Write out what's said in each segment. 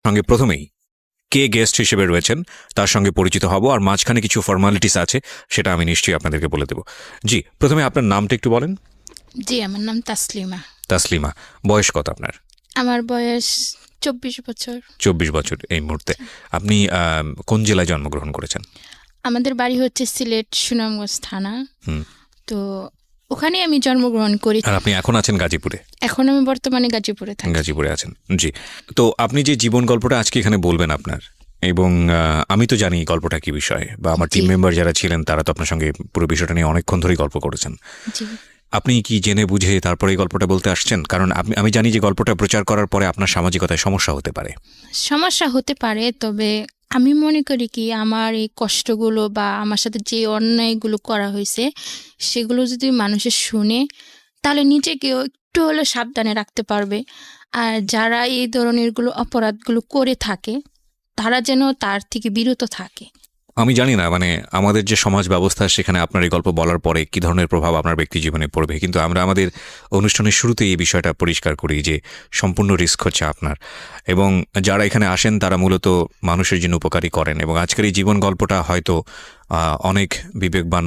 সঙ্গে প্রথমেই কে গেস্ট হিসেবে রয়েছেন তার সঙ্গে পরিচিত হব, আর মাঝখানে কিছু ফর্মালিটিস আছে সেটা আমি নিশ্চয়ই আপনাদেরকে বলে দেব। জি, প্রথমে আপনার নামটা একটু বলেন। জি, আমার নাম তাসলিমা। তাসলিমা, বয়স কত আপনার? আমার বয়স 24 বছর। 24 বছর এই মুহূর্তে। আপনি কোন জেলায় জন্মগ্রহণ করেছেন? আমাদের বাড়ি হচ্ছে সিলেট সুনামগঞ্জ থানা। তো ওখানে আমি জন্মগ্রহণ করি। আর আপনি এখন আছেন গাজীপুরে? এখন আমি বর্তমানে গাজীপুরে থাকি। গাজীপুরে আছেন, জি। তো আপনি যে জীবন গল্পটা আজকে এখানে বলবেন আপনার, এবং আমি তো জানি গল্পটা কি বিষয়, বা আমার টিম মেম্বার যারা ছিলেন তারা তো আপনার সঙ্গে পুরো বিষয়টা নিয়ে অনেকক্ষণ ধরেই গল্প করেছেন। জি। আপনি কি জেনে বুঝে তারপরে এই গল্পটা বলতে আসছেন? কারণ আমি জানি যে গল্পটা প্রচার করার পরে আপনার সামাজিকতায় সমস্যা হতে পারে। সমস্যা হতে পারে, তবে আমি মনে করি কি আমার এই কষ্টগুলো বা আমার সাথে যে অন্যায়গুলো করা হয়েছে সেগুলো যদি মানুষের শুনে তাহলে নিজেকেও একটু হলেও সাবধানে রাখতে পারবে। আর যারা এই ধরনেরগুলো অপরাধগুলো করে থাকে তারা যেন তার থেকে বিরত থাকে। আমি জানি না মানে আমাদের যে সমাজ ব্যবস্থা সেখানে আপনার এই গল্প বলার পরে কি ধরনের প্রভাব আপনার ব্যক্তি জীবনে পড়বে, কিন্তু আমরা আমাদের অনুষ্ঠানের শুরুতে এই বিষয়টা পরিষ্কার করি যে সম্পূর্ণ রিস্ক হচ্ছে আপনার, এবং যারা এখানে আসেন তারা মূলত মানুষের জন্য উপকারী করেন। এবং আজকের এই জীবন গল্পটা হয়তো অনেক বিবেকবান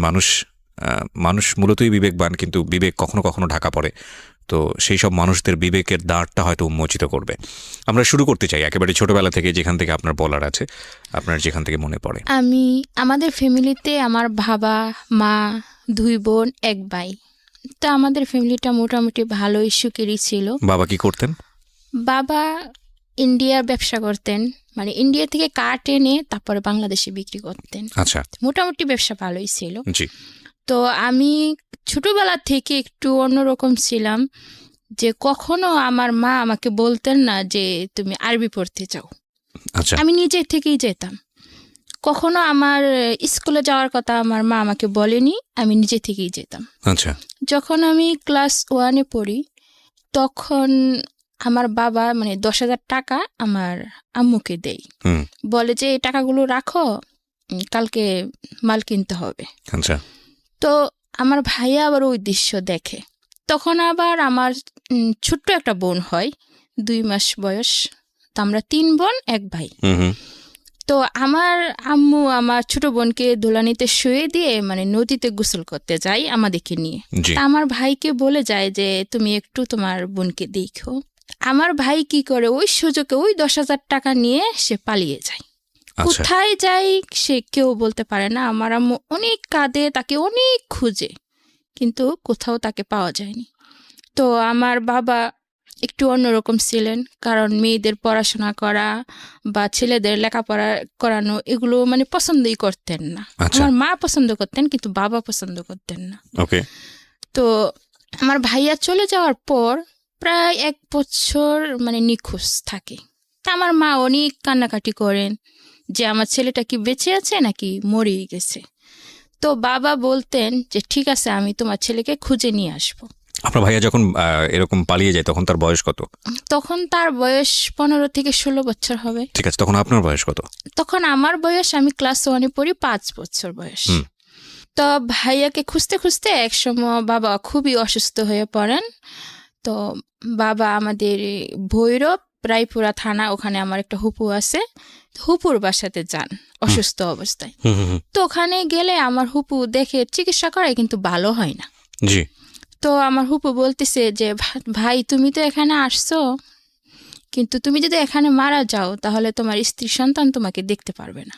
মানুষ মূলতই বিবেকবান, কিন্তু বিবেক কখনো কখনো ঢাকা পড়ে। তো সেই সব মানুষদের বিবেকের দ্বারটা হয়তো উন্মোচিত করবে। আমরা শুরু করতে চাই একেবারে ছোটবেলা থেকে, যেখান থেকে আপনার বলার আছে, আপনার যেখান থেকে মনে পড়ে। আমাদের ফ্যামিলিতে আমার বাবা মা 2 বোন 1 ভাই। তো আমাদের ফ্যামিলিটা মোটামুটি ভালোই সুখেরই ছিল। বাবা কি করতেন? বাবা ইন্ডিয়ার ব্যবসা করতেন, মানে ইন্ডিয়া থেকে কাঠ এনে তারপরে বাংলাদেশে বিক্রি করতেন। আচ্ছা, মোটামুটি ব্যবসা ভালোই ছিল। জি। তো আমি ছোটবেলা থেকে একটু অন্যরকম ছিলাম, যে কখনো আমার মা আমাকে বলতেন না যে তুমি আরবি পড়তে চাও। আচ্ছা, আমি নিজে থেকেই যেতাম। কখনো আমার স্কুলে যাওয়ার কথা আমার মা আমাকে বলেনি, আমি নিজে থেকেই যেতাম। আচ্ছা, যখন আমি ক্লাস 1-এ পড়ি তখন আমার বাবা মানে 10,000 টাকা আমার আম্মুকে দেয়, বলে যে এই টাকাগুলো রাখো, কালকে মাল কিনতে হবে। আচ্ছা, তো আমার ভাইয়া আবার ওই দৃশ্য দেখে। তখন আবার আমার ছোট্ট একটা বোন হয়, 2 মাস বয়স। তো আমরা 3 বোন 1 ভাই। তো আমার আম্মু আমার ছোট বোনকে দোলানিতে শুয়ে দিয়ে মানে নদীতে গোসল করতে যায় আমাদেরকে নিয়ে। আমার ভাইকে বলে যায় যে তুমি একটু তোমার বোনকে দেখো। আমার ভাই কি করে, ওই সুযোগে ওই 10,000 টাকা নিয়ে সে পালিয়ে যায়। কোথায় যাই সে কেউ বলতে পারে না। আমার আম্মু অনেক কাঁদে, তাকে অনেক খুঁজে, কিন্তু কোথাও তাকে পাওয়া যায়নি। তো আমার বাবা একটু অন্যরকম ছিলেন, কারণ মেয়েদের পড়াশোনা করা বা ছেলেদের লেখাপড়া করানো এগুলো মানে পছন্দই করতেন না। আমার মা পছন্দ করতেন কিন্তু বাবা পছন্দ করতেন না। তো আমার ভাইয়া চলে যাওয়ার পর প্রায় 1 বছর মানে নিখোঁজ থাকে। তা আমার মা অনেক কান্নাকাটি করেন যে আমার ছেলেটা কি বেঁচে আছে নাকি মরেই গেছে। তো বাবা বলতেন যে ঠিক আছে, আমি তোমার ছেলেকে খুঁজে নিয়ে আসবো। আপনার ভাইয়া যখন এরকম পালিয়ে যায় তখন তার বয়স কত? তখন তার বয়স 15 থেকে 16 বছর হবে। ঠিক আছে, তখন আপনার বয়স কত? তখন আমার বয়স, আমি ক্লাস 1-এ পড়ি, 5 বছর বয়স। তো ভাইয়াকে খুঁজতে খুঁজতে একসময় বাবা খুবই অসুস্থ হয়ে পড়েন। তো বাবা আমাদের ভৈরব রায়পুরা থানা, ওখানে আমার একটা হুপু আছে, হুপুর বাসাতে যান অসুস্থ অবস্থায়। তো ওখানে গেলে আমার হুপু দেখে চিকিৎসা করায় কিন্তু ভালো হয় না। জি। তো আমার হুপু বলতেছে যে ভাই তুমি তো এখানে আসছো, কিন্তু তুমি যদি এখানে মারা যাও তাহলে তোমার স্ত্রী সন্তান তোমাকে দেখতে পারবে না।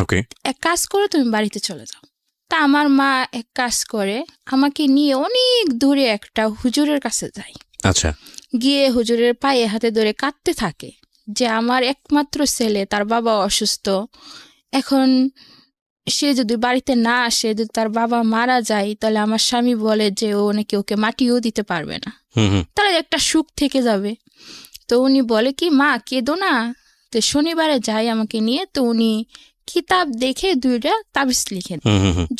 ওকে, এক কাজ করো, তুমি বাড়িতে চলে যাও। তা আমার মা এক কাজ করে আমাকে নিয়ে অনেক দূরে একটা হুজুরের কাছে যায়। আচ্ছা। গিয়ে হুজুরের পায়ে হাতে ধরে কাঁদতে থাকে যে আমার একমাত্র ছেলে, তার বাবা অসুস্থ, এখন সে যদি বাড়িতে না আসে, যদি তার বাবা মারা যায় তাহলে আমার স্বামী বলে যে ও নাকি ওকে মাটিও দিতে পারবে না, তাহলে একটা সুখ থেকে যাবে। তো উনি বলে কি মা কেঁদো না। তো শনিবারে যাই আমাকে নিয়ে, তো উনি কিতাব দেখে 2টা তাবিজ লিখে,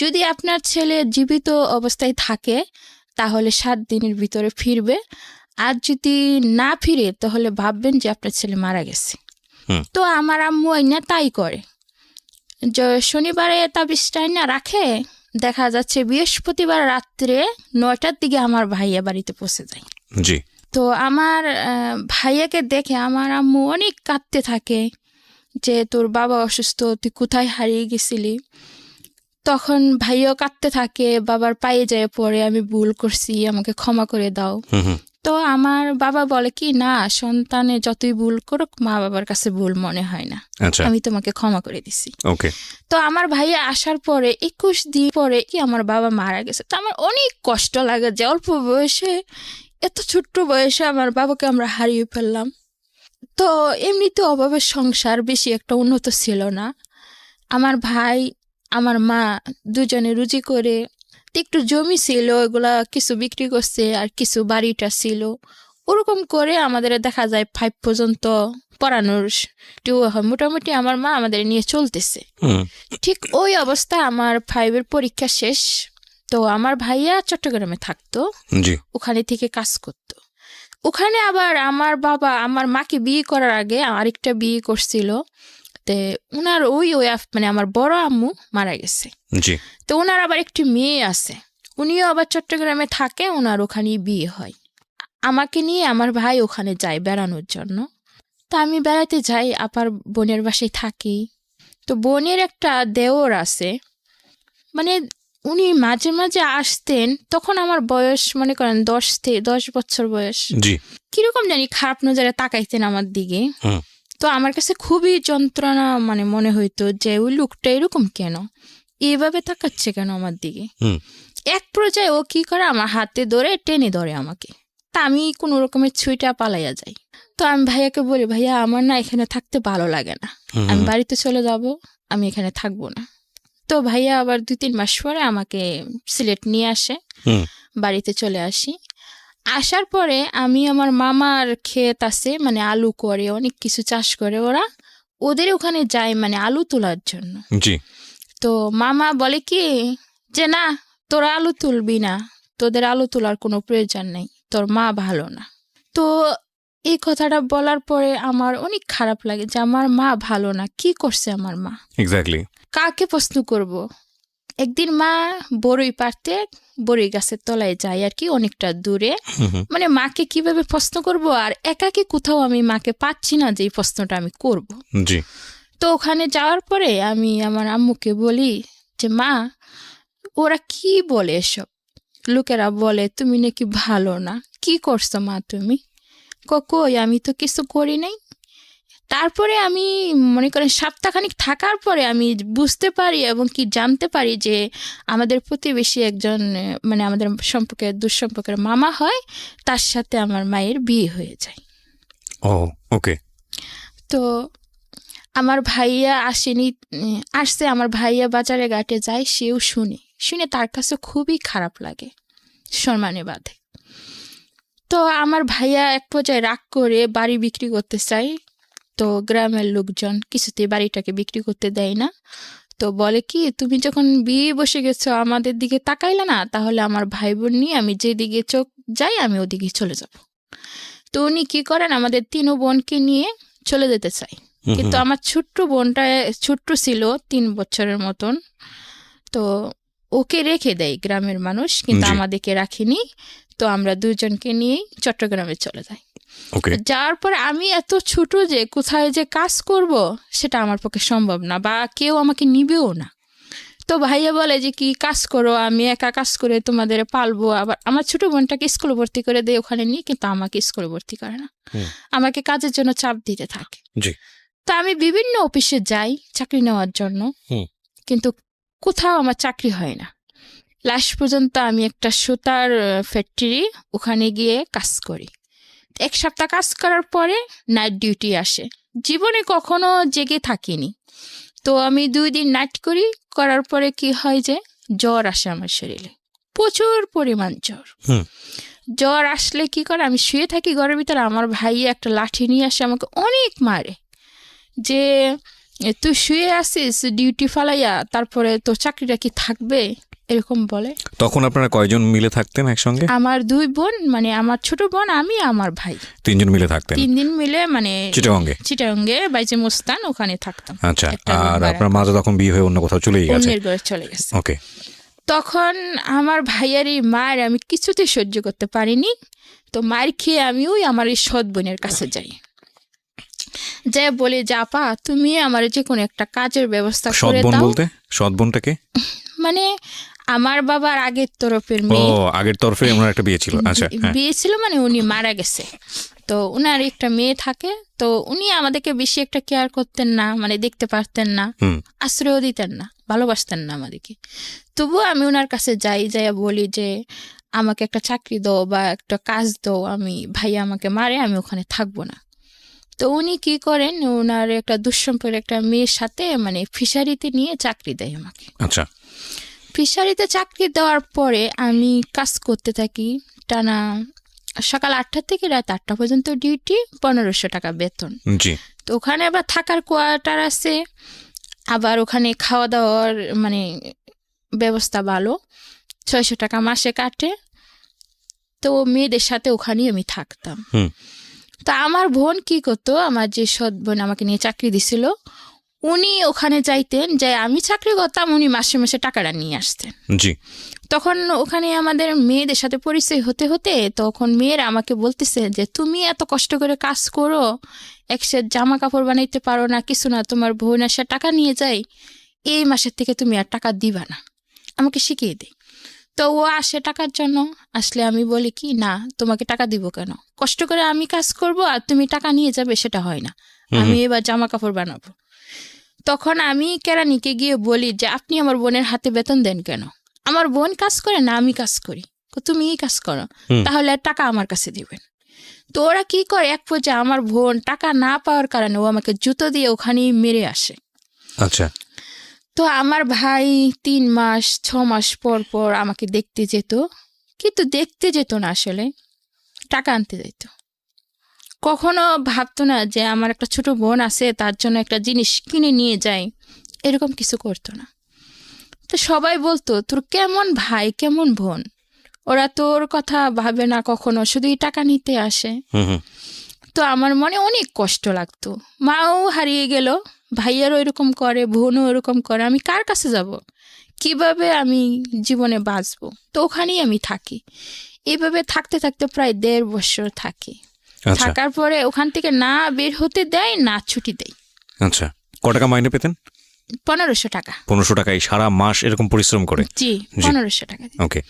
যদি আপনার ছেলে জীবিত অবস্থায় থাকে তাহলে 7 দিনের ভিতরে ফিরবে, আর যদি না ফিরে তাহলে ভাববেন যে আপনার ছেলে মারা গেছে। তো আমার আম্মু না তাই করে, শনিবারে তাবিজটা না রাখে। দেখা যাচ্ছে বৃহস্পতিবার রাত্রে 9টার দিকে আমার ভাইয়া বাড়িতে পৌঁছে যায়। জি। তো আমার ভাইয়াকে দেখে আমার আম্মু অনেক কাঁদতে থাকে যে তোর বাবা অসুস্থ, তুই কোথায় হারিয়ে গেছিলি। তখন ভাইয়াও কাঁদতে থাকে, বাবার পায়ে যায় পড়ে, আমি ভুল করছি, আমাকে ক্ষমা করে দাও। তো আমার বাবা বলে কি, না, সন্তানে যতই ভুল করুক মা বাবার কাছে ভুল মনে হয় না, আমি তোমাকে ক্ষমা করে দিছি। তো আমার ভাইয়া আসার পরে 21 দিন পরে কি আমার বাবা মারা গেছে। তো আমার অনেক কষ্ট লাগে যে অল্প বয়সে, এত ছোট্ট বয়সে আমার বাবাকে আমরা হারিয়ে ফেললাম। তো এমনিতে অভাবের সংসার বেশি একটা উন্নত ছিল না। আমার ভাই আমার মা দুজনে রুজি করে, একটু জমি ছিল, এগুলা কিছু বিক্রি করছে, আর কিছু বাড়িটা ছিল, ওরকম করে আমাদের দেখা যায় 5 পর্যন্ত পড়ানোর মোটামুটি আমার মা আমাদের নিয়ে চলতেছে। ঠিক ওই অবস্থা আমার 5-এর পরীক্ষা শেষ। তো আমার ভাইয়া চট্টগ্রামে থাকতো, ওখানে থেকে কাজ করতো। ওখানে আবার আমার বাবা আমার মাকে বিয়ে করার আগে আরেকটা বিয়ে করছিল। উনার ওই মানে আমার বড় আম্মু মারা গেছে। তো ওনার আবার একটি মেয়ে আছে, উনিও আবার চট্টগ্রামে থাকে, ওনার ওখানেই বিয়ে হয়। আমাকে নিয়ে আমার ভাই ওখানে যায় বেড়ানোর জন্য। তা আমি বেড়াতে যাই, আপার বোনের বাসায় থাকি। তো বোনের একটা দেওর আছে, মানে উনি মাঝে মাঝে আসতেন। তখন আমার বয়স মনে করেন 10 বছর বয়স। কিরকম জানি খারাপ নজরে তাকাইতেন আমার দিকে। তো আমার কাছে খুবই যন্ত্রণা মানে মনে হইতো যে ওই লোকটা এরকম কেন, এইভাবে তাকাচ্ছে কেন আমার দিকে। এক পর্যায়ে ও কি করে, আমার হাতে ধরে টেনে ধরে আমাকে। তা আমি কোনো রকমের ছুঁইটা পালাইয়া যাই। তো আমি ভাইয়াকে বলি, ভাইয়া আমার না এখানে থাকতে ভালো লাগে না, আমি বাড়িতে চলে যাব, আমি এখানে থাকবো না। তো ভাইয়া আবার 2-3 মাস পরে আমাকে সিলেট নিয়ে আসে, বাড়িতে চলে আসি। আসার পরে আমি আমার মামার ক্ষেত আছে, মানে আলু করে, অনেক কিছু চাষ করে ওরা, ওদের ওখানে যাই মানে আলু তোলার জন্য। তো মামা বলে কি যে না, তোরা আলু তুলবি না, তোদের আলু তোলার কোনো প্রয়োজন নেই, তোর মা ভালো না। তো এই কথাটা বলার পরে আমার অনেক খারাপ লাগে যে আমার মা ভালো না, কি করছে আমার মা, কাকে প্রশ্ন করব। একদিন মা বড়ই পারতে বড়ই গাছের তলায় যায় আর কি, অনেকটা দূরে। মানে মাকে কিভাবে প্রশ্ন করব, আর একাকে কোথাও আমি মাকে পাচ্ছি না যে এই প্রশ্নটা আমি করব। তো ওখানে যাওয়ার পরে আমি আমার আম্মুকে বলি যে মা, ওরা কি বলে এসব, লোকেরা বলে তুমি নাকি ভালো না, কি করছো মা তুমি? কই আমি তো কিছু করি নাই। তারপরে আমি মনে করেন সপ্তাহখানিক থাকার পরে আমি বুঝতে পারি এবং কি জানতে পারি যে আমাদের প্রতিবেশী একজন, মানে আমাদের সম্পর্কের দুঃসম্পর্কের মামা হয়, তার সাথে আমার মায়ের বিয়ে হয়ে যায়। তো আমার ভাইয়া আসছে, আমার ভাইয়া বাজারে ঘাটে যায়, সেও শুনে তার কাছে খুবই খারাপ লাগে, সম্মানে বাঁধে। তো আমার ভাইয়া এক পর্যায়ে রাগ করে বাড়ি বিক্রি করতে চায়। তো গ্রামের লোকজন কিছুতে বাড়িটাকে বিক্রি করতে দেয় না। তো বলে কি, তুমি যখন বিয়ে বসে গেছো আমাদের দিকে তাকাইলে না, তাহলে আমার ভাই বোন নিয়ে আমি যেদিকে চোখ যাই আমি ওদিকে চলে যাব। তো উনি কি করেন, আমাদের 3 বোনকে নিয়ে চলে যেতে চাই। কিন্তু আমার ছোট্ট বোনটা ছোট্ট ছিল, 3 বছরের মতন। তো ওকে রেখে দেয় গ্রামের মানুষ, কিন্তু আমাদেরকে রাখিনি। তো আমরা 2 জনকে নিয়েই চট্টগ্রামে চলে যাই। যাওয়ার পর আমি এত ছোট যে কোথায় যে কাজ করব সেটা আমার পক্ষে সম্ভব না, বা কেউ আমাকে নিবেও না। তো ভাইয়া বলে যে কি কাজ করো, আমি একা কাজ করে তোমাদের পালবো। আবার আমার ছোট বোনটাকে স্কুলে ভর্তি করে দেয় ওখানে নিয়ে, কিন্তু আমাকে স্কুলে ভর্তি করে না, আমাকে কাজের জন্য চাপ দিতে থাকে। তো আমি বিভিন্ন অফিসে যাই চাকরি নেওয়ার জন্য, কিন্তু কোথাও আমার চাকরি হয় না। লাস্ট পর্যন্ত আমি একটা সুতার ফ্যাক্টরি, ওখানে গিয়ে কাজ করি। 1 সপ্তাহ কাজ করার পরে নাইট ডিউটি আসে। জীবনে কখনো জেগে থাকিনি। তো আমি 2 দিন নাইট করার পরে কি হয় যে জ্বর আসে আমার শরীরে, প্রচুর পরিমাণ জ্বর আসলে কি করে, আমি শুয়ে থাকি ঘরের ভিতরে, আমার ভাই একটা লাঠি নিয়ে আসে, আমাকে অনেক মারে যে তুই শুয়ে আসিস ডিউটি ফালাইয়া, তারপরে তোর চাকরিটা কি থাকবে, এরকম বলে। তখন আপনারা কয়জন মিলে থাকতেন একসঙ্গে? আমার 2 বোন, মানে আমার ছোট বোন, আমি, আমার ভাই, 3 জন মিলে থাকতেন। 3 দিন মিলে, মানে চিটাগঙ্গে বাইজে মুস্তান, ওখানে থাকতাম। আচ্ছা, আর আপনার মা তো তখন বিয়ে হয়ে অন্য কোথাও চলে গেছে? চলে গেছে। ওকে। তখন আমার ভাইয়ের এই মার আমি কিছুতেই সহ্য করতে পারিনি। তো মার খেয়ে আমি ওই আমার এই সৎ বোনের কাছে যাই, যে বলে যে আপা তুমি আমার যে কোনো একটা কাজের ব্যবস্থা সৎ করে বোন দাও। বলতে সৎ বোনটাকে? মানে আমার বাবার আগের তরফের ও, মেয়ে। আগের তরফে ওনার একটা বিয়ে ছিল। আচ্ছা, হ্যাঁ। বিয়ে ছিল মানে উনি মারা গেছে, তো উনার একটা মেয়ে থাকে, তো উনি আমাদেরকে বেশি একটা কেয়ার করতেন না, মানে দেখতে পারতেন না, আশ্রয় দিতেন না, ভালোবাসতেন না আমাদেরকে। তবুও আমি ওনার কাছে যাই, বলি যে আমাকে একটা চাকরি দাও বা একটা কাজ দাও, আমি ভাইয়া আমাকে মারে, আমি ওখানে থাকবো না। তো উনি কি করেন, ওনার একটা দুঃসম্পর্কের একটা মেয়ের সাথে মানে ফিশারিতে নিয়ে চাকরি দেয় আমাকে। আচ্ছা। ফিশারিতে চাকরি দেওয়ার পরে আমি কাজ করতে থাকি টানা সকাল 8টা থেকে রাত 8টা পর্যন্ত ডিউটি, 1500 টাকা বেতন। জি। তো ওখানে আবার থাকার কোয়ার্টার আছে, আবার ওখানে খাওয়া দাওয়ার মানে ব্যবস্থা ভালো, 600 টাকা মাসে কাটে। তো মেয়েদের সাথে ওখানেই আমি থাকতাম। তো আমার বোন কি করতো, আমার যে সৎ বোন আমাকে নিয়ে চাকরি দিছিল, উনি ওখানে যাইতেন, যে আমি চাকরি করতাম, উনি মাসে মাসে টাকাটা নিয়ে আসতেন। জি। তখন ওখানে আমাদের মেয়েদের সাথে পরিচয় হতে হতে তখন মেয়েরা আমাকে বলতেছে যে তুমি এত কষ্ট করে কাজ করো, এক সেট জামা কাপড় বানাইতে পারো না, কিছু না, তোমার বোন এসে টাকা নিয়ে যায়, এই মাসের থেকে তুমি আর টাকা দিবা না, আমাকে শিখিয়ে দেয়। তো ও আসে টাকার জন্য, আসলে আমি বলি কি না, তোমাকে টাকা দিব কেন, কষ্ট করে আমি কাজ করব আর তুমি টাকা নিয়ে যাবে, সেটা হয় না, আমি এবার জামা কাপড় বানাবো। তখন আমি কেরানিকে গিয়ে বলি যে আপনি আমার বোনের হাতে বেতন দেন কেন, আমার বোন কাজ করে না আমি কাজ করি, তুমি কাজ করো, তাহলে টাকা আমার কাছে দিবেন। তো ওরা কি করে, এক পর্যায়ে আমার বোন টাকা না পাওয়ার কারণে ও আমাকে জুতো দিয়ে ওখানেই মেরে আসে। আচ্ছা। তো আমার ভাই 3 মাস 6 মাস পর পর আমাকে দেখতে যেত, কিন্তু দেখতে যেত না, আসলে টাকা আনতে যেত। কখনো ভাবতো না যে আমার একটা ছোট বোন আছে, তার জন্য একটা জিনিস কিনে নিয়ে যায়, এরকম কিছু করতো না। তো সবাই বলতো তোর কেমন ভাই কেমন বোন, ওরা তোর কথা ভাবে না কখনো, শুধুই টাকা নিতে আসে। তো আমার মনে অনেক কষ্ট লাগতো, মাও হারিয়ে গেল, ভাইয়ারও এরকম করে, বোনও এরকম করে, আমি কার কাছে যাব, কিভাবে আমি জীবনে বাঁচবো। তো ওখানেই আমি থাকি, এইভাবে থাকতে থাকতে প্রায় 1.5 বছর থাকি। থাকার পরে ওখান থেকে না বের হতে দেয় না ছুটি দেয়। আচ্ছা। ক টাকা মাইনে পেতেন? 1500 টাকা। 1500 টাকায় সারা মাস এরকম পরিশ্রম করে? জি, 1500 টাকা। ওকে।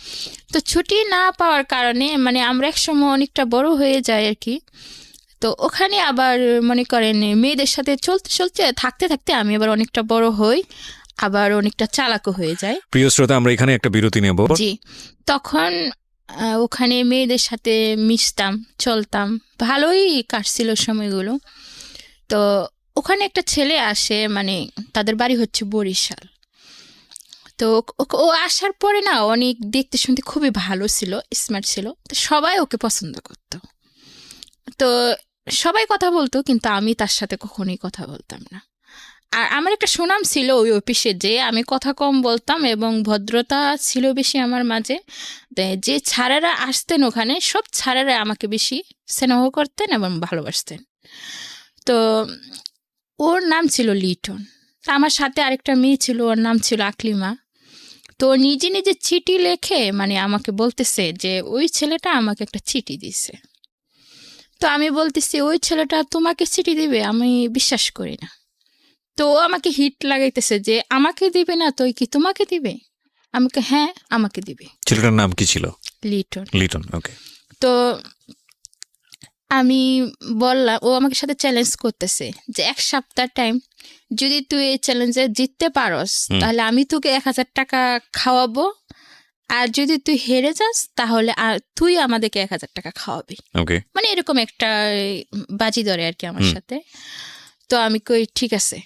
তো ছুটি না পাওয়ার কারণে মানে আমরা এক সময় অনেকটা বড় হয়ে যাই আর কি। তো ওখানে আবার মনে করেন মেয়েদের সাথে চলতে চলতে থাকতে থাকতে আমি আবার অনেকটা বড় হই, আবার অনেকটা চালাকও হয়ে যায়। প্রিয় শ্রোতা, আমরা এখানে একটা বিরতি নেব। জি। তখন ওখানে মেয়েদের সাথে মিশতাম, চলতাম, ভালোই কাটছিল সময়গুলো। তো ওখানে একটা ছেলে আসে, মানে তাদের বাড়ি হচ্ছে বরিশাল। তো ও আসার পরে না অনেক দেখতে শুনতে খুবই ভালো ছিল, স্মার্ট ছিল, তো সবাই ওকে পছন্দ করত। তো সবাই কথা বলতো, কিন্তু আমি তার সাথে কখনোই কথা বলতাম না। আর আমার একটা সুনাম ছিল ওই অফিসে, যে আমি কথা কম বলতাম এবং ভদ্রতা ছিল বেশি আমার মাঝে। যে ছাড়েরা আসতেন ওখানে, সব ছাড়েরা আমাকে বেশি স্নেহ করতেন এবং ভালোবাসতেন। তো ওর নাম ছিল লিটন, আমার সাথে আরেকটা মেয়ে ছিল, ওর নাম ছিল আকলিমা। তো নিজে নিজে চিঠি লেখে মানে আমাকে বলতেছে যে ওই ছেলেটা আমাকে একটা চিঠি দিছে। তো আমি বলতেছি ওই ছেলেটা তোমাকে চিঠি দিবে, আমি বিশ্বাস করি না। তো ও আমাকে হিট লাগাইতেছে যে আমাকে দিবে না তো কি তোমাকে দিবে, আমাকে হ্যাঁ আমাকে দিবে। ছেলেটার নাম কি ছিল? লিটন। লিটন, ওকে। তো আমি বললাম, ও আমাকে সাথে চ্যালেঞ্জ করতেছে যে 1 সপ্তাহ টাইম, যদি তুই এই চ্যালেঞ্জে জিততে পারস তাহলে আমি তোকে 1000 টাকা খাওয়াবো, আর যদি তুই হেরে যাস তাহলে তুই আমাদেরকে 1000 টাকা খাওয়াবি। মানে এরকম একটা বাজি ধরে আর কি আমার সাথে। তো আমি কই ঠিক আছে।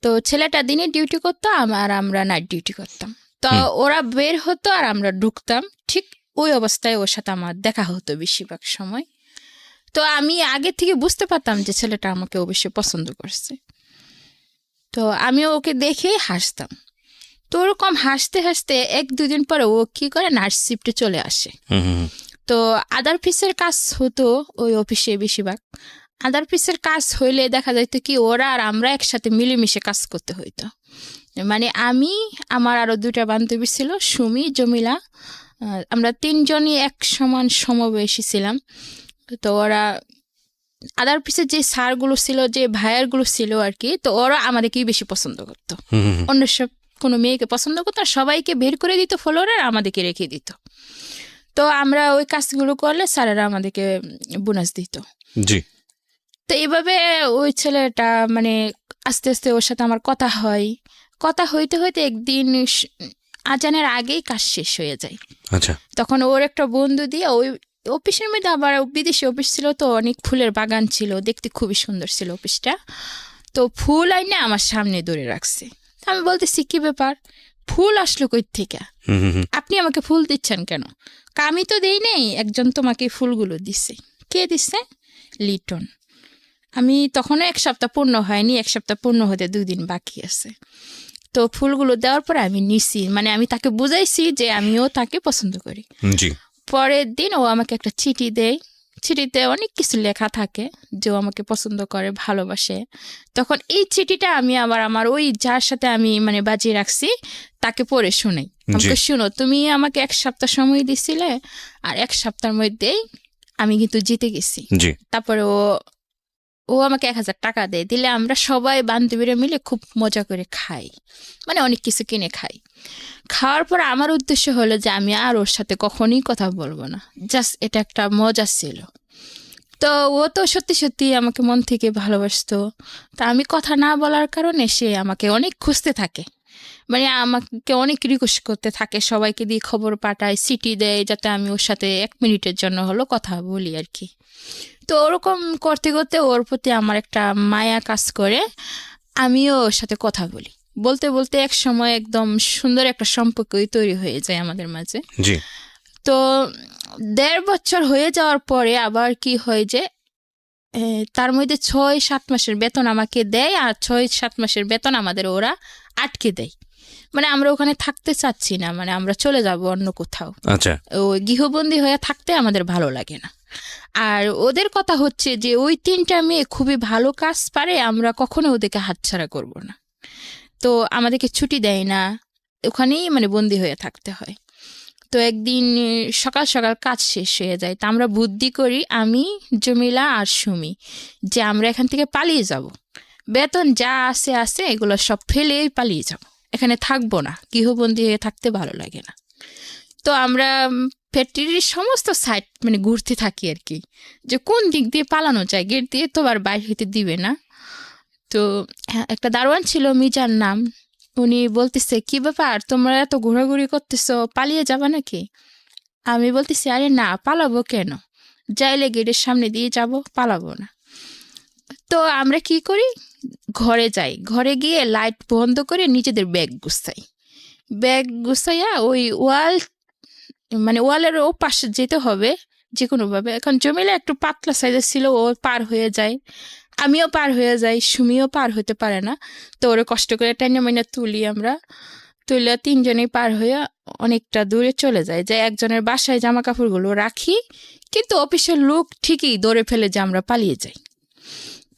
তো ছেলেটা দিনে ডিউটি করতো, আর আমরা নাইট ডিউটি করতাম। তো ওরা বের হতো আর আমরা ঢুকতাম, ঠিক ওই অবস্থায় ওর সাথে আমার দেখা হতো বেশিরভাগ সময়। তো আমি আগে থেকে বুঝতে পারতাম যে ছেলেটা আমাকে অবশ্যই পছন্দ করছে। তো আমি ওকে দেখেই হাসতাম। তো ওরকম হাসতে হাসতে 1-2 দিন পরে ও কি করে নাইট শিফটে চলে আসে। তো আদার পিসের কাজ হতো ওই অফিসে বেশিরভাগ। আদার পিসের কাজ হইলে দেখা যাইতো কি ওরা আর আমরা একসাথে মিলেমিশে কাজ করতে হইতো। মানে আমি, আমার আরো 2টা বান্ধবী ছিল, সুমি, জমিলা। আমরা 3জনই এক সমান সমবয়সী ছিলাম। তো ওরা আদার পিছে যে স্যারগুলো ছিল, যে ভাইয়ারগুলো ছিল আর কি, তো ওরা আমাদেরকেই বেশি পছন্দ করতো। অন্য সব কোনো মেয়েকে পছন্দ করতো না, সবাইকে বের করে দিত ফ্লোরে, আর আমাদেরকে রেখে দিত। তো আমরা ওই কাজগুলো করলে স্যারেরা আমাদেরকে বোনাস দিত। জি। তো এইভাবে ওই ছেলেটা মানে আস্তে আস্তে ওর সাথে আমার কথা হয়। কথা হইতে হইতে একদিন আজানের আগেই কাজ শেষ হয়ে যায়। আচ্ছা। তখন ওর একটা বন্ধু দিয়ে ওই অফিসের মধ্যে, আবার বিদেশি অফিস ছিল, তো অনেক ফুলের বাগান ছিল, দেখতে খুবই সুন্দর ছিল অফিসটা। তো ফুল আইনে আমার সামনে ধরে রাখছে। আমি বলতেছি, কি ব্যাপার, ফুল আসলো কই থেকে? আপনি আমাকে ফুল দিচ্ছেন কেন? আমি তো দেই নেই, একজন তোমাকে ফুলগুলো দিছে। কে দিচ্ছে? লিটন। আমি তখনও 1 সপ্তাহ পূর্ণ হয়নি, 1 সপ্তাহ পূর্ণ হতে 2 দিন বাকি আছে। তো ফুলগুলো দেওয়ার পরে আমি নিছি, মানে আমি তাকে বুঝাইছি যে আমিও তাকে পছন্দ করি। জি। পরের দিন ও আমাকে একটা চিঠি দেয়। চিঠিতে অনেক কিছু লেখা থাকে যে ও আমাকে পছন্দ করে, ভালোবাসে। তখন এই চিঠিটা আমি আবার আমার ওই যার সাথে আমি মানে বাজিয়ে রাখছি তাকে পড়ে শুনাই। আমাকে, শুনো, তুমি আমাকে 1 সপ্তাহ সময় দিছিলে, আর 1 সপ্তাহের মধ্যেই আমি কিন্তু জিতে গেছি। তারপরে ও আমাকে 1000 টাকা দেয়। দিলে আমরা সবাই বান্ধবীরা মিলে খুব মজা করে খাই, মানে অনেক কিছু কিনে খাই। খাওয়ার পর আমার উদ্দেশ্য হলো যে আমি আর ওর সাথে কখনোই কথা বলবো না, জাস্ট এটা একটা মজা ছিল। তো ও তো সত্যি সত্যি আমাকে মন থেকে ভালোবাসতো। তা আমি কথা না বলার কারণে সে আমাকে অনেক খুঁজতে থাকে, মানে আমাকে অনেক রিকোয়েস্ট করতে থাকে, সবাইকে দিয়ে খবর পাঠায়, চিঠি দেয়, যাতে আমি ওর সাথে 1 মিনিটের জন্য হলো কথা বলি আর কি। তো ওরকম করতে করতে ওর প্রতি আমার একটা মায়া কাজ করে, আমিও ওর সাথে কথা বলি। বলতে বলতে এক সময় একদম সুন্দর একটা সম্পর্কই তৈরি হয়ে যায় আমাদের মাঝে। তো 1.5 বছর হয়ে যাওয়ার পরে আবার কি হয় যে তার মধ্যে 6-7 মাসের বেতন আমাকে দেয়, আর 6-7 মাসের বেতন আমাদের ওরা আটকে দেয়। মানে আমরা ওখানে থাকতে চাচ্ছি না, মানে আমরা চলে যাব অন্য কোথাও। আচ্ছা। ওই গৃহবন্দী হয়ে থাকতে আমাদের ভালো লাগে না। আর ওদের কথা হচ্ছে যে ওই 3টা মেয়ে খুবই ভালো কাজ পারে, আমরা কখনো ওদেরকে হাতছাড়া করব না। তো আমাদেরকে ছুটি দেয় না, ওখানেই মানে বন্দি হয়ে থাকতে হয়। তো একদিন সকাল সকাল কাজ শেষ হয়ে যায়, তা আমরা বুদ্ধি করি, আমি, জমিলা আর সুমি, যে আমরা এখান থেকে পালিয়ে যাব। বেতন যা আছে এগুলো সব ফেলেই পালিয়ে যাব, এখানে থাকবো না, গৃহবন্দী হয়ে থাকতে ভালো লাগে না। তো আমরা ফ্যাক্টরির সমস্ত সাইড মানে ঘুরতে থাকি আর কি, যে কোন দিক দিয়ে পালানো যায়, গেট দিয়ে তো আর বাইরে হইতে দিবে না। তো একটা দারোয়ান ছিল, মিজার নাম, উনি বলতেছে, কি ব্যাপার, তোমরা এত ঘোরাঘুরি করতেছো, পালিয়ে যাবা নাকি? আমি বলতেছি, আরে না, পালাবো কেন, যাইলে গেটের সামনে দিয়ে যাব, পালাবো না। তো আমরা কি করি, ঘরে যাই, ঘরে গিয়ে লাইট বন্ধ করে নিজেদের ব্যাগ গুছাইয়া ওই মানে ওয়ালের ও পাশে যেতে হবে যে কোনোভাবে। এখন জমিলা একটু পাতলা সাইজের ছিল, ও পার হয়ে যায়, আমিও পার হয়ে যাই, সুমিও পার হতে পারে না। তো ওরা কষ্ট করে টাইনা মাইনা তুলি, আমরা তুলে 3জনেই পার হয়ে অনেকটা দূরে চলে যায়, যে একজনের বাসায় জামা কাপড়গুলো রাখি, কিন্তু অফিসের লোক ঠিকই ধরে ফেলে যে আমরা পালিয়ে যাই।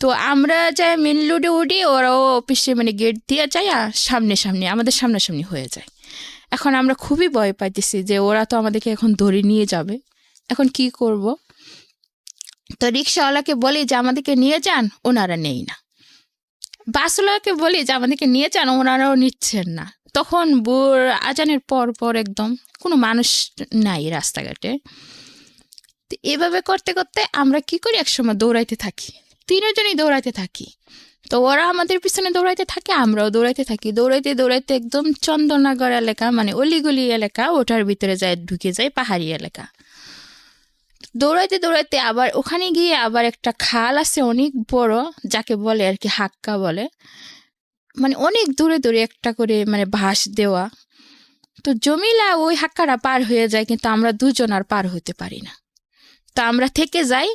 তো আমরা যাই মেন রোডে উঠি, ওরাও অফিসে মানে গেট দিয়ে যায়, আর আমাদের সামনাসামনি হয়ে যায়। এখন আমরা খুবই ভয় পাইতেছি যে ওরা তো আমাদেরকে এখন ধরে নিয়ে যাবে, এখন কি করব? তো রিক্সাওয়ালাকে বলি যে আমাদেরকে নিয়ে যান, ওনারা নেই না। বাসওয়ালাকে বলি যে আমাদেরকে নিয়ে যান, ওনারাও নিচ্ছেন না। তখন আজানের পর একদম কোনো মানুষ নাই রাস্তাঘাটে। তো এভাবে করতে করতে আমরা কি করি, একসময় দৌড়াইতে থাকি, 3জনই দৌড়াইতে থাকি। তো ওরা আমাদের পিছনে দৌড়াইতে থাকে, আমরাও দৌড়াইতে থাকি। দৌড়াইতে একদম চন্দননগর এলাকা, মানে অলিগলি এলাকা, ওটার ভিতরে ঢুকে যায়, পাহাড়ি এলাকা। দৌড়াইতে আবার ওখানে গিয়ে আবার একটা খাল আছে অনেক বড়, যাকে বলে আর কি হাক্কা বলে, মানে অনেক দূরে একটা করে মানে ভাস দেওয়া। তো জমিলা ওই হাক্কাটা পার হয়ে যায়, কিন্তু আমরা 2জন আর পার হতে পারি না। তো আমরা থেকে যাই,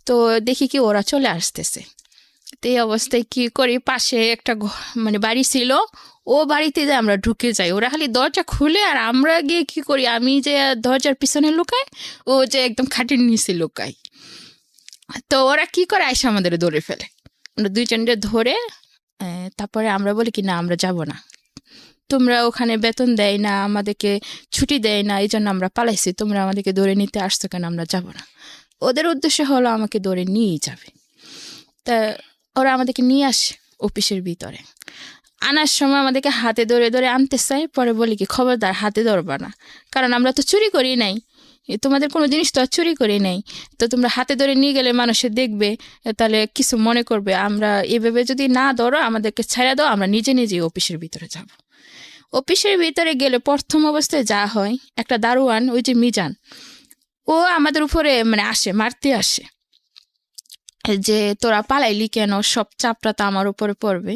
তো দেখি কি ওরা চলে আসতেছে। তো এই অবস্থায় কি করি, পাশে একটা মানে বাড়ি ছিল, ও বাড়িতে যে আমরা ঢুকে যাই, ওরা খালি দরজা খুলে, আর আমরা গিয়ে কি করি, আমি যে দরজার পিছনে লুকাই, ও যে একদম খাটের নিচে লুকাই। তো ওরা কি করে, আইসা আমাদের ধরে ফেলে। আমরা 2জনকে ধরে তারপরে আমরা বলি কি, না আমরা যাব না, তোমরা ওখানে বেতন দেয় না, আমাদেরকে ছুটি দেয় না, এই জন্য আমরা পালাইছি, তোমরা আমাদেরকে ধরে নিতে আসছো কেন, আমরা যাব না। ওদের উদ্দেশ্য হলো আমাকে ধরে নিয়েই যাবে। তা ওরা আমাদেরকে নিয়ে আসে অফিসের ভিতরে। আনার সময় আমাদেরকে হাতে ধরে ধরে আনতে চাই, পরে বলি কি খবরদার হাতে ধরবা না, কারণ আমরা তো চুরি করি নাই, তোমাদের কোনো জিনিস তো আর চুরি করি নাই, তো তোমরা হাতে ধরে নিয়ে গেলে মানুষে দেখবে, তাহলে কিছু মনে করবে। আমরা এভাবে যদি না ধরো, আমাদেরকে ছেড়ে দাও, আমরা নিজে নিজেই অফিসের ভিতরে যাব। অফিসের ভিতরে গেলে প্রথম অবস্থায় যা হয়, একটা দারোয়ান, ওই যে মিজান, ও আমাদের উপরে মানে আসে, মারতে আসে, যে তোরা পালাইলি কেন, সব চাপটা তো আমার উপরে পড়বে।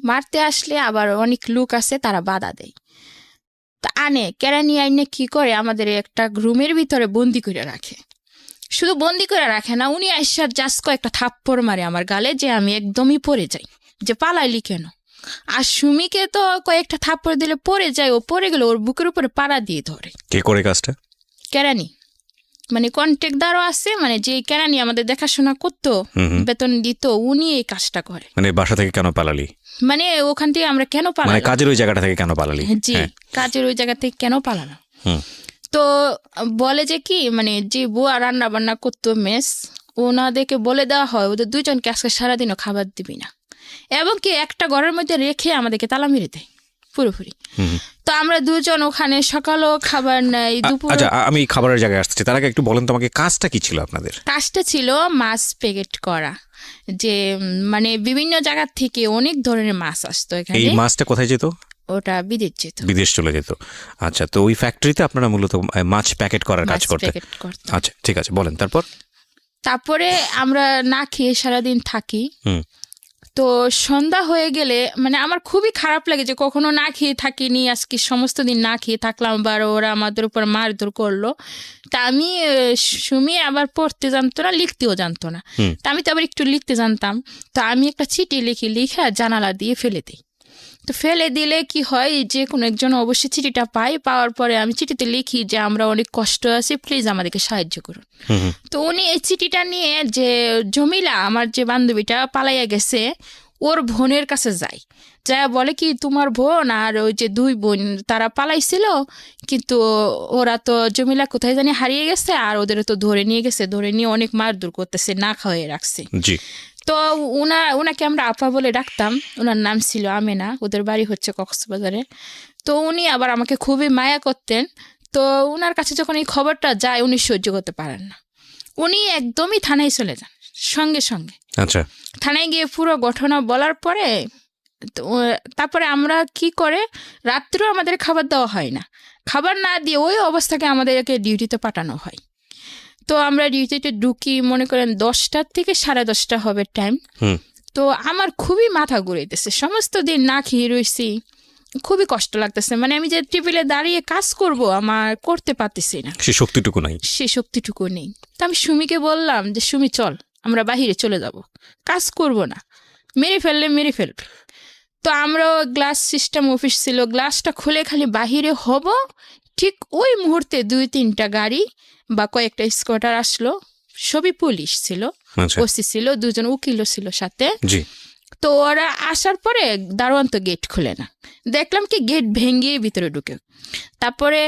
মারতে আসলে আবার অনেক লোক আছে, তারা বাধা দেয়। তা আনে কেরানি আইনে কি করে, আমাদের একটা রুমের ভিতরে বন্দি করে রাখে। শুধু বন্দি করে রাখে না, উনি আইসার জাস্ট কয়েকটা থাপ্পড় মারে আমার গালে, যে আমি একদমই পড়ে যাই, যে পালাইলি কেন। আর সুমিকে তো কয়েকটা থাপ্পড় দিলে পড়ে যায়, ও পড়ে গেলে ওর বুকের উপরে পাড়া দিয়ে ধরে। কে করে কাজটা? কেরানি, মানে কন্ট্রাক্টদারও আছে, মানে যে কেরানি আমাদের দেখাশোনা করতো, বেতন দিত, উনি এই কাজটা করে। মানে বাসা থেকে কেন পালালি? মানে ওখান থেকে আমরা কেন মানে পালালাম, কাজের ওই জায়গাটা থেকে কেন পালালি? জি, কাজের ওই জায়গা থেকে কেন পালালাম। তো বলে যে কি, মানে যে বুয়া রান্না বান্না করতো মেস, ওনাদেরকে বলে দেওয়া হয় ওদের দুজনকে আজকে সারাদিনও খাবার দিবি না, এবং কি একটা ঘরের মধ্যে রেখে আমাদেরকে তালা মেরে দেয় পুরোপুরি। তো আমরা দুজন ওখানে সকালও খাবার নেই, দুপুর। আচ্ছা, আমি খাবারের জায়গায় আসতেছি, তার আগে একটু বলেন তো আমাকে, কাজটা কি ছিল আপনাদের? কাজটা ছিল মাছ প্যাকেট করা, যে মানে বিভিন্ন জায়গা থেকে অনেক ধরনের মাছ আসতো এখানে। এই মাছটা কোথায় যেত? ওটা বিদেশ যেত, বিদেশ চলে যেত। আচ্ছা, তো ওই ফ্যাক্টরিতে আপনারা মূলত মাছ প্যাকেট করার কাজ করতেন? আচ্ছা, ঠিক আছে, বলেন তারপরে আমরা না খেয়ে সারাদিন থাকি। তো সন্ধ্যা হয়ে গেলে মানে আমার খুবই খারাপ লাগে যে কখনো না খেয়ে থাকিনি, আজকে সমস্ত দিন না খেয়ে থাকলাম, আবার ওরা আমাদের উপর মারধর করলো। তা আমি সুমি আবার পড়তে জানতো না, লিখতেও জানতো না, তা আমি তো আবার একটু লিখতে জানতাম। তো আমি একটা চিঠি লিখে জানালা দিয়ে ফেলে দিই। তো ফেলে দিলে কি হয়, যে কোনো একজন অবশ্যই চিঠিটা পাই, পাওয়ার পরে আমি চিঠিতে লিখি যে আমরা অনেক কষ্ট আছি, প্লিজ আমাদেরকে সাহায্য করুন। তো উনি এই চিঠিটা নিয়ে যে জমিলা, আমার যে বান্ধবীটা পালাইয়া গেছে, ওর বোনের কাছে যায়, যা বলে কি তোমার বোন আর ওই যে দুই বোন তারা পালাইছিল, কিন্তু ওরা তো জমিলা কোথায় জানি হারিয়ে গেছে, আর ওদের তো ধরে নিয়ে গেছে, ধরে নিয়ে অনেক মারধর করতেছে, না খাওয়াই রাখছে। তো ওনাকে আমরা আপা বলে ডাকতাম, ওনার নাম ছিল আমেনা, ওদের বাড়ি হচ্ছে কক্সবাজারে। তো উনি আবার আমাকে খুবই মায়া করতেন। তো ওনার কাছে যখন এই খবরটা যায়, উনি সহ্য করতে পারেন না, উনি একদমই থানায় চলে যান সঙ্গে সঙ্গে। আচ্ছা, থানায় গিয়ে পুরো ঘটনা বলার পরে তারপরে আমরা কি করে, রাত্রেও আমাদের খাবার দেওয়া হয় না, খাবার না দিয়ে ওই অবস্থাকে আমাদেরকে ডিউটিতে পাঠানো হয়। তো আমরা ডিউটিতে ঢুকি, মনে করেন 10টার থেকে 10:30 হবে টাইম। তো আমার খুবই মাথা ঘুরাইতেছে, সমস্ত দিন না খেয়ে রয়েছি, খুবই কষ্ট লাগতেছে, মানে আমি যে টেবিলে দাঁড়িয়ে কাজ করব আমার করতে পারতেছি না, সে শক্তিটুকু নেই। তো আমি সুমিকে বললাম যে সুমি চল আমরা বাহিরে চলে যাব, কাজ করব না, মেরে ফেলবে। তো আমরা গ্লাস সিস্টেম অফিস ছিল, গ্লাসটা খুলে খালি বাহিরে হব, ঠিক ওই মুহূর্তে 2-3টা গাড়ি বা কয়েকটা স্কুটার আসলো, সবই পুলিশ ছিল, ওসি ছিল, 2জন উকিলও ছিল সাথে। তো ওরা আসার পরে দারোয়ান তো গেট খুলে না, দেখলাম কি গেট ভেঙে ভিতরে ঢুকে। তারপরে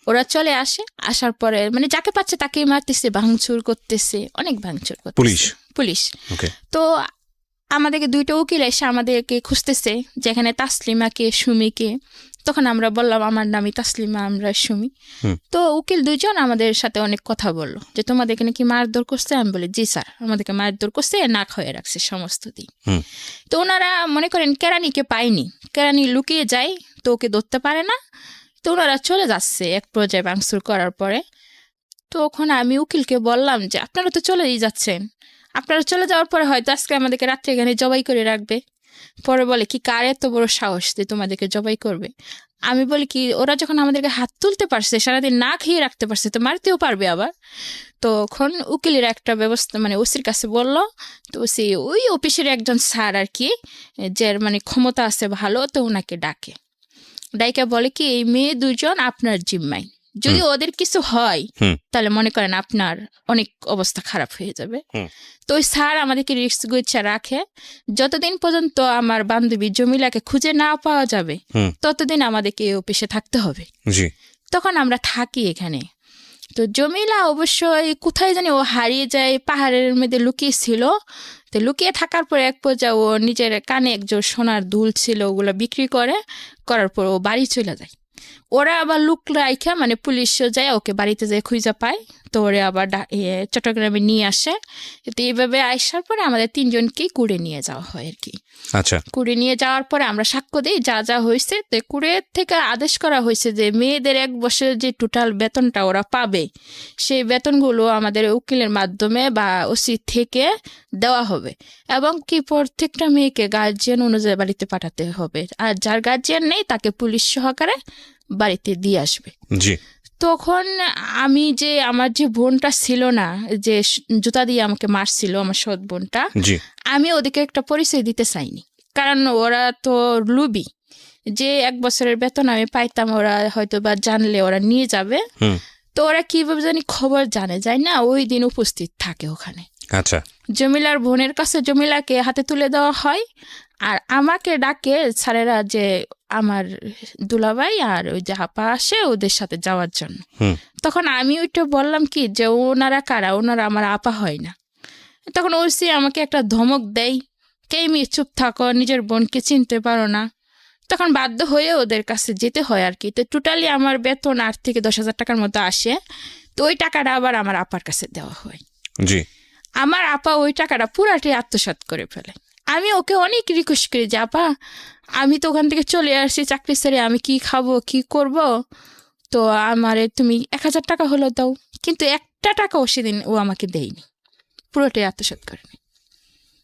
ওরা চলে আসার পরে মানে যাকে পাচ্ছে তাকেই মারতেছে, ভাঙচুর করতেছে, অনেক ভাঙচুর করতেছে পুলিশ। তো আমাদেরকে 2টা উকিল এসে আমাদেরকে খুঁজতেছে, যেখানে তাসলিমাকে, সুমিকে। তখন আমরা বললাম আমার নামই তাসলিমা, আমরা সুমি। তো উকিল 2জন আমাদের সাথে অনেক কথা বললো যে তোমাদেরকে নাকি মারধর করছে। আমি বলি জি স্যার, আমাদেরকে মারধর করছে, না খাওয়াই রাখছে সমস্ত দিন। তো ওনারা মনে করেন কেরানিকে পায়নি, কেরানি লুকিয়ে যায়, তো ওকে ধরতে পারে না। তো ওনারা চলে যাচ্ছে এক পর্যায়ে ভাঙচুর করার পরে। তো ওখানে আমি উকিলকে বললাম যে আপনারা তো চলেই যাচ্ছেন, আপনারা চলে যাওয়ার পরে হয়তো আজকে আমাদেরকে রাত্রে এখানে জবাই করে রাখবে। পরে বলে কি কার এত বড় সাহস যে তোমাদেরকে জবাই করবে। আমি বলি কি ওরা যখন আমাদেরকে হাত তুলতে পারছে, সারাদিন না খেয়ে রাখতে পারছে, তো মারতেও পারবে আবার। তখন উকিলের একটা ব্যবস্থা মানে ওসির কাছে বললো। তো ওসি ওই অফিসের একজন স্যার আর কি, যার মানে ক্ষমতা আছে ভালো, তো ওনাকে ডাকে বলে কি এই মেয়ে 2জন আপনার জিম্মায়, যদি ওদের কিছু হয় হুম। তাহলে মনে করেন আপনার অনেক অবস্থা খারাপ হয়ে যাবে। হুম। তো ওই স্যার আমাদেরকে রিস্ক গুচ্ছা রাখে, যতদিন পর্যন্ত আমার বান্ধবী জমিলাকে খুঁজে না পাওয়া যাবে হুম। ততদিন আমাদেরকে এই অফিসে থাকতে হবে। জি। তখন আমরা থাকি এখানে। তো জমিলা অবশ্যই কোথায় জানি ও হারিয়ে যায়, পাহাড়ের মধ্যে লুকিয়েছিল। তো লুকিয়ে থাকার পর এক পর্যায়ে ও নিজের কানে একজোড় সোনার দুল ছিল, ওগুলো বিক্রি করার পর ও বাড়ি চলে যায়। ওরা আবার লুক রাইখা মানে পুলিশ যায় ওকে বাড়িতে যায় খুঁজে পায়। তো ওরা আবার চট্টগ্রামে নিয়ে আসে। তো এইভাবে আসার পরে আমাদের তিনজনকেই কুড়ে নিয়ে যাওয়া হয় আর কি। আচ্ছা। কুড়ে নিয়ে যাওয়ার পরে আমরা সাক্ষ্য দিই যা যা হয়েছে। তো কুড়ে থেকে আদেশ করা হয়েছে যে মেয়েদের 1 বছরের যে টোটাল বেতনটা ওরা পাবে সেই বেতনগুলো আমাদের উকিলের মাধ্যমে বা ওসি থেকে দেওয়া হবে, এবং কি প্রত্যেকটা মেয়েকে গার্জিয়ান অনুযায়ী বাড়িতে পাঠাতে হবে, আর যার গার্জিয়ান নেই তাকে পুলিশ সহকারে বাড়িতে দিয়ে আসবে। জি। তখন আমি যে আমার যে বোনটা ছিল না, যে জুতা দিয়ে আমাকে মারছিল, আমার সৎ বোনটা, জি। আমি ওদেরকে একটা পরিচয় দিতে চাইনি, কারণ ওরা তো লুবি। যে 1 বছরের বেতন আমি পাইতাম ওরা হয়তো বা জানলে ওরা নিয়ে যাবে। হুম। তো ওরা কিভাবে জানি খবর জানে যায় না, ওই দিন উপস্থিত থাকে ওখানে। আচ্ছা। জমিলার বোনের কাছে জমিলাকে হাতে তুলে দেওয়া হয়, আর আমাকে ডাকে স্যারেরা যে আমার দুলাভাই আর ওই যে আপা আসে ওদের সাথে যাওয়ার জন্য। হুম। তখন আমি ওইটা বললাম কি যে ওনারা কারা, ওনারা আমার আপা হয় না। তখন ওসি আমাকে একটা ধমক দেয়, কে মেয়ে চুপ থাকো, নিজের বোনকে চিনতে পারো না। তখন বাধ্য হয়ে ওদের কাছে যেতে হয় আর কি। তো টোটালি আমার বেতন 8 থেকে 10,000 টাকার মতো আসে। তো ওই টাকাটা আবার আমার আপার কাছে দেওয়া হয়। জি। আমার আপা ওই টাকাটা পুরাটাই আত্মসাৎ করে ফেলে। আমি ওকে অনেক রিকোয়েস্ট করি যে আপা আমি তো ওখান থেকে চলে আসছি চাকরি ছেড়ে, আমি কি খাবো কি করব, তো আমারে তুমি 1,000 টাকা হলো দাও। কিন্তু একটা টাকাও সেদিন ও আমাকে দেয়নি, পুরোটাই আত্মসাৎ করে নেয়।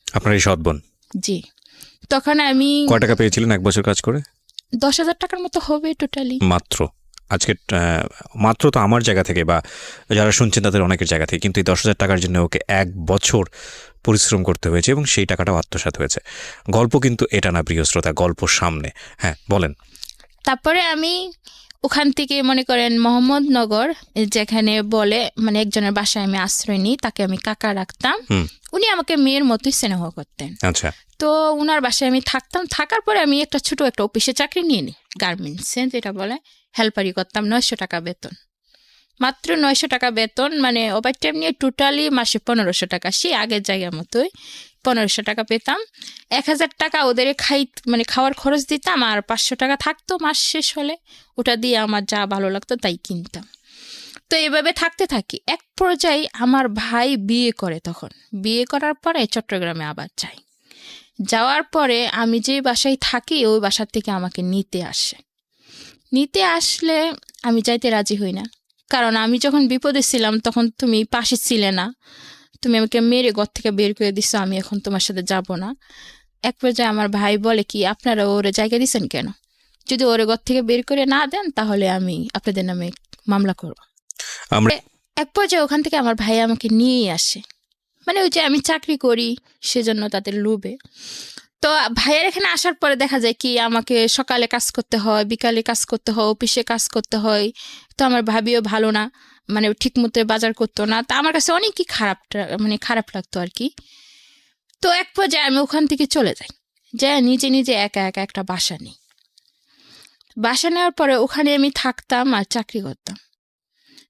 আপনার এই সৎ বোন? জি। তখন আমি কয় টাকা পেয়েছিলেন 1 বছর কাজ করে? 10,000 টাকার মতো হবে টোটালি। মাত্র? আজকে মাত্র তো আমার জায়গা থেকে বা যারা শুনছেন তাদের অনেকের জায়গা থেকে, কিন্তু এই 10,000 টাকার জন্য ওকে 1 বছর পরিশ্রম করতে হয়েছে এবং সেই টাকাটাও আত্মসাৎ হয়েছে। গল্প কিন্তু এটা না প্রিয় শ্রোতা, গল্প সামনে। হ্যাঁ বলেন। তারপরে আমি ওখান থেকে মনে করেন মোহাম্মদনগর যেখানে বলে মানে একজনের বাসায় আমি আশ্রয় নিই, তাকে আমি কাকা রাখতাম। উনি আমাকে মেয়ের মতোই স্নেহ করতেন। আচ্ছা। তো উনার বাসায় আমি থাকতাম। থাকার পরে আমি একটা ছোট একটা অফিসে চাকরি নিয়ে নিই, গার্মেন্টসে যেটা বলে, হেল্পারি করতাম। 900 টাকা বেতন, মাত্র 900 টাকা বেতন, মানে ওভার টাইম নিয়ে টোটালি মাসে 1500 টাকা, সেই আগের জায়গার মতোই 1500 টাকা পেতাম। 1,000 টাকা ওদের মানে খাওয়ার খরচ দিতাম, আর 500 টাকা থাকতো মাস শেষ হলে, ওটা দিয়ে আমার যা ভালো লাগতো তাই কিনতাম। তো এভাবে থাকতে থাকি। এক পর্যায়ে আমার ভাই বিয়ে করে। তখন বিয়ে করার পরে চট্টগ্রামে আবার যাই। যাওয়ার পরে আমি যে বাসায় থাকি ওই বাসার থেকে আমাকে নিতে আসলে আমি যাইতে রাজি হই না, কারণ আমি যখন বিপদে ছিলাম তখন তুমি পাশে ছিলে না, তুমি আমাকে মেরে ঘর থেকে বের করে দিছো, আমি এখন তোমার সাথে যাব না। এক পর্যায়ে আমার ভাই বলে কি আপনারা ওরে জায়গা দিচ্ছেন কেন, যদি ওরে ঘর থেকে বের করে না দেন তাহলে আমি আপনাদের নামে মামলা করব। এক পর্যায়ে ওখান থেকে আমার ভাই আমাকে নিয়ে আসে, মানে ওই যে আমি চাকরি করি সেজন্য তাদের লোভে। তো ভাইয়ের এখানে আসার পরে দেখা যায় কি আমাকে সকালে কাজ করতে হয়, বিকালে কাজ করতে হয়, অফিসে কাজ করতে হয়। তো আমার ভাবিও ভালো না, মানে ঠিক মতো বাজার করতো না। তা আমার কাছে অনেকই খারাপ লাগতো আর কি। তো এক পর্যায়ে আমি ওখান থেকে চলে যাই, নিজে নিজে একা একা একটা বাসা নিই। বাসা নেওয়ার পরে ওখানে আমি থাকতাম আর চাকরি করতাম।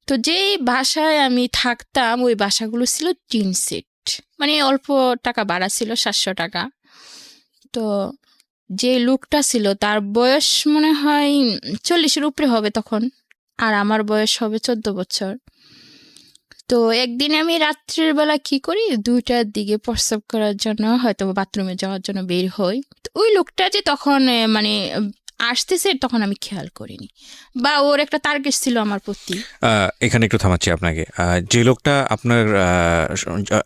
তো যেই বাসায় আমি থাকতাম ওই বাসাগুলো ছিল টিন সেট, মানে অল্প টাকা ভাড়া ছিল, 700 টাকা। তো যে লোকটা ছিল তার বয়স মনে হয় 40-এর উপরে হবে তখন, আর আমার বয়স হবে 14 বছর। তো একদিন আমি রাত্রের বেলা কি করি, 2টার দিকে প্রস্রাব করার জন্য হয়তো বাথরুমে যাওয়ার জন্য বের হই। তো ওই লোকটা যে তখন মানে আসতেছে তখন আমি খেয়াল করিনি, বা ওর একটা টার্গেট ছিল আমার প্রতি। এখানে একটু থামাচ্ছি আপনাকে। যে লোকটা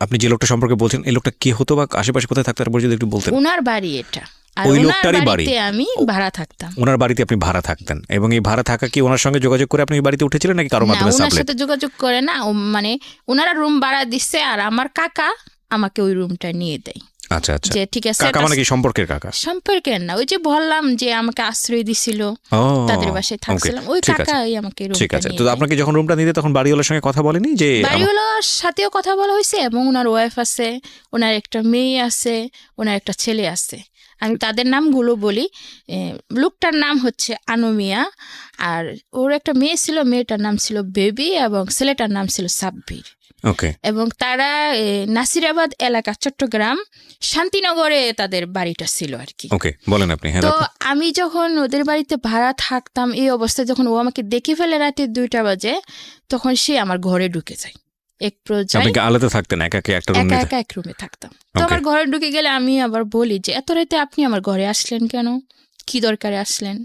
আপনি যে লোকটা সম্পর্কে বলছেন, এই লোকটা কি হতো বা আশেপাশে কোথায় থাকতো তারপর যদি একটু বলতেন। ওনার বাড়ি এটা, আর ওই ওনার লোকটারই বাড়ি? বাড়িতে আমি ভাড়া থাকতাম। ওনার বাড়িতে আপনি ভাড়া থাকতেন, এবং এই ভাড়া থাকা কি ওনার সঙ্গে যোগাযোগ করে আপনি এই বাড়িতে উঠেছিলেন নাকি কারো মাধ্যমে? ওনার সাথে যোগাযোগ করে না, মানে ওনারা রুম ভাড়া দিচ্ছে আর আমার কাকা আমাকে ওই রুমটা নিয়ে দেয়। আচ্ছা আচ্ছা। যে ঠিক আছে, কাকা মানে কি সম্পর্কের কাকা? সম্পর্কের না, ওই যে বললাম যে আমাকে আশ্রয় দিছিল, ও তাদের বাসায় থাকছিলাম, ওই ঠিক আছে কাকাই আমাকে ঠিক রুমটা আছে। নিয়ে তো যায়। আপনাকে যখন রুমটা নিতে তখন বাড়িওয়ালার সঙ্গে কথা বলেনি যে বাড়িওয়ালার সাথেও কথা বলা হয়েছে, এবং ওনার ওয়াইফ আছে, ওনার একটা মেয়ে আছে, ওনার একটা ছেলে আছে। আমি তাদের নামগুলো বলি। লোকটার নাম হচ্ছে আনুমিয়া, আর ওর একটা মেয়ে ছিল, মেয়েটার নাম ছিল বেবি, এবং ছেলেটার নাম ছিল সাব্বির। ওকে এবং তারা নাসিরাবাদ এলাকা, চট্টগ্রাম শান্তিনগরে তাদের বাড়িটা ছিল আর কি। ওকে বলেন আপনি। হ্যাঁ তো আমি যখন ওদের বাড়িতে ভাড়া থাকতাম, এই অবস্থায় যখন ও আমাকে দেখে ফেলে রাতে 2টা বাজে, তখন সে আমার ঘরে ঢুকে যায়। এক পর্যায়ে আপনি কি আলাদা থাকতেন একাকে একটা রুম একা নিতে? একা এক রুমে থাকতাম। তো আমার ঘরে ঢুকে গেলে আমি আবার বলি যে এত রাতে আপনি আমার ঘরে আসলেন কেন, কি দরকারে আসলেন?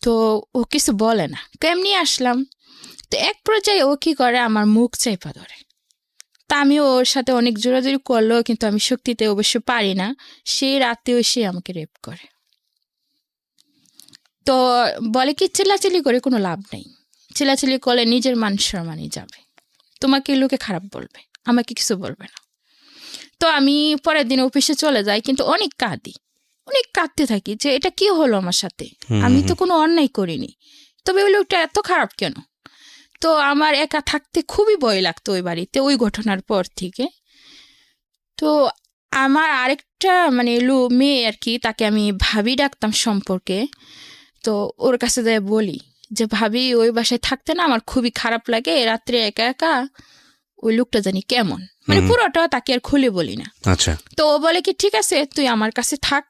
তো ও কিছু বলে না, কেমনি আসলাম। তো এক পর্যায়ে ও কি করে, আমার মুখ চাইপা ধরে। তা আমি ওর সাথে অনেক জোরাজোরি করলো, কিন্তু আমি শক্তিতে অবশ্য পারি না। সেই রাতেও সে আমাকে রেপ করে। তো বলে কি চিল্লাচিল্লি করে কোনো লাভ নেই, চিল্লাচিল্লি করলে নিজের মান সম্মানই যাবে, তোমাকে লোকে খারাপ বলবে, আমাকে কিছু বলবে না। তো আমি পরের দিন অফিসে চলে যাই, কিন্তু অনেক কাঁদি, অনেক কাঁদতে থাকি যে এটা কি হলো আমার সাথে, আমি তো কোনো অন্যায় করিনি, তবে ওই লোকটা এত খারাপ কেন? তো আমার একা থাকতে খুবই ভয় লাগতো ওই বাড়িতে, ওই ঘটনার পর থেকে। তো আমার আরেকটা মানে মেয়ে আর কি, তাকে আমি ভাবি ডাকতাম সম্পর্কে। তো ওর কাছে যাই বলি যে ভাবি, ওই বাসায় থাকতে না আমার খুবই খারাপ লাগে, রাত্রে একা একা, ওই লোকটা জানি কেমন, মানে পুরোটা তাকে আর খুলে বলি না। আচ্ছা। তো ও বলে কি ঠিক আছে তুই আমার কাছে থাক।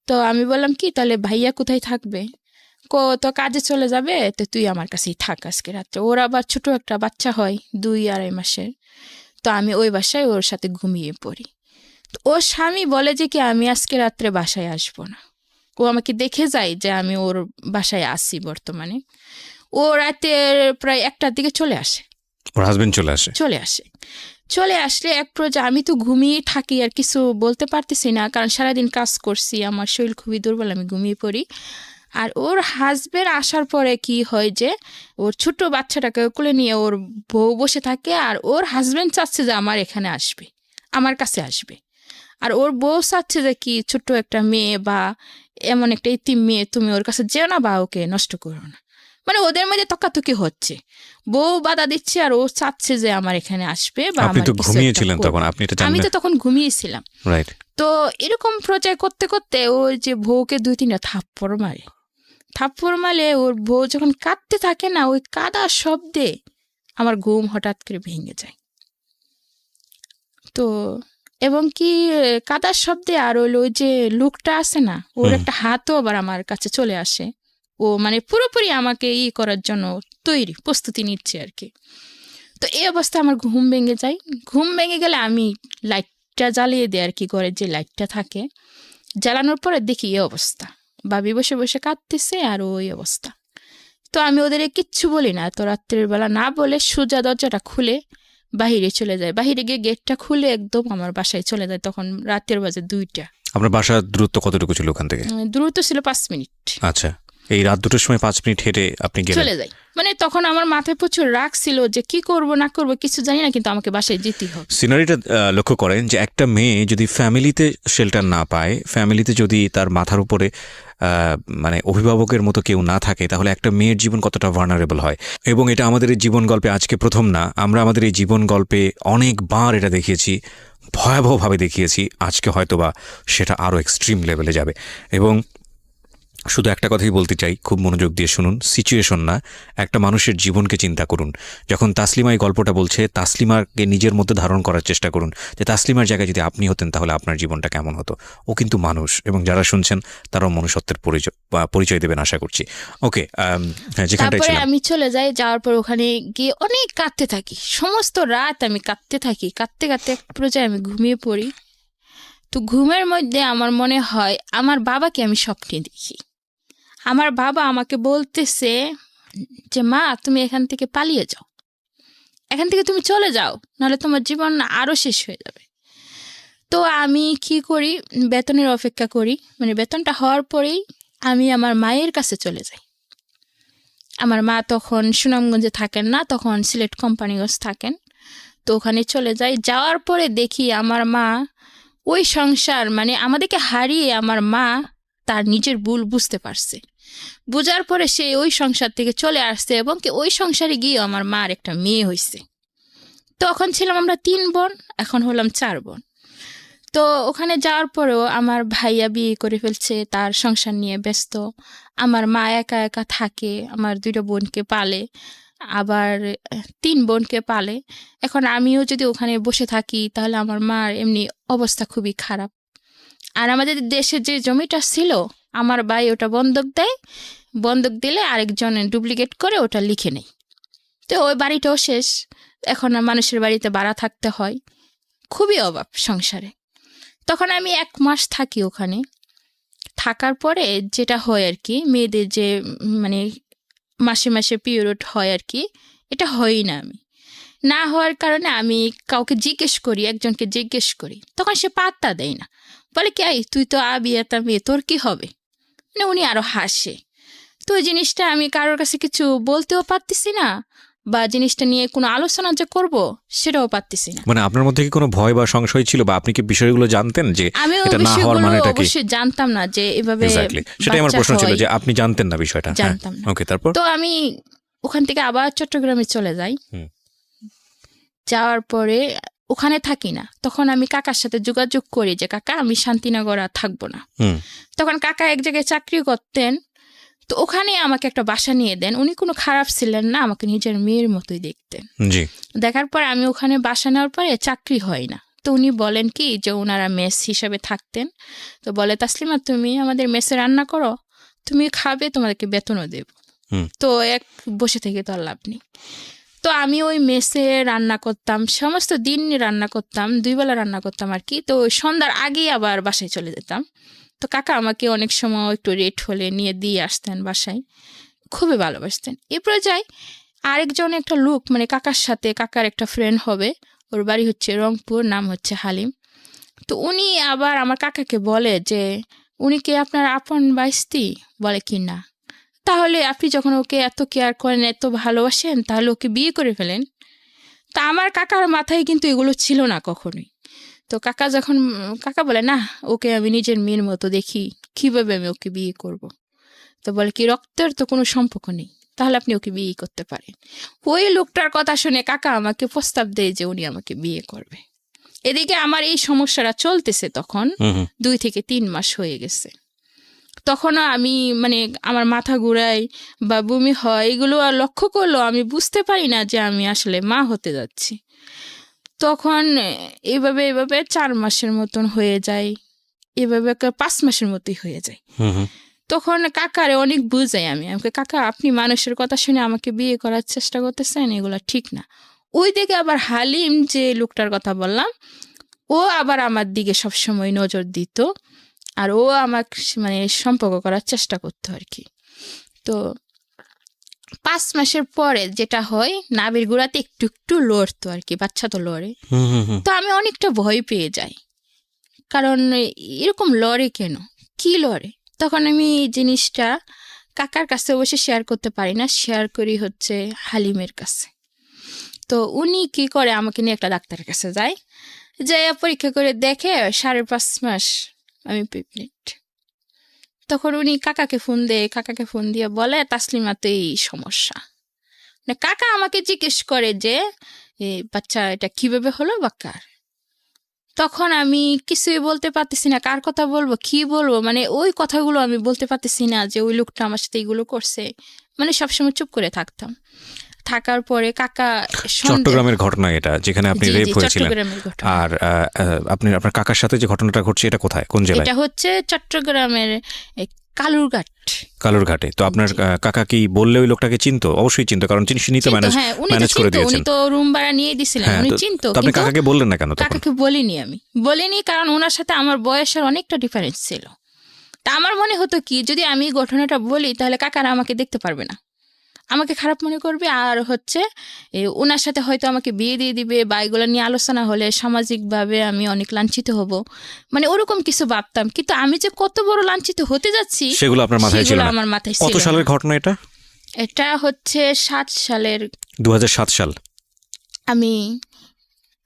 তো আমি বললাম কি তাহলে ভাইয়া কোথায় থাকবে? তো কাজে চলে যাবে, তো তুই আমার কাছেই থাক আজকে রাত্রে। ওর আবার ছোট একটা বাচ্চা হয়, 2-2.5 মাসের। তো আমি ওই বাসায় ওর সাথে ঘুমিয়ে পড়ি। তো ওর স্বামী বলে যে কি আমি আজকে রাত্রে বাসায় আসবো না। ও আমাকে দেখে যায় যে আমি ওর বাসায় আসি বর্তমানে। ও রাতের প্রায় 1টার দিকে চলে আসে। ওর হাজবেন্ড চলে আসলে এক পর্যায়ে আমি তো ঘুমিয়ে থাকি, আর কিছু বলতে পারতেছি না, কারণ সারাদিন কাজ করছি, আমার শরীর খুবই দুর্বল, আমি ঘুমিয়ে পড়ি। আর ওর হাজবেন্ড আসার পরে কি হয় যে ওর ছোট বাচ্চাটাকে কোলে নিয়ে ওর বউ বসে থাকে, আর ওর হাজবেন্ড চাচ্ছে যে আমার এখানে আসবে, আমার কাছে আসবে। আর ওর বউ চাচ্ছে যে কি ছোট্ট একটা মেয়ে বা এমন একটা ইতিম মেয়ে, তুমি ওর কাছে যেও না বা ওকে নষ্ট করো না। মানে ওদের মধ্যে তকাতকি হচ্ছে, বউ বাধা দিচ্ছে আর ও চাচ্ছে যে আমার এখানে আসবে বা আপনি আমার তো কিছু একটা ঘুমিয়েছিলেন করবে। তখন, আপনি এটা জানেন আমি না? তো তখন ঘুমিয়েছিলাম। রাইট। তো এরকম প্রচার করতে করতে ওই যে বউকে 2-3টা থাপ্পড় মারে ওর বউ যখন কাঁদতে থাকে না, ওই কাঁদা শব্দে আমার ঘুম হঠাৎ করে ভেঙে যায়। তো এবং কি কাদার শব্দে আর ওই যে লোকটা আছে না, ওর একটা হাতও আবার আমার কাছে চলে আসে। ও মানে পুরোপুরি আমাকে করার জন্য প্রস্তুতি নিচ্ছে আর কি। তো এই অবস্থা আমার ঘুম ভেঙে যায়। ঘুম ভেঙে গেলে আমি লাইটটা জ্বালিয়ে দিই আর কি, ঘরের যে লাইটটা থাকে জ্বালানোর পরে দেখি এই অবস্থা, ভাবি বসে বসে কাঁদতেছে আর ওই অবস্থা। তো আমি ওদের কিচ্ছু বলি না, তো রাত্রের বেলা না বলে সোজা দরজাটা খুলে বাহিরে চলে যায়। বাহিরে গিয়ে গেটটা খুলে একদম আমার বাসায় চলে যায়। তখন রাতের বাজে 2টা। আপনার বাসার দূরত্ব কতটুকু ছিল ওখান থেকে? দূরত্ব ছিল 5 মিনিট। আচ্ছা, এই রাত 2টার সময় 5 মিনিট হেঁটে আপনি গেলেন? চলে যাই। মানে তখন আমার মাথায় প্রচুর রাগ ছিল যে কি করব না করব কিছু জানি না, কিন্তু আমাকে বাসায় যেতেই হবে। সিনারিটা লক্ষ্য করেন যে একটা মেয়ে যদি ফ্যামিলিতে শেল্টার না পায়, ফ্যামিলিতে যদি তার মাথার উপরে মানে অভিভাবকের মতো কেউ না থাকে, তাহলে একটা মেয়ের জীবন কতটা ভার্নারেবল হয়। এবং এটা আমাদের এই জীবন গল্পে আজকে প্রথম না, আমরা আমাদের এই জীবন গল্পে অনেকবার এটা দেখিয়েছি, ভয়াবহভাবে দেখিয়েছি। আজকে হয়তোবা সেটা আরও এক্সট্রিম লেভেলে যাবে। এবং শুধু একটা কথাই বলতে চাই, খুব মনোযোগ দিয়ে শুনুন, সিচুয়েশন না, একটা মানুষের জীবনকে চিন্তা করুন। যখন তাসলিমা এই গল্পটা বলছে, তাসলিমাকে নিজের মধ্যে ধারণ করার চেষ্টা করুন যে তাসলিমার জায়গায় যদি আপনি হতেন তাহলে আপনার জীবনটা কেমন হতো। ও কিন্তু মানুষ, এবং যারা শুনছেন তারাও মনুষ্যত্বের পরিচয় দেবেন আশা করছি। ওকে, যেখানটায় তারপরে ছিলাম, আমি চলে যাই। যাওয়ার পর ওখানে গিয়ে অনেক কাঁদতে থাকি, সমস্ত রাত আমি কাঁদতে থাকি। কাঁদতে কাঁদতে এক পর্যায়ে আমি ঘুমিয়ে পড়ি। তো ঘুমের মধ্যে আমার মনে হয় আমার বাবাকে আমি স্বপ্নে দেখি। আমার বাবা আমাকে বলতেছে যে মা তুমি এখান থেকে পালিয়ে যাও, এখান থেকে তুমি চলে যাও, নাহলে তোমার জীবন আরো শেষ হয়ে যাবে। তো আমি কি করি, বেতনের অপেক্ষা করি। মানে বেতনটা হওয়ার পরেই আমি আমার মায়ের কাছে চলে যাই। আমার মা তখন সুনামগঞ্জে থাকেন না, তখন সিলেট কোম্পানিগঞ্জ থাকেন। তো ওখানে চলে যাই। যাওয়ার পরে দেখি আমার মা ওই সংসার মানে আমাদেরকে হারিয়ে আমার মা তার নিজের ভুল বুঝতে পারছে, বোঝার পরে সে ওই সংসার থেকে চলে আসছে এবং কি ওই সংসারে গিয়ে আমার মার একটা মেয়ে হয়েছে। তখন ছিলাম আমরা 3 বোন, এখন হলাম 4 বোন। তো ওখানে যাওয়ার পরেও আমার ভাইয়া বিয়ে করে ফেলছে, তার সংসার নিয়ে ব্যস্ত। আমার মা একা একা থাকে, আমার 2টা বোনকে পালে, আবার 3 বোনকে পালে। এখন আমিও যদি ওখানে বসে থাকি তাহলে আমার মার এমনি অবস্থা খুবই খারাপ। আর আমাদের দেশে যে জমিটা ছিল আমার ভাই ওটা বন্ধক দেয়, বন্ধক দিলে আরেকজন ডুপ্লিকেট করে ওটা লিখে নেয়। তো ওই বাড়িটাও শেষ, এখন আর মানুষের বাড়িতে ভাড়া থাকতে হয়, খুবই অভাব সংসারে। তখন আমি 1 মাস থাকি ওখানে। থাকার পরে যেটা হয় আর কি, মেয়েদের যে মানে মাসে মাসে পিরিয়ড হয় আর কি, এটা হয়ই না। আমি না হওয়ার কারণে আমি কাউকে জিজ্ঞেস করি, একজনকে জিজ্ঞেস করি, তখন সে পাত্তা দেয় না, বলে কি আই তুই তো বিয়েটা মেয়ে, তোর কি হবে, মানে উনি আরো হাসে। তো ওই জিনিসটা আমি কারোর কাছে কিছু বলতেও পারতেছি না, বা জিনিসটা নিয়ে কোনো আলোচনা যে করব সেটাও পারতেছি না। মানে আপনার মধ্যে কি কোনো ভয় বা সংশয় ছিল, বা আপনি কি বিষয়গুলো জানতেন যে আমি এটা না হওয়ার মানেটা কি? অবশ্যই জানতাম না যে এভাবে সেটাই আমার বাচ্চা প্রশ্ন ছিল হয়। যে আপনি জানতেন না বিষয়টা। জানতাম না। ওকে, তারপর? তো আমি ওখান থেকে আবার চট্টগ্রামে চলে যাই। হুম। যাওয়ার পরে ওখানে থাকি না, তখন আমি কাকার সাথে যোগাযোগ করি যে কাকা আমি শান্তিনগর আর থাকবো না। হুম। তখন কাকা এক জায়গায় চাকরি করতেন, তো ওখানে আমাকে একটা বাসা নিয়ে দেন। উনি কোনো খারাপ ছিলেন না, আমাকে নিজের মেয়ের মতোই দেখতেন। জি। দেখার পর আমি ওখানে বাসা নেওয়ার পরে চাকরি হয় না। তো উনি বলেন কি যে ওনারা মেস হিসাবে থাকতেন, তো বলে তাসলিমা তুমি আমাদের মেসে রান্না করো, তুমি খাবে, তোমাদেরকে বেতনও দেব। হুম। তো এক বসে থেকে তো আর লাভ নেই। তো আমি ওই মেসে রান্না করতাম, সমস্ত দিন রান্না করতাম, 2 বেলা রান্না করতাম আর কি। তো সন্ধ্যার আগেই আবার বাসায় চলে যেতাম। তো কাকা আমাকে অনেক সময় একটু রেট হলে নিয়ে দিয়ে আসতেন বাসায়, খুবই ভালোবাসতেন। এরপরে যাই আরেকজন একটা লোক, মানে কাকার সাথে কাকার একটা ফ্রেন্ড হবে, ওর বাড়ি হচ্ছে রংপুর, নাম হচ্ছে হালিম। তো উনি আবার আমার কাকাকে বলে যে উনি কি আপনার আপন বাইস্তি, বলে কি না। তাহলে আপনি যখন ওকে এত কেয়ার করেন, এত ভালোবাসেন, তাহলে ওকে বিয়ে করে ফেলেন। তা আমার কাকার মাথায় কিন্তু এগুলো ছিল না কখনোই। তো কাকা বলে না, ওকে আমি নিজের মেয়ের মতো দেখি, কিভাবে আমি ওকে বিয়ে করব। তো বলে কি রক্তের তো কোনো সম্পর্ক নেই, তাহলে আপনি ওকে বিয়ে করতে পারেন। ওই লোকটার কথা শুনে কাকা আমাকে প্রস্তাব দেয় যে উনি আমাকে বিয়ে করবে। এদিকে আমার এই সমস্যাটা চলতেছে, তখন 2 থেকে 3 মাস হয়ে গেছে। তখনও আমি মানে আমার মাথা ঘুরায় বা বমি হয়, এগুলো আর লক্ষ্য করলেও আমি বুঝতে পারি না যে আমি আসলে মা হতে যাচ্ছি। তখন এভাবে 4 মাসের মতন হয়ে যায়, এভাবে 5 মাসের মতোই হয়ে যায়। তখন কাকারে অনেক বুঝাই আমি, আমাকে কাকা আপনি মানুষের কথা শুনে আমাকে বিয়ে করার চেষ্টা করতেছেন, এগুলো ঠিক না। ওই দিকে আবার হালিম যে লোকটার কথা বললাম, ও আবার আমার দিকে সবসময় নজর দিত, আর ও আমাকে মানে সম্পর্ক করার চেষ্টা করতো আর কি। তো 5 মাসের পরে যেটা হয়, নাভির গোড়াতে একটু একটু লড়তো আর কি, বাচ্চা তো লড়ে। তো আমি অনেকটা ভয় পেয়ে যাই, কারণ এরকম লড়ে কেন, কি লড়ে। তখন আমি এই জিনিসটা কাকার কাছে বসে শেয়ার করতে পারি না, শেয়ার করি হচ্ছে হালিমের কাছে। তো উনি কি করে, আমাকে নিয়ে একটা ডাক্তারের কাছে যায়, যাই পরীক্ষা করে দেখে 5.5 মাস আমি প্রেগনেন্ট। তখন উনি কাকাকে ফোন দিয়ে বলে তাসলিমা তো এই সমস্যা। কাকা আমাকে জিজ্ঞেস করে যে বাচ্চা এটা কিভাবে হলো বা কার। তখন আমি কিছুই বলতে পারতেছি না, কার কথা বলবো, কি বলবো, মানে ওই কথাগুলো আমি বলতে পারতেছি না যে ওই লোকটা আমার সাথে এইগুলো করছে, মানে সবসময় চুপ করে থাকতাম। থাকার পরে কাকা চট্টগ্রামের ঘটনা এটা, যেখানে আপনি রেপ হয়েছিলেন। আর আপনি আপনার কাকার সাথে যে ঘটনাটা ঘটছে এটা কোথায়, কোন জেলায়? এটা হচ্ছে চট্টগ্রামের কালুরঘাটে। তো আপনার কাকা কি বললে ওই লোকটাকে চিনতো? অবশ্যই চিনতো, কারণ তিনি তো ম্যানেজ করে দিয়েছেন। উনি তো রুম ভাড়া নিয়ে দিয়েছিলেন, উনি চিনতো। আপনি কাকাকে বললেন না কেন? কাকাকে বলিনি কারণ ওনার সাথে আমার বয়সের অনেকটা ডিফারেন্স ছিল। তা আমার মনে হতো কি, যদি আমি ঘটনাটা বলি তাহলে কাকারা আমাকে দেখতে পারবে না, আমাকে খারাপ মনে করবে, আর হচ্ছে ওনার সাথে হয়তো আমাকে বিয়ে দিয়ে দিবে, বা এগুলো নিয়ে আলোচনা হলে সামাজিকভাবে আমি অনেক লাঞ্ছিত হব, মানে ওরকম কিছু ভাবতাম। কিন্তু আমি যে কত বড় লাঞ্ছিত হতে যাচ্ছি সেগুলো আপনার মাথায় ছিল না? আমার মাথায় ছিল। কত সালের ঘটনা এটা? এটা হচ্ছে 2007 সাল। আমি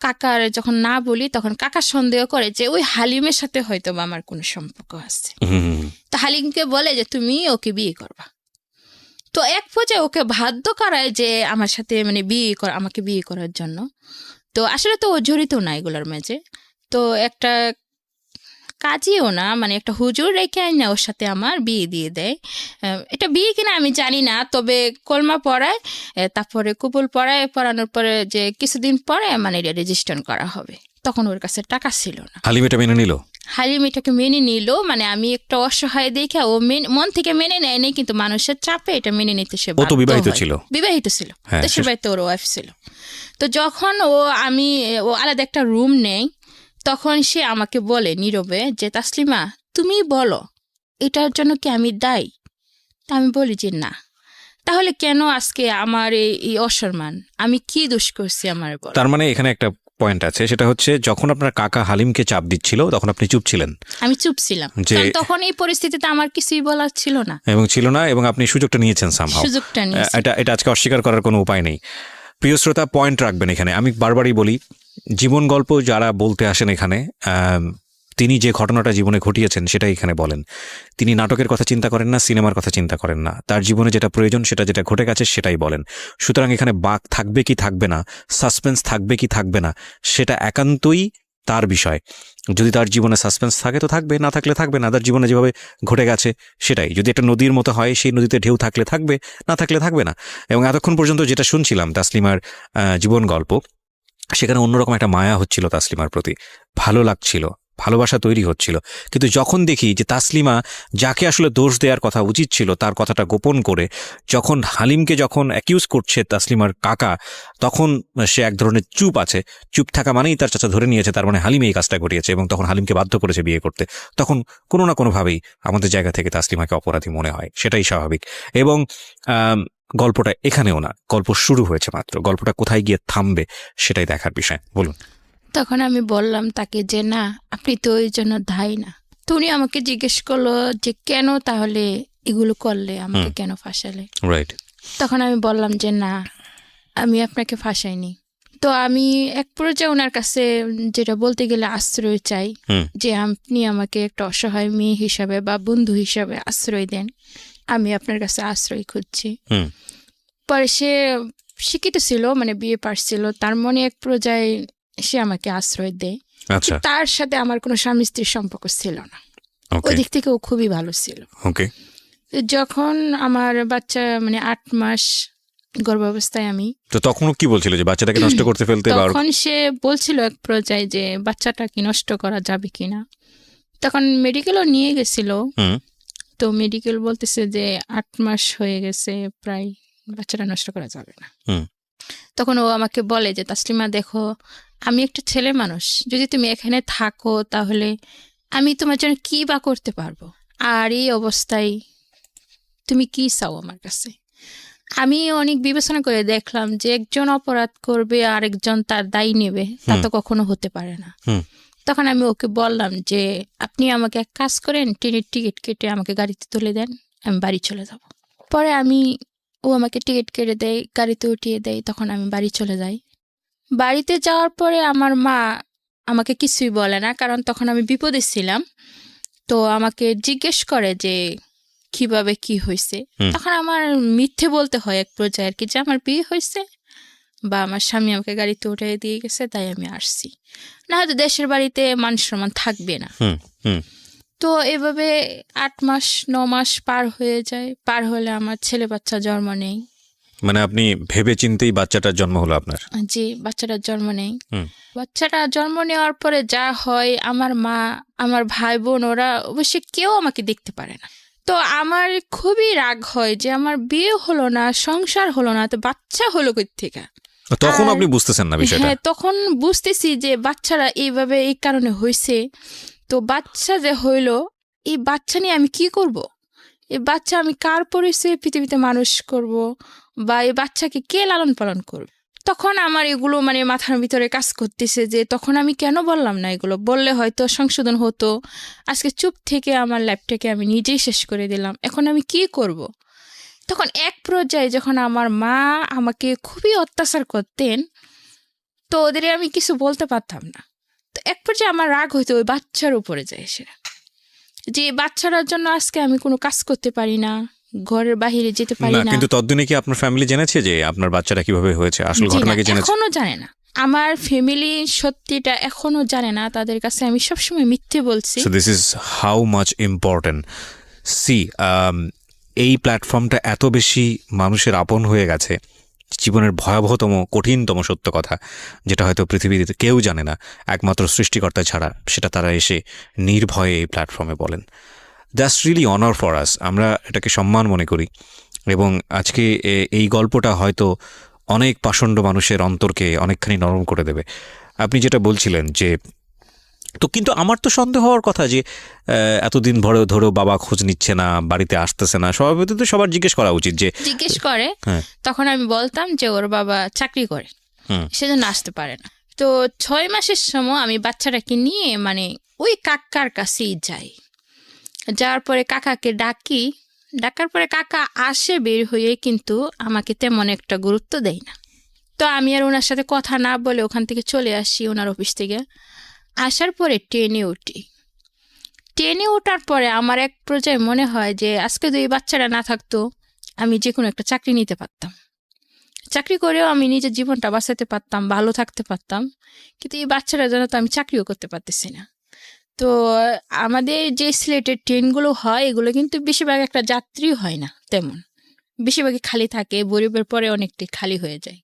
কাকার যখন না বলি তখন কাকা সন্দেহ করে যে ওই হালিমের সাথে হয়তো বা আমার কোনো সম্পর্ক আছে। তো হালিমকে বলে যে তুমি ওকে বিয়ে করবা। তো এক পর্যায়ে ওকে বাধ্য করায় যে আমার সাথে মানে আমাকে বিয়ে করার জন্য। তো আসলে তো ও জড়িত না এগুলোর মাঝে। তো একটা কাজীও না, মানে একটা হুজুর রেখে আইনা ওর সাথে আমার বিয়ে দিয়ে দেয়। এটা বিয়ে কিনা আমি জানি না, তবে কলমা পড়ায়, তারপরে কুপুল পড়ানোর পরে যে কিছুদিন পরে মানে এটা রেজিস্ট্রেশন করা হবে। তখন ওর কাছে টাকা ছিল না। হালিম এটা মেনে নিল? হালিম এটাকে মেনে নিল, মানে আমি একটা অসহায় দেখে ও মন থেকে মেনে নেয়নি, কিন্তু মানুষের চাপে এটা মেনে নিতে সে ও তো বিবাহিত ছিল। বিবাহিত ছিল, হ্যাঁ, দেশের বাড়িতে ওর ওয়াইফ ছিল। তো যখন ও আলাদা একটা রুম নেই, তখন সে আমাকে বলে নীরবে যে তাসলিমা তুমি বলো এটার জন্য কি আমি দায়ী? তা আমি বলি যে না। তাহলে কেন আজকে আমার এই অসম্মান, আমি কি দোষ করছি আমার বল? তার মানে এখানে একটা পয়েন্ট আছে, সেটা হচ্ছে যখন আপনার কাকা হালিমকে চাপ দিচ্ছিল তখন আপনি চুপ ছিলেন। আমি চুপ ছিলাম, কারণ তখন এই পরিস্থিতিতে আমার কিছুই বলার ছিল না এবং আপনি সুযোগটা নিয়েছেন সামহাউ। সুযোগটা নিয়েছি। এটা আজকে অস্বীকার করার কোনো উপায় নেই। প্রিয় শ্রোতা, পয়েন্ট রাখবেন এখানে। আমি বারবারই বলি, জীবন গল্প যারা বলতে আসেন এখানে, তিনি যে ঘটনাটা জীবনে ঘটিয়েছেন সেটাই এখানে বলেন। তিনি নাটকের কথা চিন্তা করেন না, সিনেমার কথা চিন্তা করেন না, তার জীবনে যেটা প্রয়োজন যেটা ঘটে গেছে সেটাই বলেন। সুতরাং এখানে বাক থাকবে কি থাকবে না, সাসপেন্স থাকবে কি থাকবে না, সেটা একান্তই তার বিষয়। যদি তার জীবনে সাসপেন্স থাকে তো থাকবে, না থাকলে থাকবে না। তার জীবনে যেভাবে ঘটে গেছে সেটাই। যদি একটা নদীর মতো হয়, সেই নদীতে ঢেউ থাকলে থাকবে, না থাকলে থাকবে না। এবং এতক্ষণ পর্যন্ত যেটা শুনছিলাম তাসলিমার জীবন গল্প, সেখানে অন্যরকম একটা মায়া হচ্ছিল তাসলিমার প্রতি, ভালো লাগছিল, ভালোবাসা তৈরি হচ্ছিল। কিন্তু যখন দেখি যে তাসলিমা যাকে আসলে দোষ দেওয়ার কথা উচিত ছিল তার কথাটা গোপন করে যখন হালিমকে অ্যাকিউজ করছে তাসলিমার কাকা, তখন সে এক ধরনের চুপ আছে। চুপ থাকা মানেই তার চাচা ধরে নিয়েছে, তার মানে হালিম এই কাজটা ঘটিয়েছে এবং তখন হালিমকে বাধ্য করেছে বিয়ে করতে। তখন কোনো না কোনোভাবেই আমাদের জায়গা থেকে তাসলিমাকে অপরাধী মনে হয়, সেটাই স্বাভাবিক। এবং গল্পটা এখানেও না, গল্প শুরু হয়েছে মাত্র। গল্পটা কোথায় গিয়ে থামবে সেটাই দেখার বিষয়। বলুন। তখন আমি বললাম তাকে যে না, আপনি তো ওই জন্য দায়ী না। তো উনি আমাকে জিজ্ঞেস করলো যে কেন তাহলে এগুলো করলে, আমাকে কেন ফাঁসালে। রাইট। তখন আমি বললাম যে না, আমি আপনাকে ফাঁসাইনি। তো আমি এক পর্যায়ে ওনার কাছে যেটা বলতে গেলে আশ্রয় চাই, যে আপনি আমাকে একটা অসহায় মেয়ে হিসাবে বা বন্ধু হিসাবে আশ্রয় দেন, আমি আপনার কাছে আশ্রয় খুঁজছি। পরে সে শিক্ষিত ছিল, মানে বিয়ে পাশ ছিল, তার মনে এক পর্যায়ে সে আমাকে আশ্রয় দেয়। তার সাথে আমার কোনো স্বামী স্ত্রীর সম্পর্ক ছিল না, ওই দিক থেকে ও খুবই ভালো ছিল। যখন আমার বাচ্চা মানে 8 মাস গর্ভাবস্থায় আমি, তো তখন কি বলছিল যে বাচ্চাটাকে নষ্ট করতে ফেলতে? তখন সে বলছিল এক পর্যায়ে যে বাচ্চাটা কি নষ্ট করা যাবে কিনা। তখন মেডিকেলও নিয়ে গেছিল, তো মেডিকেল বলতেছে যে 8 মাস হয়ে গেছে প্রায়, বাচ্চাটা নষ্ট করা যাবে না। তখন ও আমাকে বলে যে তাসলিমা দেখো, আমি একটা ছেলে মানুষ, যদি তুমি এখানে থাকো তাহলে আমি তোমার জন্য কি বা করতে পারবো, আর এই অবস্থায় তুমি কি চাও আমার কাছে। আমি অনেক বিবেচনা করে দেখলাম যে একজন অপরাধ করবে আর একজন তার দায়ী নেবে, তা তো কখনো হতে পারে না। তখন আমি ওকে বললাম যে আপনি আমাকে এক কাজ করেন, ট্রেনের টিকিট কেটে আমাকে গাড়িতে তুলে দেন, আমি বাড়ি চলে যাব। পরে ও আমাকে টিকিট কেটে দেয়, গাড়িতে উঠিয়ে দেয়, তখন আমি বাড়ি চলে যাই। বাড়িতে যাওয়ার পরে আমার মা আমাকে কিছুই বলে না, কারণ তখন আমি বিপদে ছিলাম। তো আমাকে জিজ্ঞেস করে যে কিভাবে কি হয়েছে। তখন আমার মিথ্যে বলতে হয় এক পর্যায়ে আর কি, যে আমার বিয়ে হয়েছে বা আমার স্বামী আমাকে গাড়িতে উঠিয়ে দিয়ে গেছে, তাই আমি আসছি, না হয়তো দেশের বাড়িতে মান সম্মান থাকবে না। তো এভাবে 8 মাস 9 মাস পার হয়ে যায়। পার হলে আমার ছেলে বাচ্চা জন্ম নেই। মানে আপনি ভেবে চিন্তেই বাচ্চাটার জন্ম হলো আপনার? জি, বাচ্চাটার জন্ম নেই। বাচ্চাটা জন্ম নেওয়ার পরে যা হয়, আমার মা, আমার ভাই বোন, ওরা অবশ্যই কেউ আমাকে দেখতে পারে না। তো আমার খুবই রাগ হয় যে আমার বিয়ে হলো না, সংসার হলো না, তো বাচ্চা হলো কই থেকে। তখন আপনি বুঝতেছেন না বিষয়টা? হ্যাঁ, তখন বুঝতেছি যে বাচ্চারা এইভাবে এই কারণে হয়েছে। তো বাচ্চা যে হইলো, এই বাচ্চা নিয়ে আমি কি করব? এই বাচ্চা আমি কার পরিচয়ে পৃথিবীতে মানুষ করব, বা এই বাচ্চাকে কে লালন পালন করবে? তখন আমার এগুলো মানে মাথার ভিতরে কাজ করতেছে যে তখন আমি কেন বললাম না, এগুলো বললে হয়তো সংশোধন হতো। আজকে চুপ থেকে আমার লাইফটাকে আমি নিজেই শেষ করে দিলাম, এখন আমি কি করব? তখন এক পর্যায়ে যখন আমার মা আমাকে খুবই অত্যাচার করতেন, তো ওদের আমি কিছু বলতে পারতাম না। তো এক পর্যায়ে আমার রাগ হইতো ওই বাচ্চার উপরে যায়, সেটা যে বাচ্চাটার জন্য আজকে আমি কোনো কাজ করতে পারি না, ঘরের বাইরে যেতে পারি না, না। কিন্তু ততদিনে কি আপনার ফ্যামিলি জেনেছে যে আপনার বাচ্চাটা কিভাবে হয়েছে, আসল জি ঘটনা না, কি জেনেছে? এখনো জানে না। আমার ফ্যামিলি সত্যিটা এখনো জানে না, তাদের কাছে আমি সবসময় মিথ্যে বলছি। So this is how much important. See, এই প্ল্যাটফর্মটা এত বেশি মানুষের আপন হয়ে গেছে, জীবনের ভয়াবহতম কঠিনতম সত্য কথা যেটা হয়তো পৃথিবীতে কেউ জানে না একমাত্র সৃষ্টিকর্তা ছাড়া, সেটা তারা এসে নির্ভয়ে এই প্ল্যাটফর্মে বলেন। That's really honour for us. আমরা এটাকে সম্মান মনে করি, এবং আজকে এই গল্পটা হয়তো অনেক পাষণ্ড মানুষের অন্তরকে অনেকখানি নরম করে দেবে। আপনি যেটা বলছিলেন যে, তো কিন্তু আমার তো সন্দেহ হওয়ার কথা যে এতদিন ধরেও বাবা খোঁজ নিচ্ছে না, বাড়িতে আসতেছে না, স্বভাবতই তো সবার জিজ্ঞেস করা উচিত যে, জিজ্ঞেস করে। হ্যাঁ। তখন আমি বলতাম যে ওর বাবা চাকরি করে, সেজন্য আসতে পারে না। তো 6 মাসের সময় আমি বাচ্চাটাকে নিয়ে মানে ওই কাকার কাছেই যাই। যাওয়ার পরে কাকাকে ডাকি, ডাকার পরে কাকা আসে বের হয়ে, কিন্তু আমাকে তেমন একটা গুরুত্ব দেয় না। তো আমি আর ওনার সাথে কথা না বলে ওখান থেকে চলে আসি ওনার অফিস থেকে। আসার পরে ট্রেনে উঠি। ট্রেনে ওঠার পরে আমার এক পর্যায়ে মনে হয় যে আজকে যদি এই বাচ্চারা না থাকতো আমি যে কোনো একটা চাকরি নিতে পারতাম, চাকরি করেও আমি নিজের জীবনটা বাঁচাতে পারতাম, ভালো থাকতে পারতাম। কিন্তু এই বাচ্চারা জন্য তো আমি চাকরিও করতে পারতেছি না। তো আমাদের যে সিলেটের ট্রেনগুলো হয় এগুলো কিন্তু বেশিরভাগ একটা যাত্রী হয় না, তেমন বেশিরভাগই খালি থাকে, বরিবের পরে অনেকটাই খালি হয়ে যায়।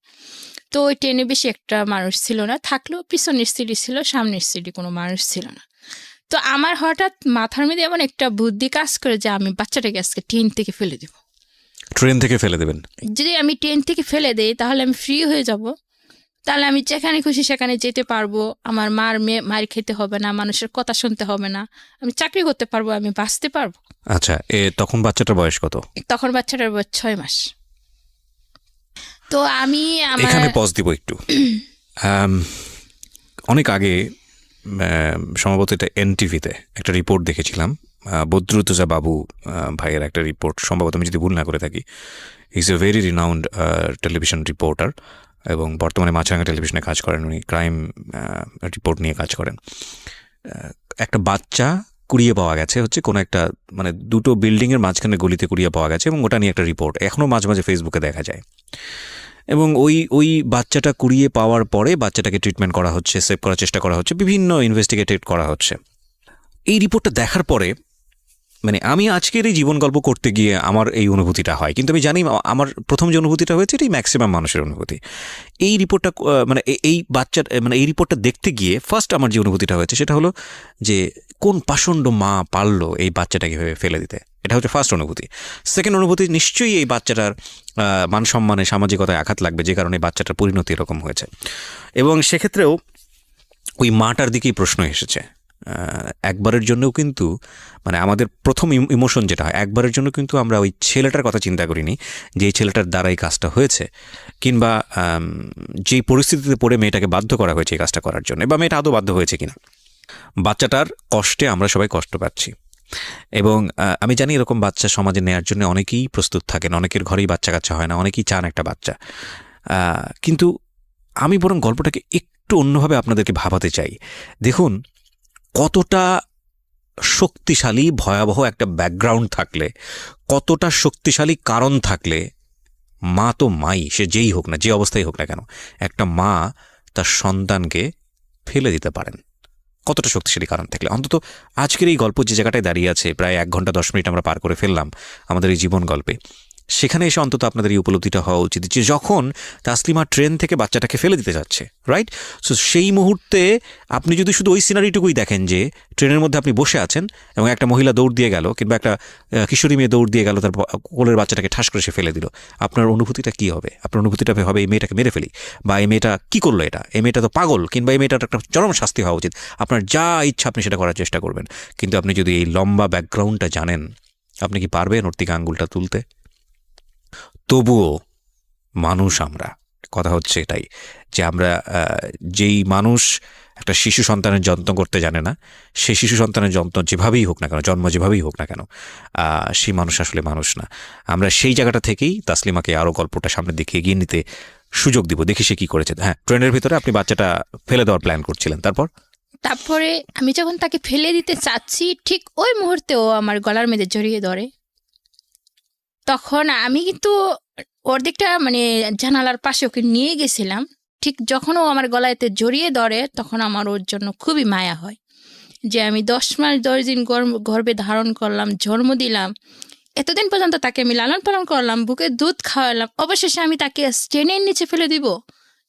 তো ওই ট্রেনে বেশি একটা মানুষ ছিল না, থাকলেও পিছনের সিটে ছিল, সামনের সিটে কোনো মানুষ ছিল না। তো আমার হঠাৎ মাথার মধ্যে এমন একটা বুদ্ধি কাজ করে যে আমি বাচ্চাটাকে আজকে ট্রেন থেকে ফেলে দেব। ট্রেন থেকে ফেলে দেবেন? যদি আমি ট্রেন থেকে ফেলে দেই তাহলে আমি ফ্রি হয়ে যাব, তাহলে আমি যেখানে খুশি সেখানে যেতে পারবো, আমার মার খেতে হবে না, মানুষের কথা শুনতে হবে না, আমি চাকরি করতে পারবো, আমি বাঁচতে পারবো। আচ্ছা, তখন বাচ্চাটার বয়স কত? তখন বাচ্চাটার বয়স 6 মাস। তো আমি এখানে পজ দিব একটু। অনেক আগে সম্ভবত এটা এনটিভিতে একটা রিপোর্ট দেখেছিলাম, বদরুদ্দোজা বাবু ভাইয়ের একটা রিপোর্ট, সম্ভবত আমি যদি ভুল না করে থাকি। Is a very renowned television reporter, এবং বর্তমানে মাছরাঙা টেলিভিশনে কাজ করেন উনি, ক্রাইম রিপোর্ট নিয়ে কাজ করেন। একটা বাচ্চা কুড়িয়ে পাওয়া গেছে হচ্ছে কোনো একটা মানে দুটো বিল্ডিংয়ের মাঝখানে গলিতে কুড়িয়ে পাওয়া গেছে, এবং ওটা নিয়ে একটা রিপোর্ট এখনও মাঝে মাঝে ফেসবুকে দেখা যায়। এবং ওই বাচ্চাটা কুড়িয়ে পাওয়ার পরে বাচ্চাটাকে ট্রিটমেন্ট করা হচ্ছে, সেভ করার চেষ্টা করা হচ্ছে, বিভিন্ন ইনভেস্টিগেটেড করা হচ্ছে। এই রিপোর্টটা দেখার পরে মানে আমি আজকের এই জীবন গল্প করতে গিয়ে আমার এই অনুভূতিটা হয়, কিন্তু আমি জানি আমার প্রথম যে অনুভূতিটা হয়েছে এটাই ম্যাক্সিমাম মানুষের অনুভূতি। এই রিপোর্টটা মানে এই বাচ্চার মানে এই রিপোর্টটা দেখতে গিয়ে ফার্স্ট আমার যে অনুভূতিটা হয়েছে সেটা হলো যে কোন পাষণ্ড মা পারলো এই বাচ্চাটাকে ভেবে ফেলে দিতে। এটা হচ্ছে ফার্স্ট অনুভূতি। সেকেন্ড অনুভূতি, নিশ্চয়ই এই বাচ্চাটার মান সম্মানে সামাজিকতায় আঘাত লাগবে, যে কারণে বাচ্চাটার পরিণতি এরকম হয়েছে। এবং সেক্ষেত্রেও ওই মাটার দিকেই প্রশ্ন এসেছে। একবারের জন্যও কিন্তু মানে আমাদের প্রথম ইমোশন যেটা হয়, একবারের জন্য কিন্তু আমরা ওই ছেলেটার কথা চিন্তা করিনি যে এই ছেলেটার দ্বারা এই কাজটা হয়েছে, কিংবা যেই পরিস্থিতিতে পড়ে মেয়েটাকে বাধ্য করা হয়েছে এই কাজটা করার জন্য, বা মেয়েটা আদৌ বাধ্য হয়েছে কিনা। বাচ্চাটার কষ্টে আমরা সবাই কষ্ট পাচ্ছি, এবং আমি জানি এরকম বাচ্চা সমাজে নেওয়ার জন্য অনেকেই প্রস্তুত থাকেন, অনেকের ঘরেই বাচ্চা কাচ্চা হয় না, অনেকেই চান একটা বাচ্চা। কিন্তু আমি বরং গল্পটাকে একটু অন্যভাবে আপনাদেরকে ভাবাতে চাই। দেখুন, কতটা শক্তিশালী ভয়াবহ একটা ব্যাকগ্রাউন্ড থাকলে, কতটা শক্তিশালী কারণ থাকলে, মা তো মাই, সে যেই হোক না, যে অবস্থায় হোক না কেন, একটা মা তার সন্তানকে ফেলে দিতে পারেন। কতটা শক্তিশালী কারণ থাকলে। অন্তত আজকের এই গল্প যে জায়গাটায় দাঁড়িয়ে আছে, প্রায় 1 ঘন্টা 10 মিনিট আমরা পার করে ফেললাম আমাদের এই জীবন গল্পে, সেখানে এসে অন্তত আপনাদের এই উপলব্ধিটা হওয়া উচিত যে যখন তাসলিমা ট্রেন থেকে বাচ্চাটাকে ফেলে দিতে যাচ্ছে, রাইট, সো সেই মুহূর্তে আপনি যদি শুধু ওই সিনারিটুকুই দেখেন যে ট্রেনের মধ্যে আপনি বসে আছেন এবং একটা মহিলা দৌড় দিয়ে গেল, কিংবা একটা কিশোরী মেয়ে দৌড় দিয়ে গেল, তার কোলের বাচ্চাটাকে ঠাস করে সে ফেলে দিল, আপনার অনুভূতিটা কী হবে? আপনার অনুভূতিটা হবে এই মেয়েটাকে মেরে ফেলি, বা এই মেয়েটা কী করলো, এই মেয়েটা তো পাগল, কিংবা এই মেয়েটার একটা চরম শাস্তি হওয়া উচিত। আপনার যা ইচ্ছা আপনি সেটা করার চেষ্টা করবেন। কিন্তু আপনি যদি এই লম্বা ব্যাকগ্রাউন্ডটা জানেন, আপনি কি পারবেন ওর থেকে আঙ্গুলটা তুলতে? তবুও মানুষ আমরা, কথা হচ্ছে এটাই যে আমরা যেই মানুষ একটা শিশু সন্তানের যত্ন করতে জানে না, সেই শিশু সন্তানের যত্ন যেভাবেই হোক না কেন, জন্ম যেভাবেই হোক না কেন, সেই মানুষ আসলে মানুষ না। আমরা সেই জায়গাটা থেকেই তাসলিমাকে আরও গল্পটা সামনের দিকে এগিয়ে নিতে সুযোগ দিব, দেখি সে কি করেছে। হ্যাঁ, ট্রেনের ভিতরে আপনি বাচ্চাটা ফেলে দেওয়ার প্ল্যান করছিলেন, তারপরে আমি যখন তাকে ফেলে দিতে চাচ্ছি, ঠিক ওই মুহূর্তে ও আমার গলার মধ্যে জড়িয়ে ধরে। তখন আমি কিন্তু ওর দিকটা মানে জানালার পাশে ওকে নিয়ে গেছিলাম। ঠিক যখন ও আমার গলায়তে জড়িয়ে ধরে, তখন আমার ওর জন্য খুবই মায়া হয় যে আমি 10 মাস 10 দিন গর্ভে ধারণ করলাম, জন্ম দিলাম, এতদিন পর্যন্ত তাকে আমি লালন পালন করলাম, বুকে দুধ খাওয়ালাম, অবশেষে আমি তাকে স্টেনের নিচে ফেলে দিব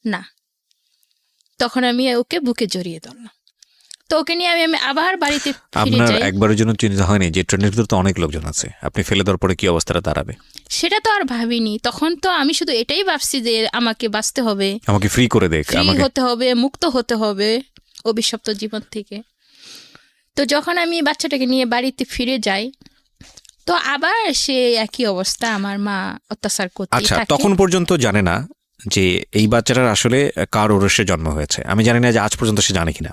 না। তখন আমি ওকে বুকে জড়িয়ে ধরলাম। তো ওকে নিয়ে আমি আবার বাড়িতে ফিরে আপনার যাই। একবারের জন্য চিন্তা হয়নি যে ট্রেনের ভিতরে তো অনেক লোকজন আছে, আপনি ফেলে দেওয়ার পরে কি অবস্থাটা দাঁড়াবে? সেটা তো আর ভাবিনি। তখন তো আমি শুধু এটাই ভাবছি যে আমাকে বাঁচতে হবে, আমাকে ফ্রি করে দেখ, ফ্রি আমাকে। হতে হবে, মুক্ত হতে হবে অভিশপ্ত জীবন থেকে। তো যখন আমি বাচ্চাটাকে নিয়ে বাড়িতে ফিরে যাই, তো আবার সে একই অবস্থা, আমার মা অত্যাচার করতে আচ্ছা, থাকে। তখন পর্যন্ত জানে না যে এই বাচ্চাটার আসলে কার ওরসে জন্ম হয়েছে। আমি জানি না যে আজ পর্যন্ত সে জানে কিনা।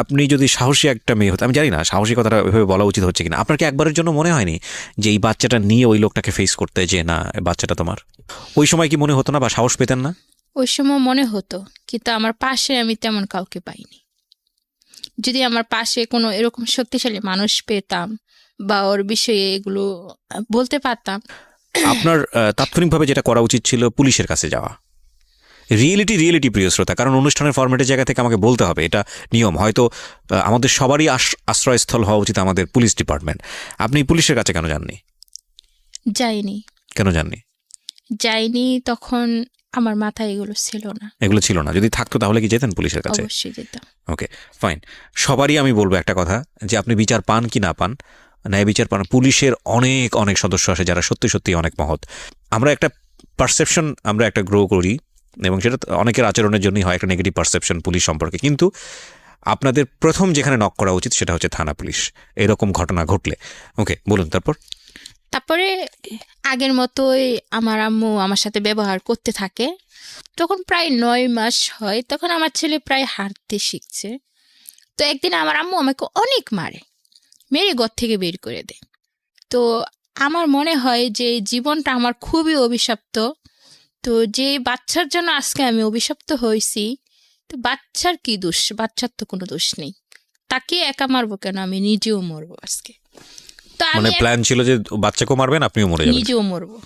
আপনি যদি সাহসী একটা মেয়ে হতো, আমি জানি না সাহসী কথাটা এভাবে বলা উচিত হচ্ছে কিনা, আপনার কি একবারের জন্য মনে হয়নি যে এই বাচ্চাটা নিয়ে ওই লোকটাকে ফেস করতে, যে না বাচ্চাটা তোমার? ওই সময় কি মনে হতো না, বা সাহস পেতেন না? ওই সময় মনে হতো, কিন্তু আমার পাশে আমি তেমন কাউকে পাইনি। যদি আমার পাশে কোনো এরকম শক্তিশালী মানুষ পেতাম বা ওর বিষয়ে এগুলো বলতে পারতাম। আপনার তাৎক্ষণিকভাবে যেটা করা উচিত ছিল পুলিশের কাছে যাওয়া। রিয়েলিটি প্রিয় শ্রোতা, কারণ অনুষ্ঠানের ফরম্যাটের জায়গা থেকে আমাকে বলতে হবে, এটা নিয়ম। হয়তো আমাদের সবারই আশ্রয়স্থল হওয়া উচিত আমাদের পুলিশ ডিপার্টমেন্ট। আপনি পুলিশের কাছে কেন যাননি? যাইনি। কেন যাননি? যাইনি, তখন আমার মাথায় এগুলো ছিল না। যদি থাকতো তাহলে কি যেতেন পুলিশের কাছে? অবশ্যই যেতাম। ওকে, ফাইন। সবারই আমি বলবো একটা কথা, যে আপনি বিচার পান কি না পান, ন্যায় বিচার পান, পুলিশের অনেক অনেক সদস্য আছে যারা সত্যি সত্যি অনেক মহৎ। আমরা একটা পারসেপশন আমরা একটা গ্রো করি, এবং সেটা অনেকের আচরণের জন্যই হয়, একটা নেগেটিভ পারসেপশন পুলিশ সম্পর্কে। কিন্তু আপনাদের প্রথম যেখানে নক করা উচিত সেটা হচ্ছে থানা পুলিশ, এরকম ঘটনা ঘটলে। ওকে, বলুন তারপরে আগের মতোই আমার আম্মু আমার সাথে ব্যবহার করতে থাকে। তখন প্রায় 9 মাস হয়, তখন আমার ছেলে প্রায় হাঁটতে শিখছে। তো একদিন আমার আম্মু আমাকে অনেক মারে, মেরে ঘর থেকে বের করে দেয়। তো আমার মনে হয় যে জীবনটা আমার খুবই অভিশপ্ত। তো যে বাচ্চার জন্য আজকে আমি অভিশপ্ত হয়েছি, তো বাচ্চার কি দোষ? বাচ্চার তো কোনো দোষ নেই, তাকে একা মারবো কেন? আমি নিজেও মরবো আজকে। তো আমি প্ল্যান ছিল যে বাচ্চাকেও মারবেন, আপনিও মরে যাবেন। নিজেও মরবো।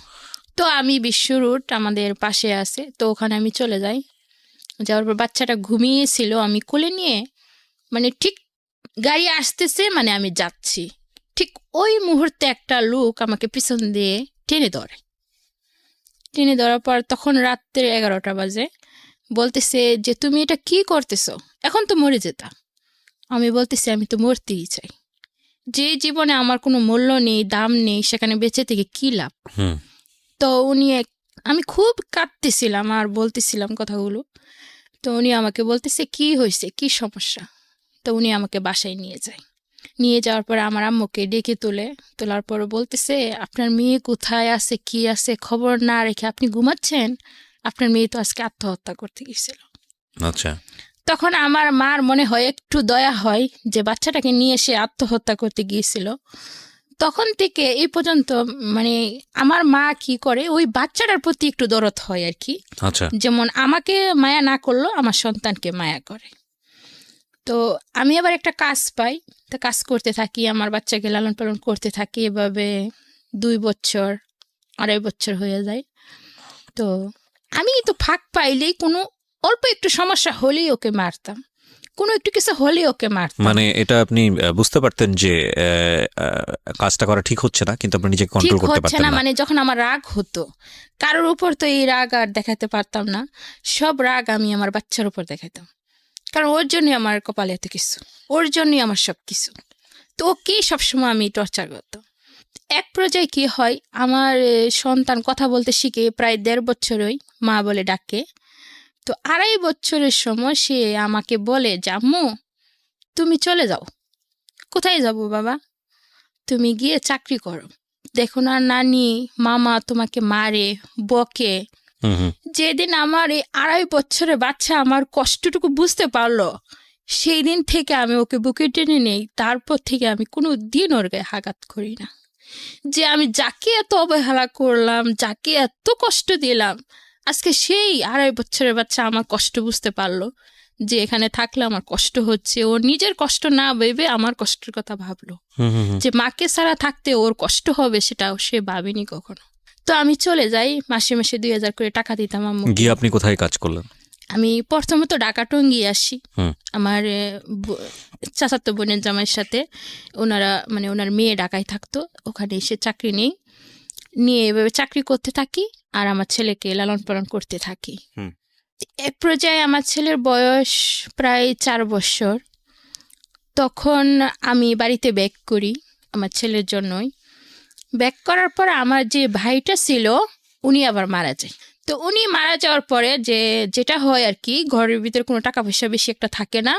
তো আমি বিশ্ব রুট আমাদের পাশে আছে, তো ওখানে আমি চলে যাই। যাওয়ার পর বাচ্চাটা ঘুমিয়েছিল, আমি কোলে নিয়ে মানে ঠিক গাড়ি আসতেছে, মানে আমি যাচ্ছি, ঠিক ওই মুহূর্তে একটা লোক আমাকে পিছন দিয়ে টেনে ধরার পর তখন রাত্রে 11টা বাজে, বলতেছে যে তুমি এটা কি করতেছো, এখন তো মরে যেতা। আমি বলতেছি আমি তো মরতেই চাই, যে জীবনে আমার কোনো মূল্য নেই, দাম নেই, সেখানে বেঁচে থেকে কি লাভ। তো উনি আমি খুব কাঁদতেছিলাম আর বলতেছিলাম কথাগুলো। তো উনি আমাকে বলতেছে কি হয়েছে, কি সমস্যা। তো উনি আমাকে বাসায় নিয়ে যাওয়ার পরে আমার আম্মুকে ডেকে তোলার পর বলতেছে আপনার মেয়ে কোথায় আছে, কি আছে, খবর না রেখে আপনি ঘুমাচ্ছেন? আপনার মেয়ে তো আজকে আত্মহত্যা করতে গেছিল। আচ্ছা। তখন আমার মার মনে হয় একটু দয়া হয় যে বাচ্চাটাকে নিয়ে সে আত্মহত্যা করতে গিয়েছিল। তখন থেকে এই পর্যন্ত মানে আমার মা কি করে, ওই বাচ্চাটার প্রতি একটু দরদ হয় আর কি। আচ্ছা। যেমন আমাকে মায়া না করলো, আমার সন্তানকে মায়া করে। তো আমি আবার একটা কাজ পাই, তো কাজ করতে থাকি, আমার বাচ্চাকে লালন পালন করতে থাকি। এভাবে 2 বছর 2.5 বছর হয়ে যায়। তো আমি তো ফাঁক পাইলেই কোনো অল্প একটু সমস্যা হলেই ওকে মারতাম, কোনো একটু কিছু হলেই ওকে মারতাম। মানে এটা আপনি বুঝতে পারতেন যে কাজটা করা ঠিক হচ্ছে না, কিন্তু আপনি নিজেকে কন্ট্রোল করতে পারতেন না। মানে যখন আমার রাগ হতো কারোর উপর, তো এই রাগ আর দেখাতে পারতাম না। সব রাগ আমি আমার বাচ্চার উপর দেখাতাম, কারণ ওর জন্যই আমার কপালে এত কিছু, ওর জন্যই আমার সব কিছু। তো ওকেই সবসময় আমি টর্চার করতাম। এক পর্যায়ে কি হয়, আমার সন্তান কথা বলতে শিখে প্রায় 1.5 বছরই মা বলে ডাকে। তো 2.5 বছরের সময় সে আমাকে বলে যে আম্মু তুমি চলে যাও। কোথায় যাব বাবা? তুমি গিয়ে চাকরি করো, দেখো না নানি মামা তোমাকে মারে বকে। যেদিন আমার এই 2.5 বছরের বাচ্চা আমার কষ্টটুকু বুঝতে পারলো, সেই দিন থেকে আমি ওকে বুকে টেনে নেই। তারপর থেকে আমি কোনো দিন ওর গায়ে আঘাত করি না। যে আমি যাকে এত অবহেলা করলাম, যাকে এত কষ্ট দিলাম, আজকে সেই 2.5 বছরের বাচ্চা আমার কষ্ট বুঝতে পারলো যে এখানে থাকলে আমার কষ্ট হচ্ছে। ও নিজের কষ্ট না ভেবে আমার কষ্টের কথা ভাবলো, যে মাকে ছাড়া থাকতে ওর কষ্ট হবে সেটাও সে ভাবেনি কখনো। তো আমি চলে যাই, মাসে মাসে 2,000 করে টাকা দিতাম আম্মু। গিয়ে আপনি কোথায় কাজ করলেন? আমি প্রথমত ঢাকা টঙ্গী আসি আমার চাচাতো বোনের জামাইয়ের সাথে। ওনারা মানে ওনার মেয়ে ঢাকায় থাকতো, ওখানে এসে চাকরি নিয়ে এভাবে চাকরি করতে থাকি আর আমার ছেলেকে লালন পালন করতে থাকি। এক পর্যায়ে আমার ছেলের বয়স প্রায় 4 বছর। তখন আমি বাড়িতে ব্যাক করি আমার ছেলের জন্যই। ব্যাক করার পর আমার যে ভাইটা ছিল উনি আবার মারা যায়। তো উনি মারা যাওয়ার পরে যেটা হয় আর কি, ঘরের ভিতরে কোনো টাকা পয়সা বেশি একটা থাকে না।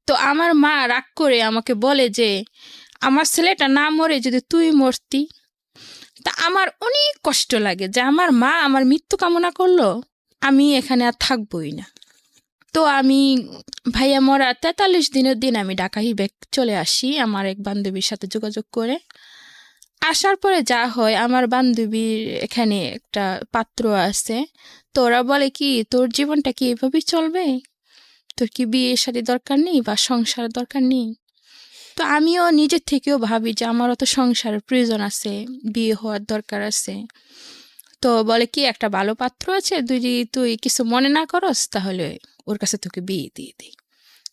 তো আমার মা রাগ করে আমাকে বলে যে আমার ছেলেটা না মরে যদি তুই মরতি। তা আমার অনেক কষ্ট লাগে যে আমার মা আমার মৃত্যু কামনা করলো, আমি এখানে আর থাকবোই না। তো আমি ভাইয়া মরা 43 দিনের দিন আমি ঢাকায় ব্যাক চলে আসি আমার এক বান্ধবীর সাথে যোগাযোগ করে। আসার পরে যা হয়, আমার বান্ধবীর এখানে একটা পাত্র আছে। তো ওরা বলে কি তোর জীবনটা কি এভাবেই চলবে, তোর কি বিয়ে শাদী দরকার নেই বা সংসারের দরকার নেই? তো আমিও নিজের থেকেও ভাবি যে আমারও তো সংসারের প্রয়োজন আছে, বিয়ে হওয়ার দরকার আছে। তো বলে কি একটা ভালো পাত্র আছে, যদি তুই কিছু মনে না করস তাহলে ওর কাছে তোকে বিয়ে দিয়ে দিই।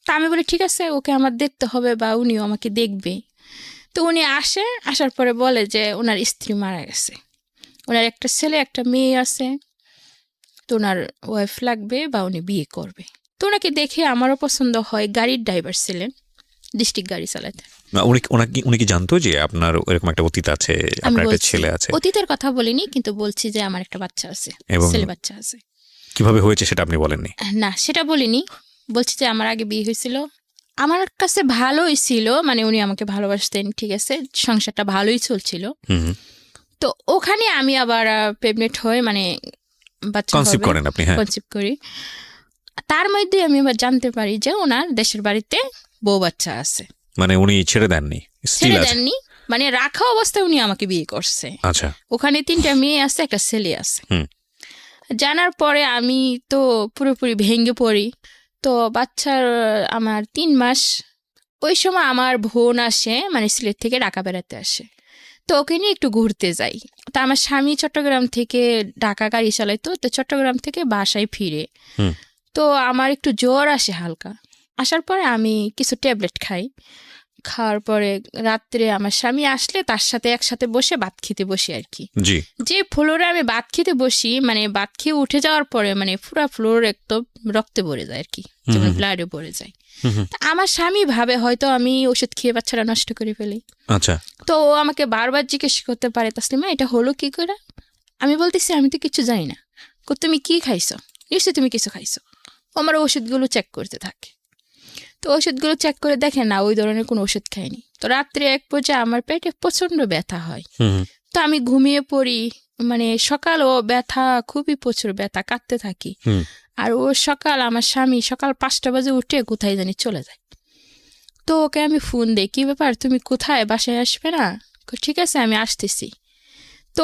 তা আমি বলি ঠিক আছে, ওকে আমার দেখতে হবে বা উনিও আমাকে দেখবে। তো উনি আসার পরে বলে যে ওনার স্ত্রী মারা গেছে, ওনার একটা ছেলে একটা মেয়ে আছে, তো ওনার ওয়াইফ লাগবে বা উনি বিয়ে করবে। তো ওনাকে দেখে আমারও পছন্দ হয়। গাড়ির ড্রাইভার ছিলেন, ডিস্ট্রিক্ট গাড়ি চালাতে। উনি কি জানতো যে আপনার এরকম একটা অতীত আছে, আপনার একটা ছেলে আছে? অতীতের কথা বলিনি, কিন্তু বলছি যে আমার একটা বাচ্চা আছে, ছেলে বাচ্চা আছে। কিভাবে হয়েছে সেটা আপনি বলেননি? না, সেটা বলিনি। বলছি যে আমার আগে বিয়ে হয়েছিল, আমার কাছে ভালোই ছিল, মানে উনি আমাকে ভালোবাসতেন, ঠিক আছে, সংসারটা ভালোই চলছিল। তো ওখানে আমি আবার প্রেগনেন্ট হয়ে মানে বাচ্চা কনসিভ করেন আপনি? হ্যাঁ, কনসিভ করি। তার মধ্যে আমি আবার জানতে পারি যে ওনার দেশের বাড়িতে বউ বাচ্চা আছে। মানে উনি ছেড়ে দেননি? ছেড়ে দেননি, মানে রাখা অবস্থায় উনি আমাকে বিয়ে করছে। আচ্ছা। ওখানে 3টা মেয়ে আছে, একটা ছেলে আছে। জানার পরে আমি তো পুরোপুরি ভেঙে পড়ি। তো বাচ্চার আমার 3 মাস, ওই সময় আমার বোন আসে, মানে সিলেট থেকে ঢাকা বেড়াতে আসে। তো ওকে নিয়ে একটু ঘুরতে যাই। তা আমার স্বামী চট্টগ্রাম থেকে ঢাকা গাড়ি চালাইতো, তো চট্টগ্রাম থেকে বাসায় ফিরে। তো আমার একটু জ্বর আসে হালকা। আসার পরে আমি কিছু ট্যাবলেট খাই। খাওয়ার পরে রাত্রে আমার স্বামী আসলে তার সাথে একসাথে বসে ভাত খেতে বসি আর কি। যে ফ্লোরে আমি ভাত খেতে বসি, মানে ভাত খেয়ে উঠে যাওয়ার পরে মানে পুরা ফ্লোর একদম রক্তে ভরে যায় আর কি, যেমন ব্লাডে ভরে যায়। আমার স্বামী ভাবে হয়তো আমি ওষুধ খেয়ে বাচ্চারা নষ্ট করে ফেলি। আচ্ছা। তো ও আমাকে বারবার জিজ্ঞেস করতে পারে, তাসলিমা এটা হলো কি করে? আমি বলতেছি আমি তো কিছু জানি না। তুমি কি খাইছো? নিশ্চয়ই তুমি কিছু খাইছো। আমার ওষুধগুলো চেক করতে থাকে। তো ওষুধগুলো চেক করে দেখে না ওই ধরনের কোনো ওষুধ খাইনি। তো রাত্রে এক পর্যায়ে আমার পেটে প্রচন্ড ব্যথা হয়। তো আমি ঘুমিয়ে পড়ি, মানে সকাল ও ব্যথা, খুবই প্রচুর ব্যথা, কাঁদতে থাকি। আর ও সকাল, আমার স্বামী সকাল 5টা বাজে উঠে কোথায় জানি চলে যায়। তো ওকে আমি ফোন দিই, কি ব্যাপার তুমি কোথায়, বাসায় আসবে না? ঠিক আছে আমি আসতেছি। তো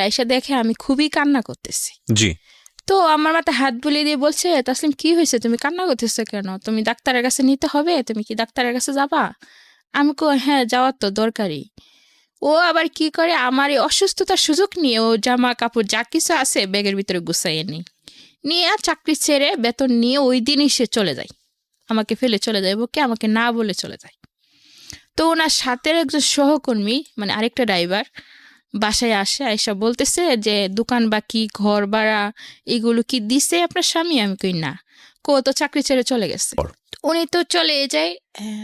এসে দেখে আমি খুবই কান্না করতেছি। তো আমার মাথায় হাত বুলিয়ে দিয়ে বলছে, তাসলিম কি হয়েছে, তুমি কান্না করতেছো কেন? তুমি ডাক্তারের কাছে নিতে হবে, তুমি কি ডাক্তারের কাছে যাবা? আমি হ্যাঁ যাওয়ার তো দরকারই। ও আবার কি করে, আমার এই অসুস্থতার সুযোগ নিয়ে ও জামা কাপড় যা কিছু আছে ব্যাগের ভিতরে গুছাইয়ে নিয়ে আর চাকরি ছেড়ে বেতন নিয়ে ওই দিনই সে চলে যায়, আমাকে ফেলে চলে যায়, ওকে আমাকে না বলে চলে যায়। তো ওনার সাথে একজন সহকর্মী, মানে আরেকটা ড্রাইভার বাসায় এসে বলতেছে যে দোকান বাকি, ঘর ভাড়া এগুলো কি দিছে আপনার স্বামী? আমি কই না, তো চাকরি ছেড়ে চলে গেছে। উনি তো চলে যায়।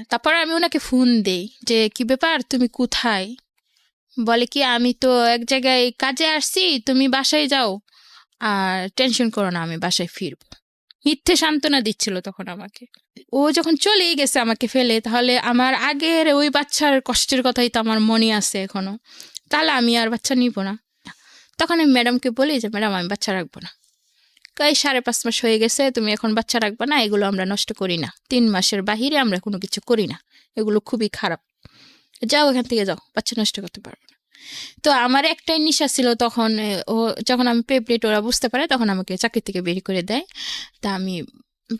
তারপর আমি ওনাকে ফোন দেই যে কি ব্যাপার, তুমি কোথায়? বলে কি আমি তো এক জায়গায় কাজে আসছি, তুমি বাসায় যাও, আর টেনশন করো না, আমি বাসায় ফিরবো। মিথ্যে সান্ত্বনা দিচ্ছিল তখন আমাকে। ও যখন চলেই গেছে আমাকে ফেলে, তাহলে আমার আগের ওই বাচ্চার কষ্টের কথাই তো আমার মনে আছে এখনো, তাহলে আমি আর বাচ্চা নিব না। তখন আমি ম্যাডামকে বলি যে ম্যাডাম আমি বাচ্চা রাখবো না। 5.5 মাস হয়ে গেছে, তুমি এখন বাচ্চা রাখবে না, এগুলো আমরা নষ্ট করি না, 3 মাসের বাহিরে আমরা কোনো কিছু করি না, এগুলো খুবই খারাপ, যাও এখান থেকে যাও, বাচ্চা নষ্ট করতে পারবো না। তো আমার একটাই নেশা ছিল তখন, ও যখন আমি পেপলেট ওরা বুঝতে পারে তখন আমাকে চাকরি থেকে বের করে দেয়। তা আমি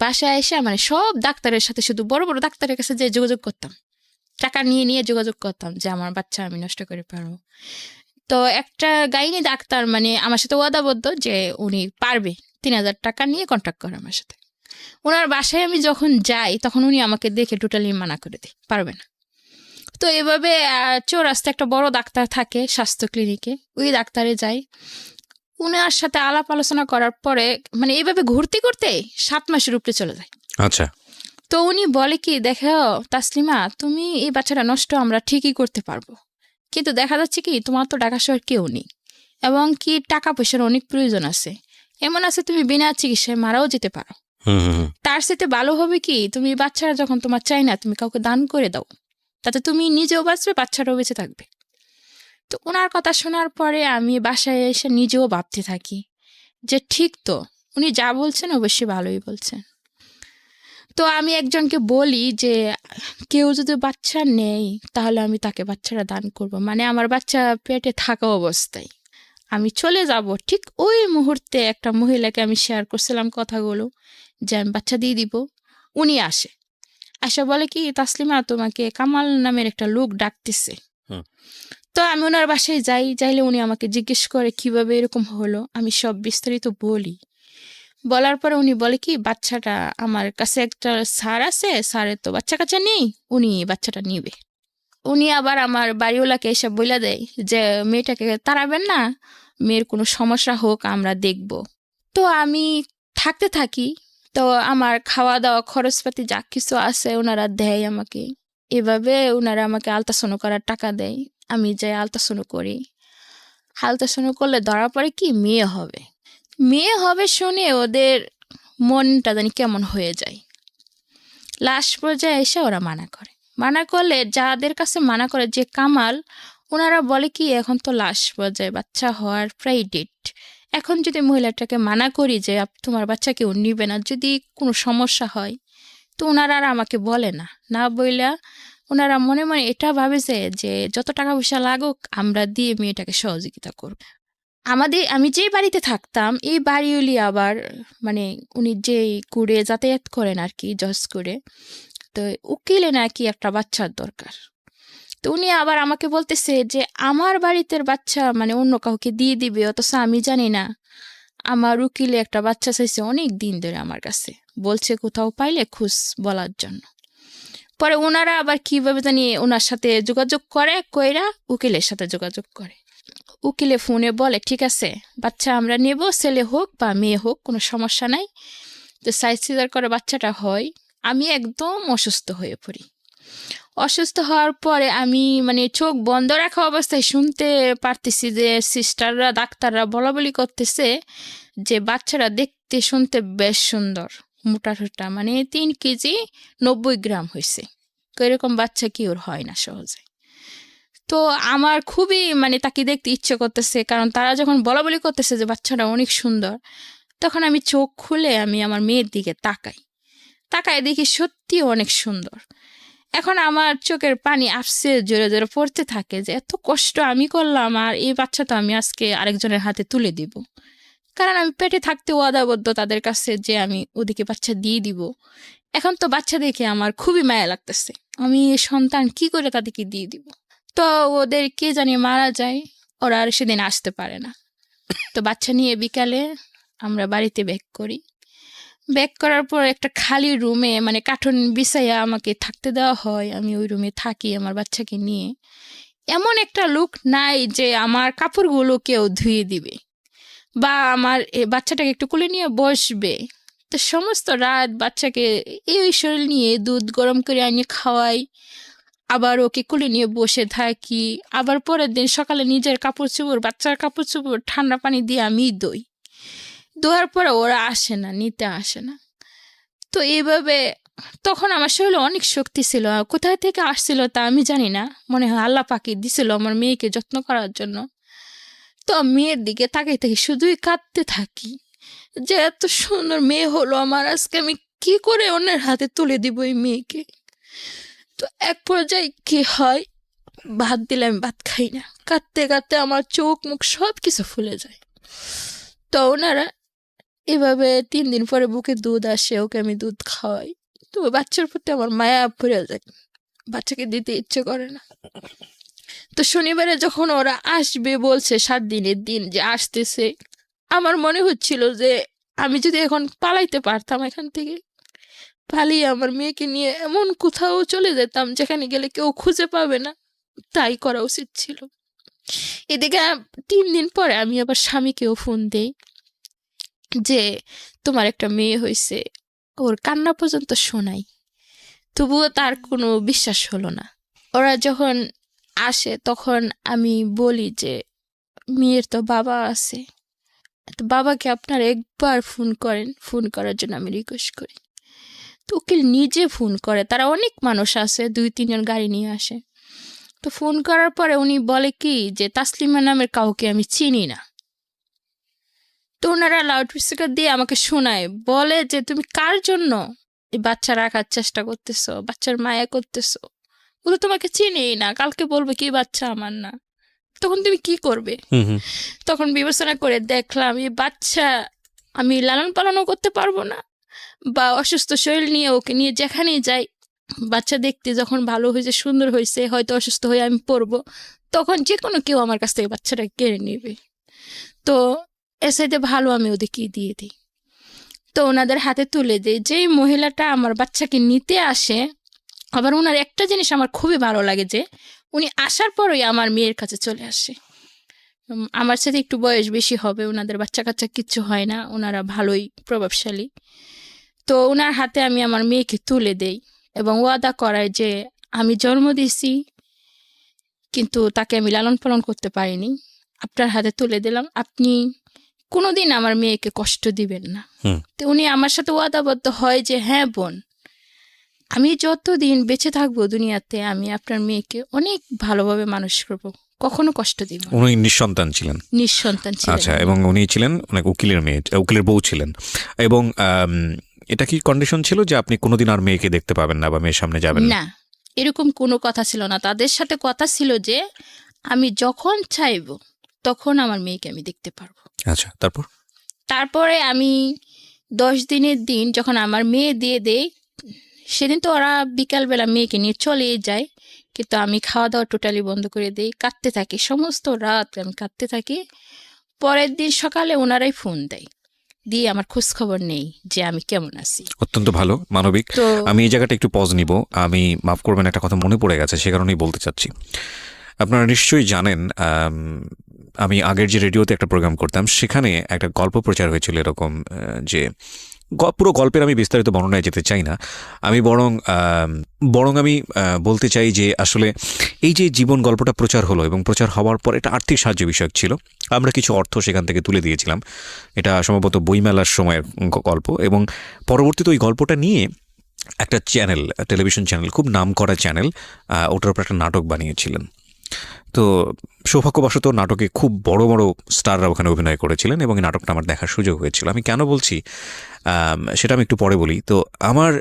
বাসায় এসে মানে সব ডাক্তারের সাথে, শুধু বড় বড় ডাক্তারের কাছে যে যোগাযোগ করতাম, টাকা নিয়ে নিয়ে যোগাযোগ করতাম যে আমার বাচ্চা আমি নষ্ট করে পারবো। তো একটা গাইনি ডাক্তার মানে আমার সাথে ওয়াদাবদ্ধ যে উনি পারবে, 3,000 টাকা নিয়ে কন্ট্যাক্ট করে আমার সাথে। ওনার বাসায় আমি যখন যাই তখন উনি আমাকে দেখে টোটালি মানা করে দেয়, পারবে না। তো এভাবে চৌরাস্তায় একটা বড় ডাক্তার থাকে স্বাস্থ্য ক্লিনিকে, ওই ডাক্তারে যাই। উনার সাথে আলাপ আলোচনা করার পরে মানে এইভাবে ঘুরতে ঘুরতে 7 মাসের উপরে চলে যায়। আচ্ছা। তো উনি বলে কি, দেখো তাসলিমা, তুমি এই বাচ্চাটা নষ্ট আমরা ঠিকই করতে পারবো, কিন্তু দেখা যাচ্ছে কি তোমার তো ঢাকা শহর কেউ নেই, এবং কি টাকা পয়সার অনেক প্রয়োজন আছে, এমন আছে তুমি বিনা চিকিৎসায় মারাও যেতে পারো। তার সাথে ভালো হবে কি, তুমি বাচ্চারা যখন তোমার চাই না তুমি কাউকে দান করে দাও, তাতে তুমি নিজেও বাঁচবে, বাচ্চাটাও বেঁচে থাকবে। তো ওনার কথা শোনার পরে আমি বাসায় এসে নিজেও ভাবতে থাকি যে ঠিক তো, উনি যা বলছেন অবশ্যই ভালোই বলছেন। তো আমি একজনকে বলি যে কেউ যদি বাচ্চা নেই তাহলে আমি তাকে বাচ্চাটা দান করব, মানে আমার বাচ্চা পেটে থাকা অবস্থায় আমি চলে যাব। ঠিক ওই মুহূর্তে একটা মহিলাকে আমি শেয়ার করছিলাম কথাগুলো যে আমি বাচ্চা দিয়ে দিব। উনি আসে বলে কি, তাসলিমা তোমাকে কামাল নামের একটা লোক ডাকতেছে। তো আমি ওনার বাসায় যাইলে উনি আমাকে জিজ্ঞেস করে কিভাবে এরকম হলো, আমি সব বিস্তারিত বলি। বলার পরে উনি বলে কি, বাচ্চাটা আমার কাছে একটা স্যার আছে, স্যারের তো বাচ্চা কাচ্চা নেই, উনি বাচ্চাটা নিবে। উনি আবার আমার বাড়িওয়ালাকে এসে বলে দেয় যে মেয়েটাকে তাড়াবেন না, মেয়ের কোনো সমস্যা হোক আমরা দেখব। তো আমি থাকতে থাকি। তো আমার খাওয়া দাওয়া খরচপাতি যা কিছু আছে ওনারা দেয় আমাকে। এভাবে ওনারা আমাকে আলট্রাসাউন্ড করার টাকা দেয়, আমি যাই আলট্রাসাউন্ড করি। আলট্রাসাউন্ড করলে ধরা পড়ে কি মেয়ে হবে শুনে ওদের মনটা জানি কেমন হয়ে যায়। লাস্ট পর্যায়ে এসে ওরা মানা করলে, যাদের কাছে মানা করে যে কামাল, ওনারা বলে কি এখন তো লাস্ট পর্যায়ে বাচ্চা হওয়ার প্রায় ডেট, এখন যদি মহিলাটাকে মানা করি যে তোমার বাচ্চা কেউ নিবে না, যদি কোনো সমস্যা হয়, তো ওনারা আর আমাকে বলে না বইলা ওনারা মনে মনে এটা ভাবে যে যত টাকা পয়সা লাগুক আমরা দিয়ে মেয়েটাকে সহযোগিতা করব। আমি যে বাড়িতে থাকতাম এই বাড়িওলি আবার মানে উনি যে করে যাতায়াত করেন আর কি, জজ করে, তো উকিলে নাকি একটা বাচ্চার দরকার। তো উনি আবার আমাকে বলতেছে যে আমার বাড়িতে বাচ্চা মানে অন্য কাউকে দিয়ে দিবে, অথচ আমি জানি না। আমার উকিলে একটা বাচ্চা চাইছে অনেক দিন ধরে আমার কাছে, বলছে কোথাও পাইলে খুশ বলার জন্য। পরে ওনারা আবার কিভাবে জানি ওনার সাথে যোগাযোগ কইরা উকিলের সাথে যোগাযোগ করে। উকিলে ফোনে বলে ঠিক আছে বাচ্চা আমরা নেব, ছেলে হোক বা মেয়ে হোক কোনো সমস্যা নাই। তো সাইজ সিজার করে বাচ্চাটা হয়। আমি একদম অসুস্থ হয়ে পড়ি। অসুস্থ হওয়ার পরে আমি মানে চোখ বন্ধ রাখা অবস্থায় শুনতে পারতেছি যে সিস্টাররা ডাক্তাররা বলাবলি করতেছে যে বাচ্চারা দেখতে শুনতে বেশ সুন্দর, মোটা ঠোঁটা, মানে 3 কেজি 90 গ্রাম হয়েছে। এরকম বাচ্চা কি ওর হয় না সহজে। তো আমার খুবই মানে তাকে দেখতে ইচ্ছে করতেছে, কারণ তারা যখন বলাবলি করতেছে যে বাচ্চাটা অনেক সুন্দর, তখন আমি চোখ খুলে আমি আমার মেয়ের দিকে তাকায় দেখি সত্যি অনেক সুন্দর। এখন আমার চোখের পানি আসছে জোরে জোরে পড়তে থাকে যে এত কষ্ট আমি করলাম, আর এই বাচ্চা তো আমি আজকে আরেকজনের হাতে তুলে দিব, কারণ আমি পেটে থাকতে ওয়াদাবদ্ধ তাদের কাছে যে আমি ওদিকে বাচ্চা দিয়ে দিব। এখন তো বাচ্চা দেখে আমার খুবই মায়া লাগতেছে, আমি সন্তান কি করে তাদেরকে দিয়ে দিব। তো ওদের কে জানি মারা যায়, ওরা আর সেদিন আসতে পারে না। তো বাচ্চা নিয়ে বিকালে আমরা বাড়িতে ব্যাক করার পর একটা খালি রুমে মানে কার্টুন বিছাইয়া আমাকে থাকতে দেওয়া হয়। আমি ওই রুমে থাকি আমার বাচ্চাকে নিয়ে। এমন একটা লোক নাই যে আমার কাপড়গুলো কেউ ধুয়ে দিবে বা আমার বাচ্চাটাকে একটু কোলে নিয়ে বসবে। তো সমস্ত রাত বাচ্চাকে এই শরীর নিয়ে দুধ গরম করে আনিয়ে খাওয়াই, আবার ওকে কোলে নিয়ে বসে থাকি, আবার পরের দিন সকালে নিজের কাপড় চোপড় বাচ্চার কাপড় চোপড় ঠান্ডা পানি দিয়ে আমি দোয়ার পরে ওরা নিতে আসে না। তো এইভাবে তখন আমার শরীরে অনেক শক্তি ছিল, কোথায় থেকে আসছিল তা আমি জানি না, মনে হয় আল্লাহ পাকি দিছিল আমার মেয়েকে যত্ন করার জন্য। তো মেয়ের দিকে তাকিয়ে থাকি, শুধুই কাঁদতে থাকি যে এত সুন্দর মেয়ে হলো আমার, আজকে আমি কি করে অন্যের হাতে তুলে দিব এই মেয়েকে। তো এক পর্যায়ে কি হয়, ভাত দিলে আমি ভাত খাই না, কাঁদতে কাঁদতে আমার চোখ মুখ সব কিছু ফুলে যায়। তো ওনারা এভাবে 3 দিন পরে বুকে দুধ আসে, ওকে আমি দুধ খাওয়াই। তো ওই বাচ্চার প্রতি আমার মায়া পড়ে যায়, বাচ্চাকে দিতে ইচ্ছে করে না। তো শনিবারে যখন ওরা আসবে বলছে 7 দিনের দিন যে আসতেছে, আমার মনে হচ্ছিল যে আমি যদি এখন পালাইতে পারতাম এখান থেকে, পালিয়ে আমার মেয়েকে নিয়ে এমন কোথাও চলে যেতাম যেখানে গেলে কেউ খুঁজে পাবে না, তাই করা উচিত ছিল। এদিকে 3 দিন পরে আমি আবার স্বামীকেও ফোন দেই যে তোমার একটা মেয়ে হয়েছে, ওর কান্না পর্যন্ত শোনাই, তবুও তার কোনো বিশ্বাস হলো না। ওরা যখন আসে তখন আমি বলি যে মেয়ের তো বাবা আছে, তো বাবাকে আপনারা একবার ফোন করেন। ফোন করার জন্য আমি রিকোয়েস্ট করি। তো উকিল নিজে ফোন করে, তারা অনেক মানুষ আছে, 2-3 জন গাড়ি নিয়ে আসে। তো ফোন করার পরে উনি বলে কি যে তাসলিমা নামের কাউকে আমি চিনি না। তো ওনারা লাউড স্পিকার দিয়ে আমাকে শোনায়, বলে যে তুমি কার জন্য এই বাচ্চা রাখার চেষ্টা করতেছো, বাচ্চার মায়া করতেছো, ও তো তোমাকে চিনেই না, কালকে বলবে কি বাচ্চা আমার না, তখন তুমি কি করবে? তখন বিবেচনা করে দেখলাম এই বাচ্চা আমি লালন পালনও করতে পারবো না, বা অসুস্থ শরীর নিয়ে ওকে নিয়ে যেখানেই যাই, বাচ্চা দেখতে যখন ভালো হয়েছে, সুন্দর হয়েছে, হয়তো অসুস্থ হয়ে আমি পড়বো, তখন যে কোনো কেউ আমার কাছ থেকে বাচ্চাটা কেড়ে নেবে। তো এর সাথে ভালো আমি ওদেরকে দিয়ে দিই। তো ওনাদের হাতে তুলে দিই। যেই মহিলাটা আমার বাচ্চাকে নিতে আসে, আবার ওনার একটা জিনিস আমার খুবই ভালো লাগে যে উনি আসার পরই আমার মেয়ের কাছে চলে আসে। আমার সাথে একটু বয়স বেশি হবে, ওনাদের বাচ্চা কাচ্চা কিচ্ছু হয় না, ওনারা ভালোই প্রভাবশালী। তো ওনার হাতে আমি আমার মেয়েকে তুলে দেই এবং ওয়াদা করাই যে আমি জন্ম দিয়েছি কিন্তু তাকে আমি লালন পালন করতে পারিনি, আপনার হাতে তুলে দিলাম, আপনি কোনোদিন আমার মেয়েকে কষ্ট দিবেন না। তো উনি আমার সাথে ওয়াদাবদ্ধ হয় যে হ্যাঁ বোন, আমি যতদিন বেঁচে থাকবো দুনিয়াতে আমি আপনার মেয়েকে অনেক ভালোভাবে মানুষ করবো, কখনো কষ্ট দিব না। উনি নিঃসন্তান ছিলেন? নিঃসন্তান ছিলেন। আচ্ছা, এবং উনি ছিলেন অনেক উকিলের মেয়ে, উকিলের বউ ছিলেন, এবং এটা কি কন্ডিশন ছিল যে আপনি কোনোদিন আর মেয়েকে দেখতে পাবেন না বা মেয়ের সামনে যাবেন না? না, এরকম কোনো কথা ছিল না। তাদের সাথে কথা ছিল যে আমি যখন চাইবো তখন আমার মেয়েকে আমি দেখতে পারবো। আচ্ছা, তারপরে আমি 10 দিনের দিন যখন আমার মেয়ে দিয়ে দেই, সেদিন তো ওরা বিকালবেলা মেয়েকে নিয়ে চলে যায়, কিন্তু আমি খাওয়া দাওয়া টোটালি বন্ধ করে দিই, কাঁদতে থাকি, সমস্ত রাত আমি কাঁদতে থাকি। পরের দিন সকালে ওনারাই ফোন দেয়, দিয়ে আমার খোঁজ খবর নেই যে আমি কেমন আছি। অত্যন্ত ভালো, মানবিক। তো আমি এই জায়গাটা একটু পজ নিব, আমি মাফ করবেন, একটা কথা মনে পড়ে গেছে, সে কারণেই বলতে চাচ্ছি। আপনারা নিশ্চয়ই জানেন, আমি আগের যে রেডিওতে একটা প্রোগ্রাম করতাম, সেখানে একটা গল্প প্রচার হয়েছিল এরকম, যে পুরো গল্পের আমি বিস্তারিত বর্ণনায় যেতে চাই না, আমি বরং আমি বলতে চাই যে আসলে এই যে জীবন গল্পটা প্রচার হলো এবং প্রচার হওয়ার পর এটা আর্থিক সাহায্য বিষয়ক ছিল, আমরা কিছু অর্থ সেখান থেকে তুলে দিয়েছিলাম। এটা সম্ভবত বইমেলার সময়ের গল্প, এবং পরবর্তীতে ওই গল্পটা নিয়ে একটা চ্যানেল, টেলিভিশন চ্যানেল, খুব নামকরা চ্যানেল, ওটার উপর একটা নাটক বানিয়েছিলেন। তো সৌভাগ্যবশত নাটকে খুব বড় বড় স্টাররা ওখানে অভিনয় করেছিলেন এবং এই নাটকটা আমার দেখার সুযোগ হয়েছিল। আমি কেন বলছি সেটা আমি একটু পরে বলি। তো আমার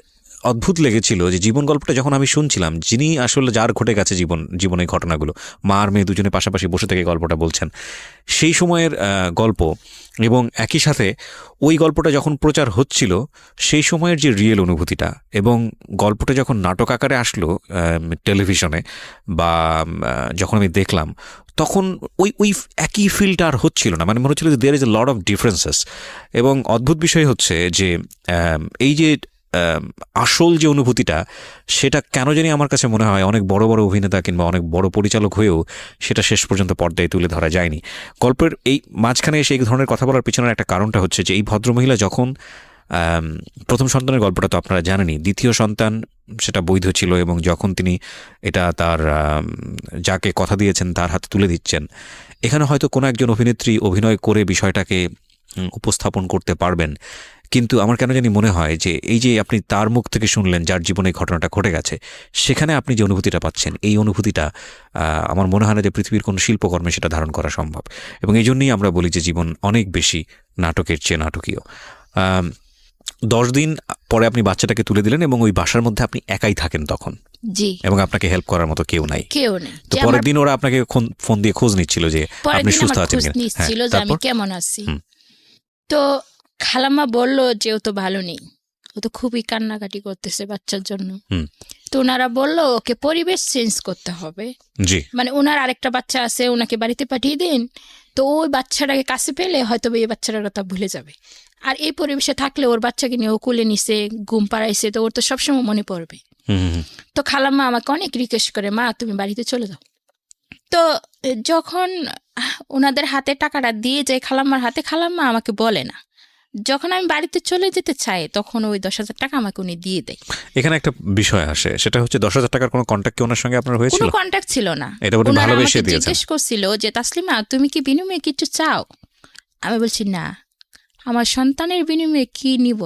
অদ্ভুত লেগেছিল যে জীবন গল্পটা যখন আমি শুনছিলাম, যিনি আসলে যার ঘটে গেছে জীবনের ঘটনাগুলো, মা আর মেয়ে দুজনে পাশাপাশি বসে থেকে গল্পটা বলছেন, সেই সময়ের গল্প, এবং একই সাথে ওই গল্পটা যখন প্রচার হচ্ছিল সেই সময়ের যে রিয়েল অনুভূতিটা, এবং গল্পটা যখন নাটক আকারে আসলো টেলিভিশনে বা যখন আমি দেখলাম, তখন ওই একই ফিলটা আর হচ্ছিল না। মানে মনে হচ্ছিল যে there is a lot of differences. এবং অদ্ভুত বিষয় হচ্ছে যে এই যে আসল যে অনুভূতিটা, সেটা কেন জানি আমার কাছে মনে হয় অনেক বড় বড় অভিনেতা কিংবা অনেক বড় পরিচালক হয়েও সেটা শেষ পর্যন্ত পর্দায় তুলে ধরা যায়নি। গল্পের এই মাঝখানে এসে এই ধরনের কথা বলার পিছনের একটা কারণটা হচ্ছে যে এই ভদ্রমহিলা যখন প্রথম সন্তানের গল্পটা তো আপনারা জানেনই, দ্বিতীয় সন্তান সেটা বৈধ ছিল, এবং যখন তিনি এটা তার যাকে কথা দিয়েছেন তার হাতে তুলে দিচ্ছেন, এখানে হয়তো কোনো একজন অভিনেত্রী অভিনয় করে বিষয়টাকে উপস্থাপন করতে পারবেন, কিন্তু আমার কেন জানি মনে হয় যে এই যে আপনি তার মুখ থেকে শুনলেন যার জীবনে ঘটনাটা ঘটে গেছে, সেখানে আপনি যে অনুভূতিটা পাচ্ছেন, এই অনুভূতিটা আমার মনে হয় না যে পৃথিবীর কোনো শিল্পকর্মে সেটা ধারণ করা সম্ভব। এবং এই জন্যই আমরা বলি যে জীবন অনেক বেশি নাটকের চেয়ে নাটকীয়। 10 দিন পরে আপনি বাচ্চাটাকে তুলে দিলেন এবং ওই বাসার মধ্যে আপনি একাই থাকেন তখন, জি, এবং আপনাকে হেল্প করার মতো কেউ নাই। কেউ নেই। তো পরের দিন ওরা আপনাকে ফোন দিয়ে খোঁজ নিচ্ছিল যে আপনি সুস্থ আছেন কিনা? নিচ্ছিল যে আমি কেমন আছি। তো খালাম্মা বলল যে ও তো ভালো নেই, ও তো খুবই কান্নাকাটি করতেছে বাচ্চার জন্য। তো ওনারা বললো ওকে পরিবেশ চেঞ্জ করতে হবে, জি, মানে ওনার আরেকটা বাচ্চা আছে, ওনাকে বাড়িতে পাঠিয়ে দিন, তো ওই বাচ্চাটাকে কাছে পেলে হয়তো এই বাচ্চাটার কথা ভুলে যাবে, আর এই পরিবেশে থাকলে ওর বাচ্চাকে নিয়ে ও কুলে নিছে, ঘুম পাড়াইছে, তো ওর তো সবসময় মনে পড়বে। তো খালাম্মা আমাকে অনেক রিকোয়েস্ট করে, মা তুমি বাড়িতে চলে যাও। তো যখন ওনাদের হাতে টাকাটা দিয়ে যায় খালাম্মার হাতে, খালাম্মা আমাকে বলে না। যখন আমি বাড়িতে চলে যেতে চাই তখন ওই 10,000 টাকা আমাকে উনি দিয়ে দেয়। এখানে একটা বিষয় আসে, সেটা হচ্ছে 10,000 টাকার কোনো কন্ট্যাক্ট কি ওনার সঙ্গে আপনার হয়েছিল? কোনো কন্ট্যাক্ট ছিল না। এটা বলে ভালোবেসে দিয়েছেন। জিজ্ঞেস করছিল যে তাসলিমা তুমি কি বিনিময়ে কিছু চাও? আমি বলছি না, আমার সন্তানের বিনিময়ে কি নিব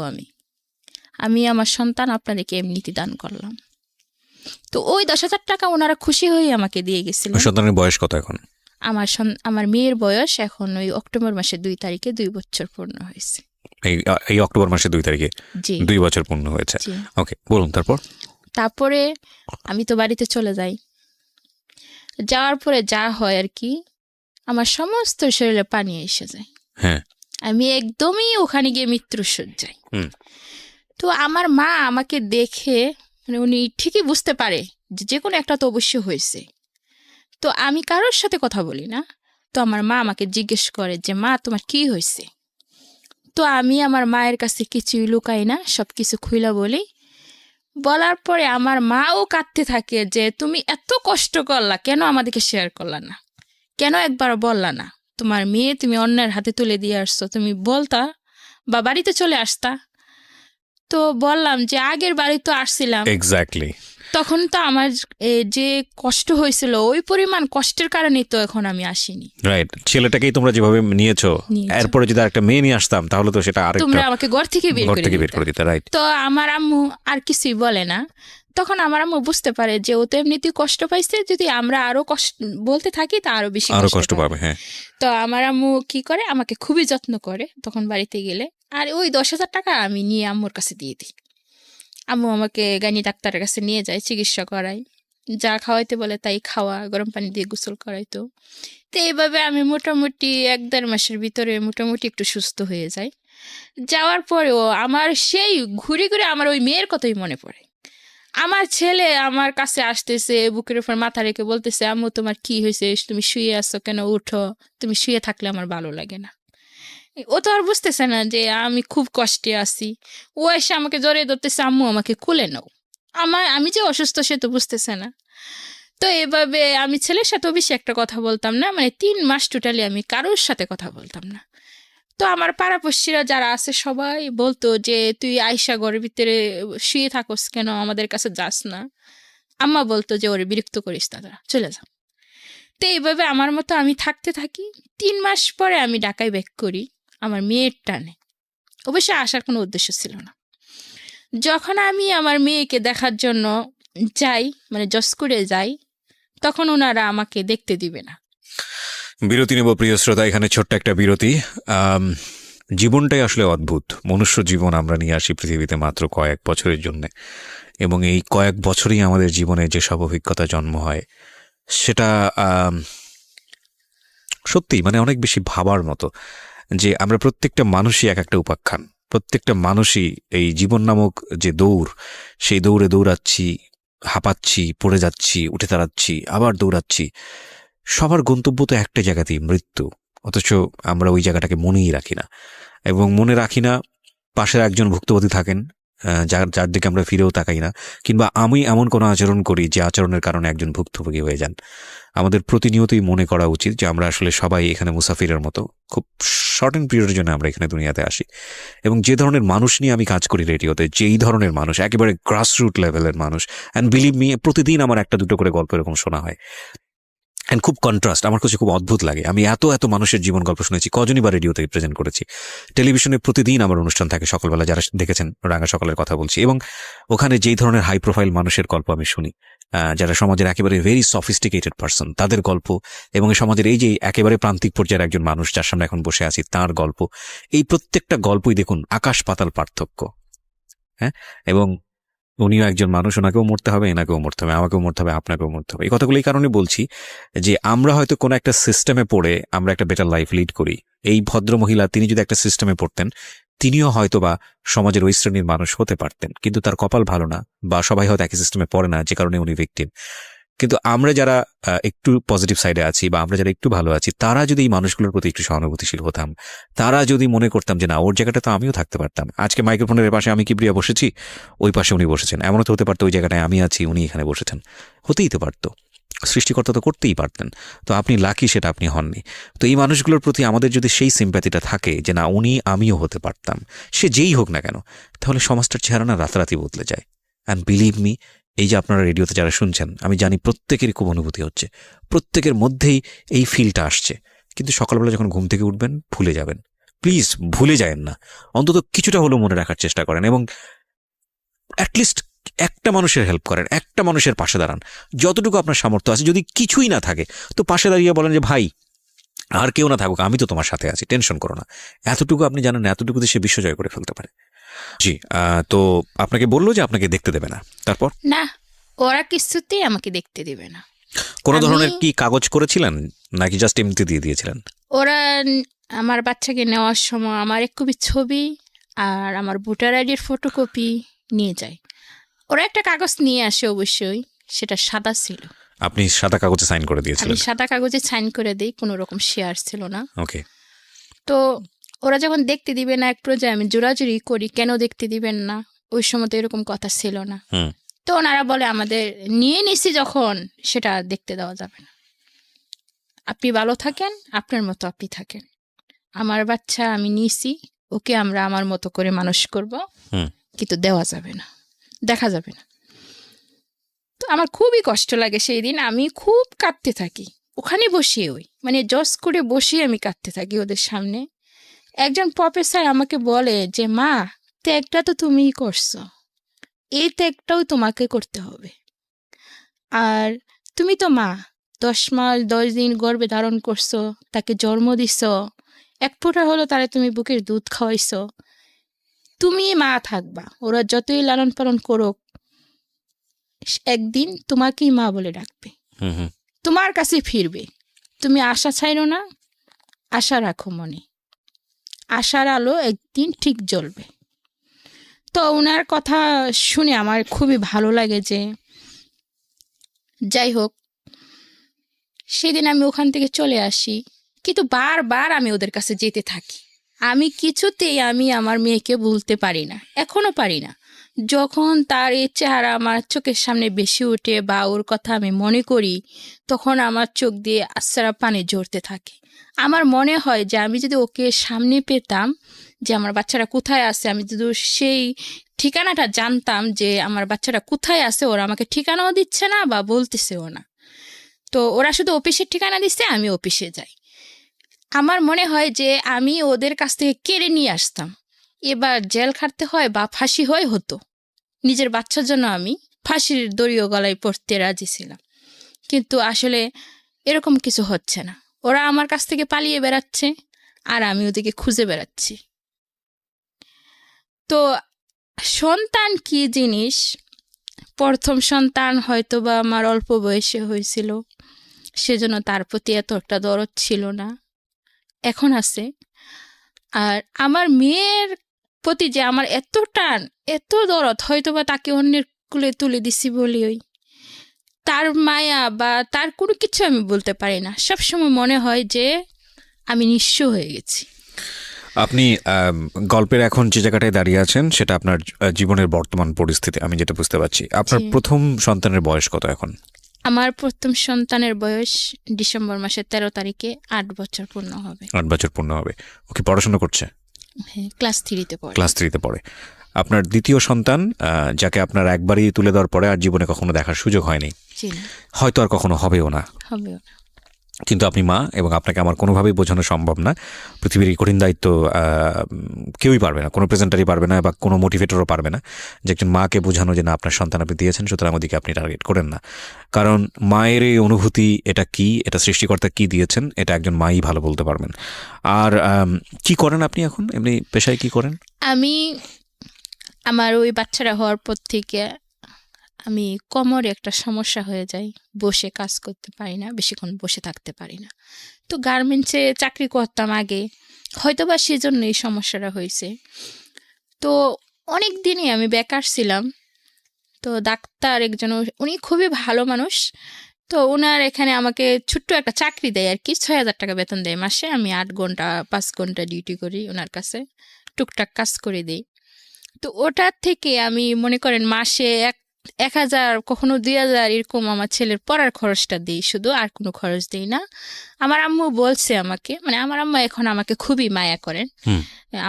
আমি আমার সন্তান আপনাদেরকে এমনিতে দান করলাম। তো ওই 10,000 টাকা ওনারা খুশি হয়ে আমাকে দিয়ে গেছিল। সন্তানের বয়স কত এখন? আমার মেয়ের বয়স এখন ওই অক্টোবর মাসের 2 তারিখে 2 বছর পূর্ণ হয়েছে। এই অক্টোবর মাসের 2 তারিখে 2 বছর পূর্ণ হয়েছে। ওকে, বলুন। তারপরে আমি তো বাড়িতে চলে যাই। যাওয়ার পরে যা হয় আর কি, আমার সমস্ত শরীরে পানি এসে যায়। হ্যাঁ, আমি একদমই ওখানে গিয়ে মৃত্যু সজ্জায়। তো আমার মা আমাকে দেখে, মানে উনি ঠিকই বুঝতে পারে যে কোনো একটা তো অবশ্যই হয়েছে। তো আমি কারোর সাথে কথা বলি না। তো আমার মা আমাকে জিজ্ঞেস করে যে মা তোমার কি হয়েছে? তো আমি আমার মায়ের কাছে কিছুই লুকাই না, সব কিছু খুইলা বলি। বলার পরে আমার মাও কাঁদতে থাকে যে তুমি এত কষ্ট করলা, কেন আমাদেরকে শেয়ার করলা না, কেন একবার বললা না? তোমার মেয়ে তুমি অন্যের হাতে তুলে দিয়ে আসছো, তুমি বলতা বা বাড়িতে চলে আসতা। তো বললাম যে আগের বাড়ি তো আসছিলাম, এক্স্যাক্টলি, তখন তো আমার যে কষ্ট হয়েছিল ওই পরিমাণ কষ্টের কারণেই তো এখন আমি আসিনি। রাইট, ছেলেটাকেই তোমরা যেভাবে নিয়েছো, এরপরে যদি আরেকটা মেয়ে নিয়ে আসতাম তাহলে তো সেটা আরেকটা, তোমরা আমাকে ঘর থেকে বের করে দিতে। রাইট। তো আমার আম্মু আর কিছুই বলে না। তখন আমার আম্মু বুঝতে পারে যে ও তো এমনিতেই কষ্ট পাইছে, যদি আমরা আরো কষ্ট বলতে থাকি তা আরো বেশি কষ্ট পাবে। হ্যাঁ। তো আমার আম্মু কি করে, আমাকে খুবই যত্ন করে তখন বাড়িতে গেলে। আর ওই 10,000 টাকা আমি নিয়ে আম্মুর কাছে দিয়ে দিই। আম্মু আমাকে গাইনি ডাক্তারের কাছে নিয়ে যায়, চিকিৎসা করাই, যা খাওয়াইতে বলে তাই খাওয়া, গরম পানি দিয়ে গোসল করাইতো। তো এইভাবে আমি মোটামুটি 1-1.5 মাসের ভিতরে মোটামুটি একটু সুস্থ হয়ে যাই। যাওয়ার পরেও আমার সেই ঘুরে ঘুরে আমার ওই মেয়ের কথাই মনে পড়ে। আমার ছেলে আমার কাছে আসতেছে, বুকের উপর মাথা রেখে বলতেছে আম্মু তোমার কি হয়েছে, তুমি শুয়ে আছো কেন, উঠো, তুমি শুয়ে থাকলে আমার ভালো লাগে না। ও তো আর বুঝতেছে না যে আমি খুব কষ্টে আছি। ও এসে আমাকে জড়িয়ে ধরতেছে, আম্মু আমাকে কুলে নাও। আমি যে অসুস্থ সে তো বুঝতেছে না। তো এভাবে আমি ছেলের সাথেও বেশি একটা কথা বলতাম না, মানে 3 মাস টোটালি আমি কারোর সাথে কথা বলতাম না। তো আমার পাড়াপড়শিরা যারা আছে সবাই বলতো যে তুই আয়সা ঘরের ভিতরে শুয়ে থাকস কেন, আমাদের কাছে যাস না। আম্মা বলতো যে ওরে বিরক্ত করিস না, চলে যা। তো এইভাবে আমার মতো আমি থাকতে থাকি। 3 মাস পরে আমি ঢাকায় ব্যাক করি আমার মেয়ের টানে। অবশ্যই আসার কোনো উদ্দেশ্য ছিল না। যখন আমি আমার মেয়েকে দেখার জন্য যাই, মানে জসকোরে যাই, তখন ওনারা আমাকে দেখতে দিবে না। বিরতি নেব প্রিয় শ্রোতা, এখানে ছোট্ট একটা বিরতি। জীবনটাই আসলে অদ্ভুত। মনুষ্য জীবন আমরা নিয়ে আসি পৃথিবীতে মাত্র কয়েক বছরের জন্য, এবং এই কয়েক বছরই আমাদের জীবনে যেসব অভিজ্ঞতা জন্ম হয় সেটা সত্যি মানে অনেক বেশি ভাবার মতো, যে আমরা প্রত্যেকটা মানুষই এক একটা উপাখ্যান। প্রত্যেকটা মানুষই এই জীবন নামক যে দৌড়, সেই দৌড়ে দৌড়াচ্ছি, হাঁপাচ্ছি, পড়ে যাচ্ছি, উঠে দাঁড়াচ্ছি, আবার দৌড়াচ্ছি। সবার গন্তব্য তো একটা জায়গাতেই, মৃত্যু। অথচ আমরা ওই জায়গাটাকে মনেই রাখি না, এবং মনে রাখি না। পাশের একজন ভুক্তভোগী থাকেন যার দিকে আমরা ফিরেও তাকাই না, কিংবা আমি এমন কোনো আচরণ করি যে আচরণের কারণে একজন ভুক্তভোগী হয়ে যান। আমাদের প্রতিনিয়তই মনে করা উচিত যে আমরা আসলে সবাই এখানে মুসাফিরের মতো, খুব শর্ট পিরিয়ডের জন্য আমরা এখানে দুনিয়াতে আসি। এবং যে ধরনের মানুষ নিয়ে আমি কাজ করি রেডিওতে, যেই ধরনের মানুষ, একেবারে গ্রাসরুট লেভেলের মানুষ, অ্যান্ড বিলিভ মি, প্রতিদিন আমার 1-2 করে গল্প এরকম শোনা হয়। অ্যান্ড খুব কন্ট্রাস্ট আমার কাছে খুব অদ্ভুত লাগে। আমি এত এত মানুষের জীবন গল্প শুনেছি, কজনই বা রেডিওতে প্রেজেন্ট করেছি, টেলিভিশনে প্রতিদিন আমার অনুষ্ঠান থাকে সকালবেলা, যারা দেখেছেন রাঙা সকালের কথা বলছি, এবং ওখানে যেই ধরনের হাই প্রোফাইল মানুষের গল্প আমি শুনি, যারা সমাজের একেবারে ভেরি সফিস্টিকেটেড পার্সন, তাদের গল্প, এবং সমাজের এই যে একেবারে প্রান্তিক পর্যায়ের একজন মানুষ যার সামনে এখন বসে আছি তার গল্প, এই প্রত্যেকটা গল্পই দেখুন আকাশ পাতাল পার্থক্য। হ্যাঁ, এবং উনিও একজন মানুষ, ওনাকেও মরতে হবে, এনাকেও মরতে হবে, আমাকেও মরতে হবে, আপনাকেও মরতে হবে। এই কথাগুলো এই কারণে বলছি যে আমরা হয়তো কোনো একটা সিস্টেমে পড়ে আমরা একটা বেটার লাইফ লিড করি। এই ভদ্র মহিলা তিনি যদি একটা সিস্টেমে পড়তেন, তিনিও হয়তো বা সমাজের ওই শ্রেণীর মানুষ হতে পারতেন, কিন্তু তার কপাল ভালো না, বা সবাই হয়তো একই সিস্টেমে পড়ে না, যে কারণে উনি ভিকটিম। কিন্তু আমরা যারা একটু পজিটিভ সাইডে আছি, বা আমরা যারা একটু ভালো আছি, তারা যদি এই মানুষগুলোর প্রতি একটু সহানুভূতিশীল হতাম, তারা যদি মনে করতাম যে না, ওর জায়গাটা তো আমিও থাকতে পারতাম। আজকে মাইক্রোফোনের পাশে আমি কিবরিয়া বসেছি, ওই পাশে উনি বসেছেন, এমনও তো হতে পারতো ওই জায়গাটায় আমি আছি, উনি এখানে বসেছেন, হতেই তো পারতো। সৃষ্টিকর্তা তো করতেই পারতেন। তো আপনি লাকি, সেটা আপনি হননি। তো এই মানুষগুলোর প্রতি আমাদের যদি সেই সিম্প্যাথিটা থাকে যে না, উনি আমিও হতে পারতাম, সে যেই হোক না কেন, তাহলে সমাজটার চেহারা না রাতারাতি বদলে যায়। অ্যান্ড বিলিভ মি, এই যে আপনারা রেডিওতে যারা শুনছেন, আমি জানি প্রত্যেকেরই খুব অনুভূতি হচ্ছে, প্রত্যেকের মধ্যেই এই ফিলটা আসছে। কিন্তু সকালবেলা যখন ঘুম থেকে উঠবেন, ভুলে যাবেন, প্লিজ ভুলে যায়েন না, অন্তত কিছুটা হলেও মনে রাখার চেষ্টা করেন, এবং অ্যাটলিস্ট একটা মানুষের হেল্প করেন, একটা মানুষের পাশে দাঁড়ান, যতটুকু আপনার সামর্থ্য আছে। যদি কিছুই না থাকে তো পাশে দাঁড়িয়ে বলেন যে ভাই, আর কেউ না থাকুক, আমি তো তোমার সাথে আছি, টেনশন করো না। এতটুকু আপনি জানেন, এতটুকুতে সে বিশ্বজয় করে ফেলতে পারে। জি, তো আপনাকে বললো যে আপনাকে দেখতে দেবে না, তারপর? না, ওরা কিছুতেই আমাকে দেখতে দিবে না। কোনো আমি- ধরনের কি কাগজ করেছিলেন, নাকি জাস্ট এমনিতে দিয়ে দিয়েছিলেন? ওরা আমার বাচ্চাকে নেওয়ার সময় আমার এক কপি ছবি আর আমার ভোটার আইডির ফটোকপি নিয়ে যায়। ওরা একটা কাগজ নিয়ে আসে, অবশ্যই সেটা সাদা ছিল। আপনি সাদা কাগজে সাইন করে আমি দিয়েছিলেন? সাদা কাগজে সাইন করে দিই, কোনো রকম শেয়ার ছিল না। ওকে। তো ওরা যখন দেখতে দিবে না, এক পর্যায়ে আমি জোরাজুরি করি, কেন দেখতে দিবেন না, ওই সময় তো এরকম কথা ছিল না। হুম। তো ওনারা বলে আমাদের নিয়ে নিছি যখন, সেটা দেখতে দেওয়া যাবে না, আপনি ভালো থাকেন, আপনার মতো আপনি থাকেন, আমার বাচ্চা আমি নিয়েছি, ওকে আমরা আমার মতো করে মানুষ করব, হুম। কিন্তু দেওয়া যাবে না, দেখা যাবে না। তো আমার খুবই কষ্ট লাগে সেই দিন, আমি খুব কাঁদতে থাকি ওখানে বসিয়ে, ওই মানে জজ করে বসিয়ে আমি কাঁদতে থাকি ওদের সামনে। একজন প্রফেসর আমাকে বলে যে মা, ত্যাগটা তো তুমিই করছো, এই ত্যাগটাও তোমাকে করতে হবে, আর তুমি তো মা, 10 মাস 10 দিন গর্ভে ধারণ করছো, তাকে জন্ম দিছ, এক ফোঁটা হলো তারা তুমি বুকের দুধ খাওয়াইছো, তুমি মা থাকবা, ওরা যতই লালন পালন করুক, একদিন তোমাকেই মা বলে ডাকবে, হুম হুম। তোমার কাছে ফিরবে, তুমি আশা ছাইরো না, আশা রাখো মনে, আশার আলো একদিন ঠিক জ্বলবে। তো ওনার কথা শুনে আমার খুবই ভালো লাগে। যে যাই হোক, সেদিন আমি ওখান থেকে চলে আসি, কিন্তু বারবার আমি ওদের কাছে যেতে থাকি, আমি কিছুতেই আমি আমার মেয়েকে ভুলতে পারি না, এখনো পারি না। যখন তার এই চেহারা আমার চোখের সামনে বেশি ওঠে বা ওর কথা আমি মনে করি, তখন আমার চোখ দিয়ে আশ্রা পানি ঝরতে থাকে। আমার মনে হয় যে আমি যদি ওকে সামনে পেতাম, যে আমার বাচ্চারা কোথায় আছে, আমি যদি সেই ঠিকানাটা জানতাম যে আমার বাচ্চারা কোথায় আছে, ওরা আমাকে ঠিকানাও দিচ্ছে না বা বলতেছেও না, তো ওরা শুধু অফিসের ঠিকানা দিচ্ছে, আমি অফিসে যাই, আমার মনে হয় যে আমি ওদের কাছ থেকে কেড়ে নিয়ে আসতাম, এবার জেল খাটতে হয় বা ফাঁসি হয় হতো, নিজের বাচ্চার জন্য আমি ফাঁসির দড়িও গলায় পড়তে রাজি ছিলাম। কিন্তু আসলে এরকম কিছু হচ্ছে না, ওরা আমার কাছ থেকে পালিয়ে বেড়াচ্ছে আর আমি ওদেরকে খুঁজে বেড়াচ্ছি। তো সন্তান কি জিনিস, প্রথম সন্তান হয়তো বা আমার অল্প বয়সে হয়েছিল, সেজন্য তার প্রতি এত একটা দরদ ছিল না, এখন আছে। আর আমার মেয়ের প্রতি যে আমার এত টান, এত দরদ, হয়তো বা তাকে অন্যের কুলে তুলে দিছি বলি, ওই তার মায়া বা তার কোনো কিছু আমি বলতে পারি না, সবসময় মনে হয় যে আমি নিঃস্ব হয়ে গেছি। আপনি গল্পের এখন যে জায়গাটায় দাঁড়িয়ে আছেন, সেটা আপনার জীবনের বর্তমান পরিস্থিতি, আমি যেটা বুঝতে পারছি। আপনার জি। প্রথম সন্তানের বয়স কত এখন? আমার প্রথম সন্তানের বয়স ডিসেম্বর মাসের 13 তারিখে 8 বছর পূর্ণ হবে। 8 বছর পূর্ণ হবে। ওকে পড়াশোনা করছে? হ্যাঁ, ক্লাস 3-তে পড়ে। ক্লাস 3-তে পড়ে। আপনার দ্বিতীয় সন্তান, যাকে আপনার একবারই তুলে দেওয়ার পরে আর জীবনে কখনো দেখার সুযোগ হয়নি, জি না, হয়তো আর কখনো হবেও না, হবেও না। কিন্তু আপনি মা, এবং আপনাকে আমার কোনোভাবেই বোঝানো সম্ভব না। পৃথিবীর এই কঠিন দায়িত্ব কেউই পারবে না, কোনো প্রেজেন্টারই পারবে না বা কোনো মোটিভেটরও পারবে না যে একজন মাকে বোঝানো যে না আপনার সন্তান আপনি দিয়েছেন, সুতরাং ওদিকে আপনি টার্গেট করেন না। কারণ মায়ের এই অনুভূতি, এটা কি, এটা সৃষ্টিকর্তা কি দিয়েছেন, এটা একজন মাই ভালো বলতে পারবেন। আর কি করেন আপনি এখন, এমনি পেশায় কি করেন? আমি আমার ওই বাচ্চারা হওয়ার পর থেকে আমি কোমরে একটা সমস্যা হয়ে যায়, বসে কাজ করতে পারি না, বেশিক্ষণ বসে থাকতে পারি না। তো গার্মেন্টসে চাকরি করতাম আগে, হয়তোবা সেজন্য এই সমস্যাটা হয়েছে। তো অনেক দিনই আমি বেকার ছিলাম। তো ডাক্তার একজন, উনি খুবই ভালো মানুষ, তো ওনার এখানে আমাকে ছোট্ট একটা চাকরি দেয় আর কি, 6,000 টাকা বেতন দেয় মাসে। আমি 8 ঘন্টা 5 ঘন্টা ডিউটি করি ওনার কাছে, টুকটাক কাজ করে দিই। তো ওটার থেকে আমি মনে করেন মাসে 1,000 কখনো 2,000 এরকম আমার ছেলের পড়ার খরচটা দিই শুধু, আর কোনো খরচ দিই না। আমার আম্মু বলছে আমাকে, মানে আমার আম্মা এখন আমাকে খুবই মায়া করেন।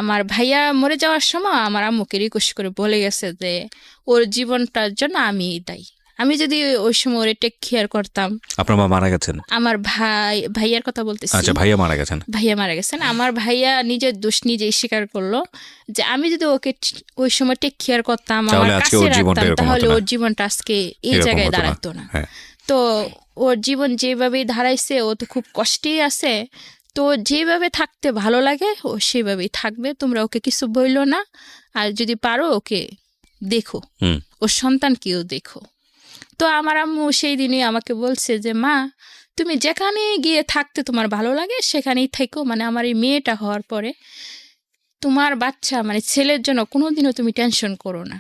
আমার ভাইয়া মরে যাওয়ার সময় আমার আম্মুকে রিকোয়েস্ট করে বলে গেছে যে ওর জীবনটার জন্য আমি দায়ী। আমি যদি ওই সময় ওরে টেক কেয়ার করতাম। আপনার মা মারা গেছেন? আমার ভাইয়ার কথা বলতেছি। আচ্ছা, ভাইয়া মারা গেছেন। ভাইয়া মারা গেছেন। আমার ভাইয়া নিজের দোষ নিজেই স্বীকার করলো যে আমি যদি ওকে ওই সময় টেক কেয়ার করতাম, আমার কাছে রাখতাম, তাহলে ওর জীবনটা আজকে এই জায়গায় দাঁড়াতো না। তো ওর জীবন যেভাবেই দাঁড়াইছে, ও তো খুব কষ্টেই আছে। তো যেভাবে থাকতে ভালো লাগে ও সেভাবেই থাকবে, তোমরা ওকে কিছু বইলো না। আর যদি পারো ওকে দেখো, ওর সন্তানকেও দেখো। তো আমার আম্মু সেই দিনই আমাকে বলছে যে মা, তুমি যেখানে গিয়ে থাকতে তোমার ভালো লাগে সেখানেই থেকো। মানে আমার এই মেয়েটা হওয়ার পরে তোমার বাচ্চা, মানে ছেলের জন্য কোনোদিনও তুমি টেনশন করো না।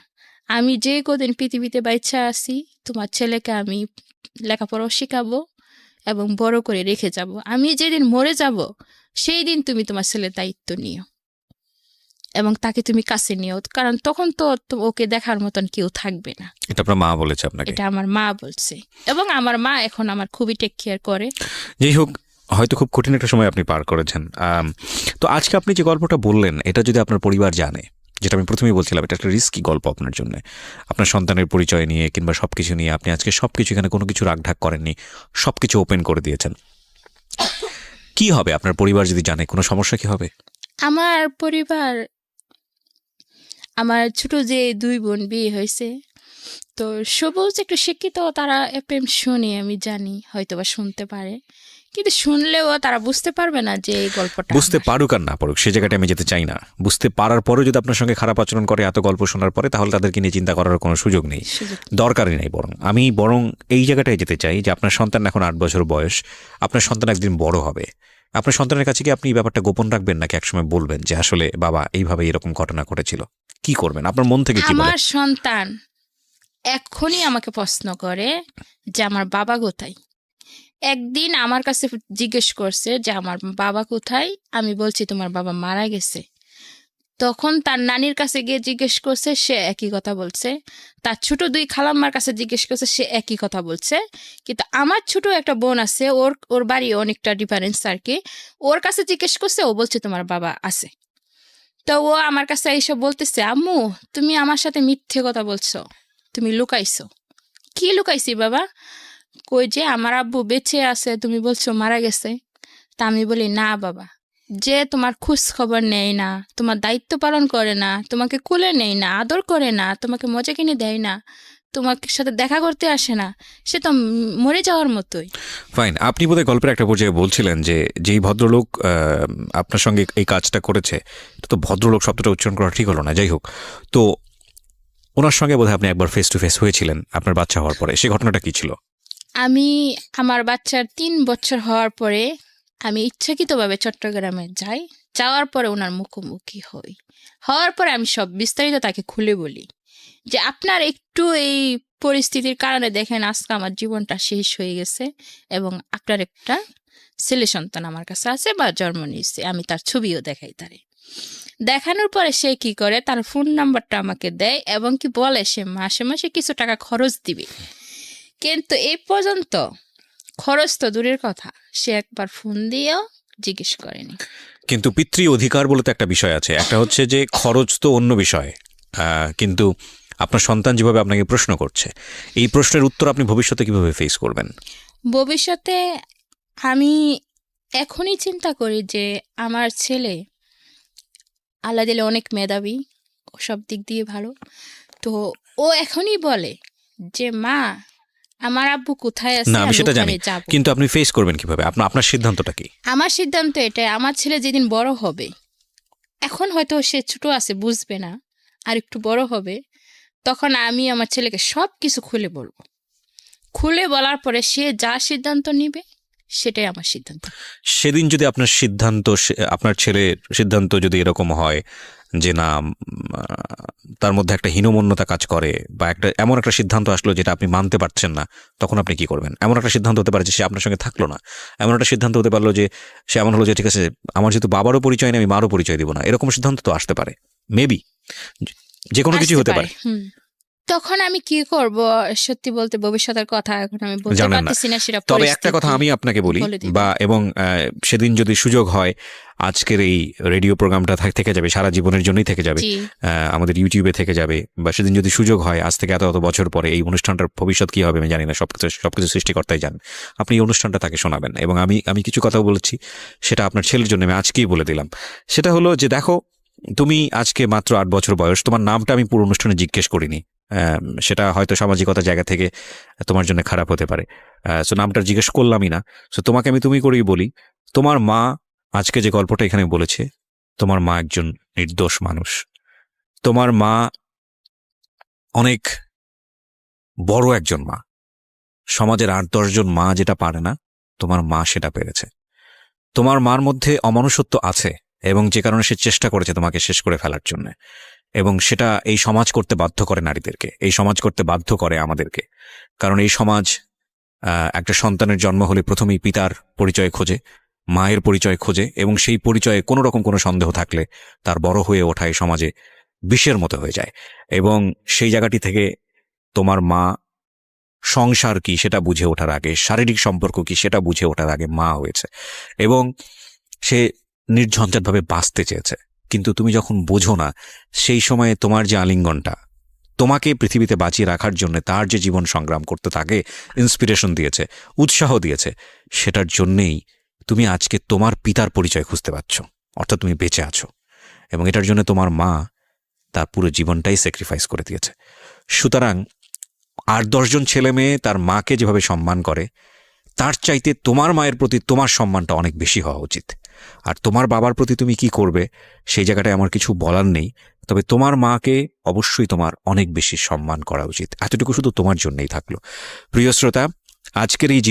আমি যে কদিন পৃথিবীতে বাচ্চা আছি, তোমার ছেলেকে আমি লেখাপড়াও শেখাবো এবং বড় করে রেখে যাব। আমি যেদিন মরে যাব সেই দিন তুমি তোমার ছেলের দায়িত্ব নিও এবং তাকে তুমি কাছে নিও, কারণ তখন তো ওকে দেখার মতন কেউ থাকবে না। এটা আপনার মা বলেছে আপনাকে? এটা আমার মা বলছে, এবং আমার মা এখন আমার খুবই টেক কেয়ার করে। যাই হোক, হয়তো খুব কঠিন একটা সময় আপনি পার করেছেন। তো আজকে আপনি যে গল্পটা বললেন, এটা যদি আপনার পরিবার জানে, যেটা আমি প্রথমেই বলছিলাম, এটা একটা রিস্কি গল্প আপনার জন্য। আপনার সন্তানের পরিচয় নিয়ে কিংবা সব কিছু নিয়ে আপনি আজকে সব কিছু, এখানে কোনো কিছু রাগঢাক করেননি, সব কিছু ওপেন করে দিয়েছেন। কি হবে আপনার পরিবার যদি জানে? কোনো সমস্যা কি হবে? আমার পরিবার, আমার ছোট যে 2 বোন বিয়ে হয়েছে, তো সবুজ একটু শিক্ষিত, তারা এফএম শুনে, আমি জানি হয়তো বা শুনতে পারে, কিন্তু শুনলেও তারা বুঝতে পারবে না যে এই গল্পটা। বুঝতে পারুক আর না পারুক, সে জায়গাটা আমি যেতে চাই না। বুঝতে পারার পরেও যদি আপনার সঙ্গে খারাপ আচরণ করে এত গল্প শোনার পরে, তাহলে তাদেরকে নিয়ে চিন্তা করার কোনো সুযোগ নেই, দরকারই নেই। আমি বরং এই জায়গাটায় যেতে চাই যে আপনার সন্তান এখন 8 বছর বয়স, আপনার সন্তান একদিন বড় হবে। আপনার সন্তানের কাছে কি আপনি এই ব্যাপারটা গোপন রাখবেন, নাকি একসময় বলবেন যে আসলে বাবা এইভাবে এরকম ঘটনা ঘটেছিল? কি করবেন? আপনার মন থেকে কি বলে? আমার সন্তান এখনই আমাকে প্রশ্ন করে যে আমার বাবা কোথায়। একদিন আমার কাছে জিজ্ঞেস করছে যে আমার বাবা কোথায়, আমি বলছি তোমার বাবা মারা গেছে। তখন তার নানির কাছে গিয়ে জিজ্ঞেস করছে, সে একই কথা বলছে। তার ছোট 2 খালাম্মার কাছে জিজ্ঞেস করছে, সে একই কথা বলছে। কিন্তু আমার ছোট একটা বোন আছে, ওর বাড়ি অনেকটা ডিফারেন্স আর কি। ওর কাছে জিজ্ঞেস করছে, ও বলছে তোমার বাবা আছে। তো ও আমার কাছে এইসব বলতেছে, আম্মু তুমি আমার সাথে মিথ্যে কথা বলছো, তুমি লুকাইছো। কি লুকাইছি বাবা? কই যে আমার আব্বু বেঁচে আছে, তুমি বলছো মারা গেছে। তা আমি বলি, না বাবা, যে তোমার খোঁজ খবর নেয় না, তোমার দায়িত্ব পালন করে না, তোমাকে কোলে নেয় না, আদর করে না, তোমাকে মজা কিনে দেয় না, তোমার সাথে দেখা করতে আসে না, সে তো মরে যাওয়ার মতোই। ফাইন। আপনি বোধহয় গল্পের একটা পর্যায়ে বলছিলেন যে যেই ভদ্রলোক আপনার সঙ্গে এই কাজটা করেছে, এটা তো ভদ্রলোক শব্দটা উচ্চারণ করা ঠিক হলো না। যাই হোক, তো ওনার সঙ্গে বোধহয় আপনি একবার ফেস টু ফেস হয়েছিলেন আপনার বাচ্চা হওয়ার পরে। সেই ঘটনাটা কি ছিল? আমি আমার বাচ্চার 3 বছর হওয়ার পরে আমি ইচ্ছাকৃতভাবে চট্টগ্রামে যাই। যাওয়ার পরে ওনার মুখোমুখি হওয়ার পরে আমি সব বিস্তারিত তাকে খুলে বলি যে আপনার একটু এই পরিস্থিতির কারণে দেখেন আজকে আমার জীবনটা শেষ হয়ে গেছে, এবং আপনার একটা ছেলে সন্তান আমার কাছে আছে বা জন্ম নিয়েছে। আমি তার ছবিও দেখাই তারে। দেখানোর পরে সে কি করে, তার ফোন নাম্বারটা আমাকে দেয় এবং কি বলে সে মাসে মাসে কিছু টাকা খরচ দিবে। কিন্তু এই পর্যন্ত খরচ তো দূরের কথা, সে একবার ফোন দিয়েও জিজ্ঞেস করেনি। কিন্তু পিতৃ অধিকার বলে তো একটা বিষয় আছে। একটা হচ্ছে যে খরচ তো অন্য বিষয়, কিন্তু আপনার সন্তান যেভাবে আপনাকে প্রশ্ন করছে, এই প্রশ্নের উত্তর আপনি ভবিষ্যতে কিভাবে ফেস করবেন? ভবিষ্যতে আমি এখনই চিন্তা করি যে আমার ছেলে আল্লাহ দিলে অনেক মেধাবী, ও সব দিক দিয়ে ভালো। তো ও এখনই বলে যে মা, আমার আব্বু কোথায় আছে, না, আমি আমি সেটা জানি, ওখানে যাব। কিন্তু আপনি ফেস করবেন কিভাবে? আপনার সিদ্ধান্তটা কি? আমার সিদ্ধান্ত এটাই, আমার ছেলে যেদিন বড় হবে, এখন হয়তো সে ছোট আছে, বুঝবে না, আর একটু বড় হবে, তখন আমি আমার ছেলেকে সব কিছু খুলে বলবো। খুলে বলার পরে সে যা সিদ্ধান্ত নিবে সেটাই আমার সিদ্ধান্ত। সেদিন যদি আপনার আপনার ছেলের সিদ্ধান্ত যদি এরকম হয় যে না, তার মধ্যে একটা হীনমন্যতা কাজ করে, বা এমন একটা সিদ্ধান্ত আসলো যেটা আপনি মানতে পারছেন না, তখন আপনি কি করবেন? এমন একটা সিদ্ধান্ত হতে পারে যে সে আপনার সঙ্গে থাকলো না, এমন একটা সিদ্ধান্ত হতে পারলো যে সে এমন হলো যে ঠিক আছে, আমার যেহেতু বাবারও পরিচয় নেই, আমি মারও পরিচয় দিব না, এরকম সিদ্ধান্ত তো আসতে পারে, মেবি যে কোনো কিছু আসতে হতে পারে। তখন আমি কি করব? সত্যি বলতে ভবিষ্যতের কথা এখন আমি বলতে জানেন না। পারতেছি না, সেটা তবে একটা কথা পরিস্থিতি আমি আপনাকে বলি, বলে দিবে। এবং সেদিন যদি সুযোগ হয়, আজকের এই রেডিও প্রোগ্রামটা থেকে যাবে, সারা জীবনের জন্যই থেকে যাবে, জি, আমাদের ইউটিউবে থেকে যাবে, বা সেদিন যদি সুযোগ হয়, আজ থেকে এত বছর পরে এই অনুষ্ঠানটার ভবিষ্যৎ কি হবে আমি জানি না, সবকিছু সৃষ্টিকর্তাই জানেন, আপনি এই অনুষ্ঠানটা তাকে শোনাবেন। এবং আমি কিছু কথা বলেছি, সেটা আপনার ছেলের জন্য আমি আজকেই বলে দিলাম। সেটা হলো যে দেখো, তুমি আজকে মাত্র 8 বছর বয়স, তোমার নামটা আমি পুরো অনুষ্ঠানে জিজ্ঞেস করিনি, সেটা হয়তো সামাজিকতার জায়গা থেকে তোমার জন্য খারাপ হতে পারে, সো নামটা জিজ্ঞেস করলামই না। সো তোমাকে আমি তুমি করেই বলি, তোমার মা আজকে যে গল্পটা এখানে বলেছে, তোমার মা একজন নির্দোষ মানুষ। তোমার মা অনেক বড় একজন মা। সমাজের 8-10 জন মা যেটা পারে না, তোমার মা সেটা পেরেছে। তোমার মার মধ্যে অমানুষত্ব আছে, এবং যে কারণে সে চেষ্টা করেছে তোমাকে শেষ করে ফেলার জন্য, এবং সেটা এই সমাজ করতে বাধ্য করে নারীদেরকে, এই সমাজ করতে বাধ্য করে আমাদেরকে। কারণ এই সমাজ একটা সন্তানের জন্ম হলে প্রথমেই পিতার পরিচয় খোঁজে, মায়ের পরিচয় খোঁজে, এবং সেই পরিচয়ে কোনো রকম কোনো সন্দেহ থাকলে তার বড় হয়ে ওঠা এই সমাজে বিষের মতো হয়ে যায়। এবং সেই জায়গাটি থেকে তোমার মা সংসার কি সেটা বুঝে ওঠার আগে, শারীরিক সম্পর্ক কি সেটা বুঝে ওঠার আগে মা হয়েছে, এবং সে নির্ঝঞ্ঝাটভাবে বাঁচতে চেয়েছে। কিন্তু তুমি যখন বোঝো না, সেই সময়ে তোমার যে আলিঙ্গনটা তোমাকে পৃথিবীতে বাঁচিয়ে রাখার জন্য তার যে জীবন সংগ্রাম করতে তাকে ইন্সপিরেশন দিয়েছে, উৎসাহ দিয়েছে, সেটার জন্যেই তুমি আজকে তোমার পিতার পরিচয় খুঁজতে পারছ, অর্থাৎ তুমি বেঁচে আছো। এবং এটার জন্য তোমার মা তার পুরো জীবনটাই স্যাক্রিফাইস করে দিয়েছে। সুতরাং 8-10 জন ছেলে মেয়ে তার মাকে যেভাবে সম্মান করে, তার চাইতে তোমার মায়ের প্রতি তোমার সম্মানটা অনেক বেশি হওয়া উচিত। আর তোমার বাবার প্রতি তুমি কি করবে সেই জায়গাটায় আমার কিছু বলার নেই, তবে তোমার মাকে অবশ্যই তোমার অনেক বেশি সম্মান করা উচিত। এতটুকু শুধু তোমার জন্যই থাকলো। প্রিয় শ্রোতা, আজকের এই